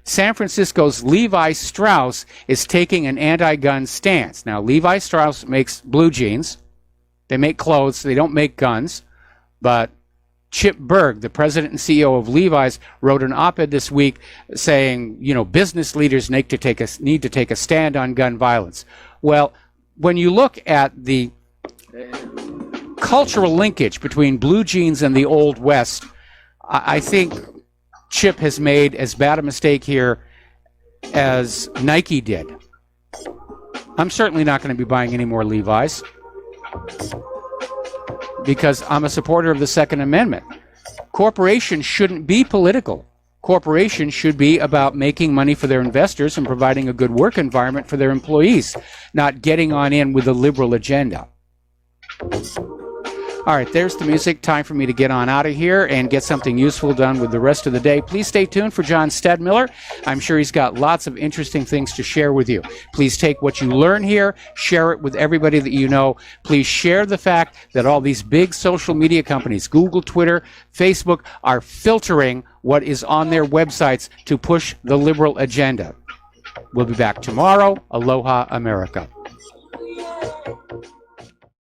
San Francisco's Levi Strauss is taking an anti-gun stance. Now, Levi Strauss makes blue jeans. They make clothes. They don't make guns. But Chip Berg, the president and CEO of Levi's, wrote an op-ed this week saying, business leaders need to take a stand on gun violence. Well, when you look at the cultural linkage between blue jeans and the Old West, I think Chip has made as bad a mistake here as Nike did. I'm certainly not going to be buying any more Levi's because I'm a supporter of the Second Amendment. Corporations shouldn't be political. Corporations should be about making money for their investors and providing a good work environment for their employees, not getting on in with a liberal agenda. All right, there's the music. Time for me to get on out of here and get something useful done with the rest of the day. Please stay tuned for John Stedmiller. I'm sure he's got lots of interesting things to share with you. Please take what you learn here, share it with everybody that you know. Please share the fact that all these big social media companies, Google, Twitter, Facebook, are filtering what is on their websites to push the liberal agenda. We'll be back tomorrow. Aloha, America.